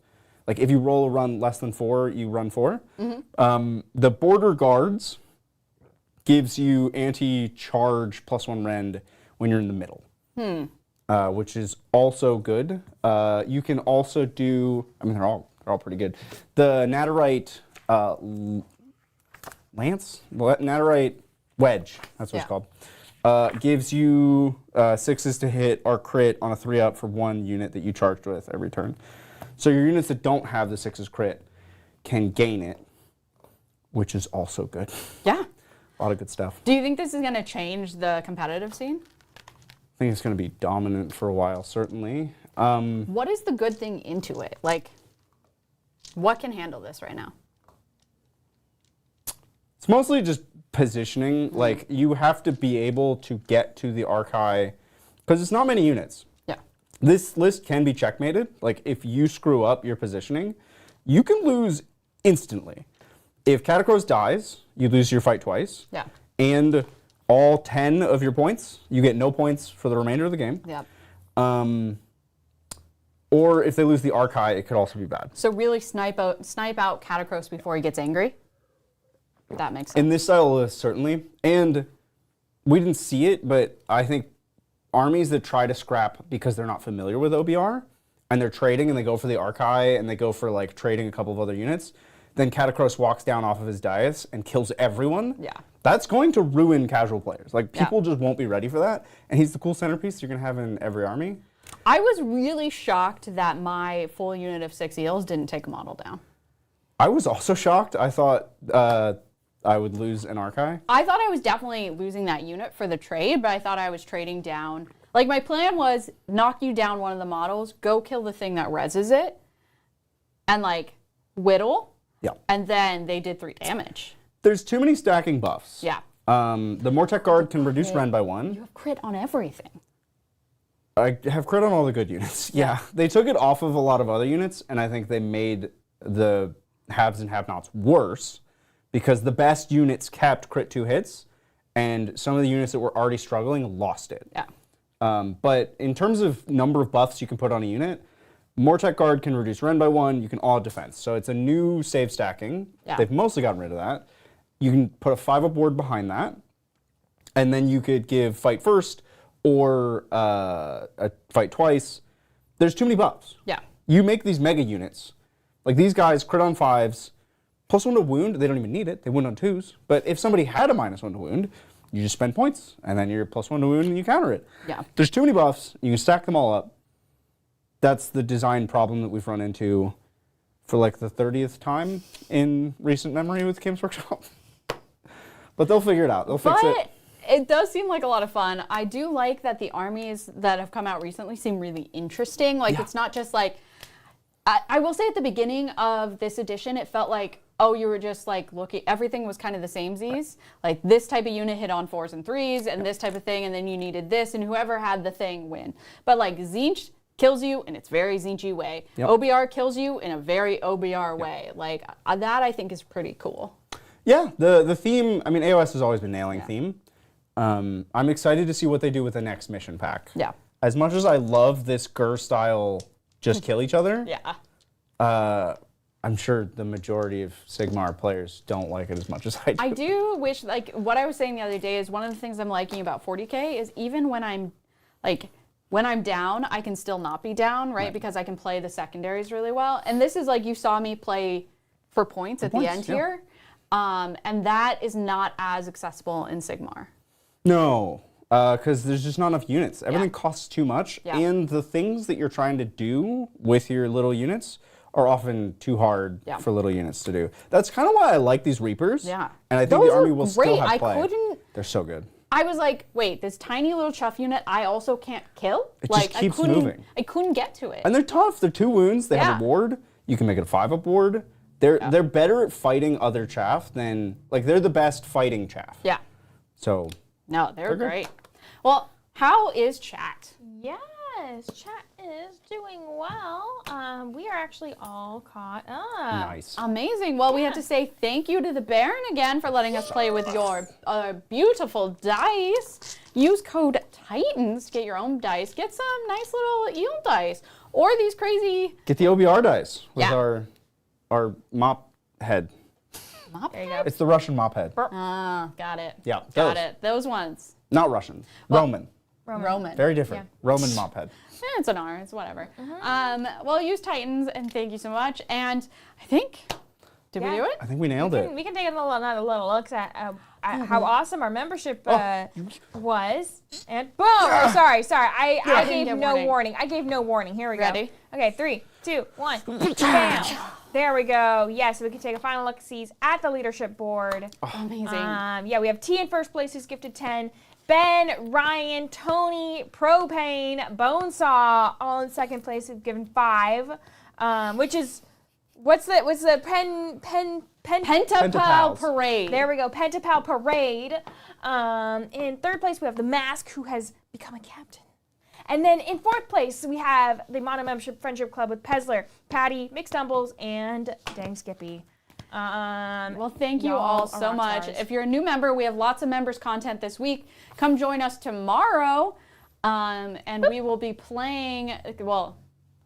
Like, if you roll a run less than 4, you run 4. The border guards gives you anti-charge +1 rend when you're in the middle, which is also good. You can also do, I mean, they're all pretty good. The Nadirite Lance? Nadirite Wedge, that's what it's called. Gives you 6s to hit or crit on a 3-up for 1 unit that you charged with every turn. So your units that don't have the 6s crit can gain it, which is also good. Yeah. A lot of good stuff. Do you think this is going to change the competitive scene? I think it's going to be dominant for a while, certainly. What is the good thing into it? Like, what can handle this right now? It's mostly just positioning. Like, you have to be able to get to the Archai, because it's not many units. Yeah. This list can be checkmated. Like, if you screw up your positioning, you can lose instantly. If Catacross dies, you lose your fight twice. Yeah. And all 10 of your points, you get no points for the remainder of the game. Yeah. Or if they lose the Archai, it could also be bad. So really snipe out Catacross before he gets angry? That makes sense. In this style list, certainly. And we didn't see it, but I think armies that try to scrap because they're not familiar with OBR, and they're trading and they go for the Archai and they go for like trading a couple of other units, then Catacross walks down off of his dais and kills everyone. Yeah. That's going to ruin casual players. Like, people just won't be ready for that. And he's the cool centerpiece you're going to have in every army. I was really shocked that my full unit of 6 eels didn't take a model down. I was also shocked. I thought I would lose an Archai. I thought I was definitely losing that unit for the trade, but I thought I was trading down. Like, my plan was knock you down one of the models, go kill the thing that reses it, and like whittle. Yeah. And then they did 3 damage. There's too many stacking buffs. Yeah. The Mortec Guard can reduce rend by 1. You have crit on everything. I have crit on all the good units. Yeah. They took it off of a lot of other units, and I think they made the haves and have-nots worse because the best units kept crit 2 hits, and some of the units that were already struggling lost it. Yeah. But in terms of number of buffs you can put on a unit, Mortec Guard can reduce rend by 1. You can all defense. So it's a new save stacking. Yeah. They've mostly gotten rid of that. You can put a 5-up ward behind that, and then you could give fight first or a fight twice. There's too many buffs. Yeah. You make these mega units. Like these guys, crit on 5s, +1 to wound. They don't even need it. They wound on 2s. But if somebody had a -1 to wound, you just spend points, and then you're +1 to wound, and you counter it. Yeah. There's too many buffs. You can stack them all up. That's the design problem that we've run into for like the 30th time in recent memory with Games Workshop. But they'll figure it out. They'll fix it. It does seem like a lot of fun. I do like that the armies that have come out recently seem really interesting. Like, it's not just like, I will say at the beginning of this edition, it felt like, oh, you were just like looking, everything was kind of the samesies. Like this type of unit hit on 4s and 3s and this type of thing, and then you needed this, and whoever had the thing win. But like Tzeentch kills you in its very Tzeentchy way. Yep. OBR kills you in a very OBR way. Like that I think is pretty cool. Yeah, the theme, I mean, AOS has always been nailing theme. I'm excited to see what they do with the next mission pack. Yeah. As much as I love this Gur style just kill each other, I'm sure the majority of Sigmar players don't like it as much as I do. I do wish, like, what I was saying the other day is one of the things I'm liking about 40K is even when I'm, like, when I'm down, I can still not be down, right? Because I can play the secondaries really well. And this is like you saw me play for points at the end here. And that is not as accessible in Sigmar. No, because there's just not enough units. Everything costs too much, and the things that you're trying to do with your little units are often too hard for little units to do. That's kind of why I like these Reapers. Yeah. And I think Those the army are will still great. have play. I couldn't... They're so good. I was like, wait, this tiny little chuff unit I also can't kill? It like, just keeps I couldn't, moving. I couldn't get to it. And they're tough. They're 2 wounds. They have a ward. You can make it a 5-up ward. They're better at fighting other chaff than, like, they're the best fighting chaff. Yeah. So. No, they're good. great. Well, how is chat? Yes, chat is doing well. We are actually all caught up. Nice. Amazing. Well, we have to say thank you to the Baron again for letting us play with your beautiful dice. Use code TITANS to get your own dice. Get some nice little eel dice. Or these crazy... Get the OBR dice with Yeah. our mop head. Mop There you head? go. It's the Russian mop head. Ah, got it. Yeah, Got those. it. Those ones. Not Russian. Roman. Roman. Very different. Roman mop head. It's an R. It's whatever. Well, use Titans, and thank you so much. And I think, did we Yeah. do it? I think we nailed it. We can take another little look at how awesome our membership was. And boom! Oh, sorry. I didn't gave give no warning. warning. I gave no warning. Here we go. Ready? Okay, 3, 2, 1. Bam! There we go. Yes, we can take a final look-sees at the leadership board. Amazing. Yeah, we have T in first place, who's gifted 10. Ben, Ryan, Tony, Propane, Bonesaw, all in second place, who've given 5. Which is what's the Pentapal Pentapals. Parade. There we go, Pentapal Parade. In third place, we have the Mask, who has become a captain. And then in fourth place, we have the Mono Membership Friendship Club with Pezler, Patty, McStumbles, and Dang Skippy. Well, thank you Y'all all are so rock much. stars. If you're a new member, we have lots of members content this week. Come join us tomorrow, and we will be playing. Well,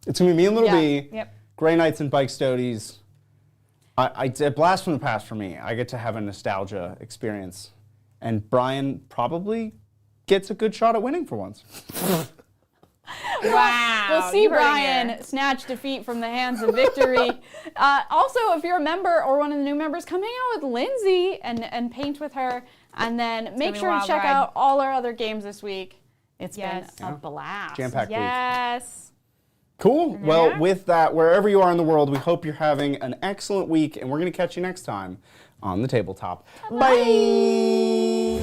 It's going to be me and Little Yeah. B, Yep. Grey Knights and Bike Stoties. It's a blast from the past for me. I get to have a nostalgia experience. And Brian probably gets a good shot at winning for once. Wow. we'll see you heard it Brian here. snatch defeat from the hands of victory. Also, if you're a member or one of the new members, come hang out with Lindsay and paint with her. And then make be a sure to wild check ride. out all our other games this week. It's Yes. been a blast. Jam-packed week. Yes. Cool. Well, Yeah. with that, wherever you are in the world, we hope you're having an excellent week, and we're going to catch you next time on the tabletop. Bye.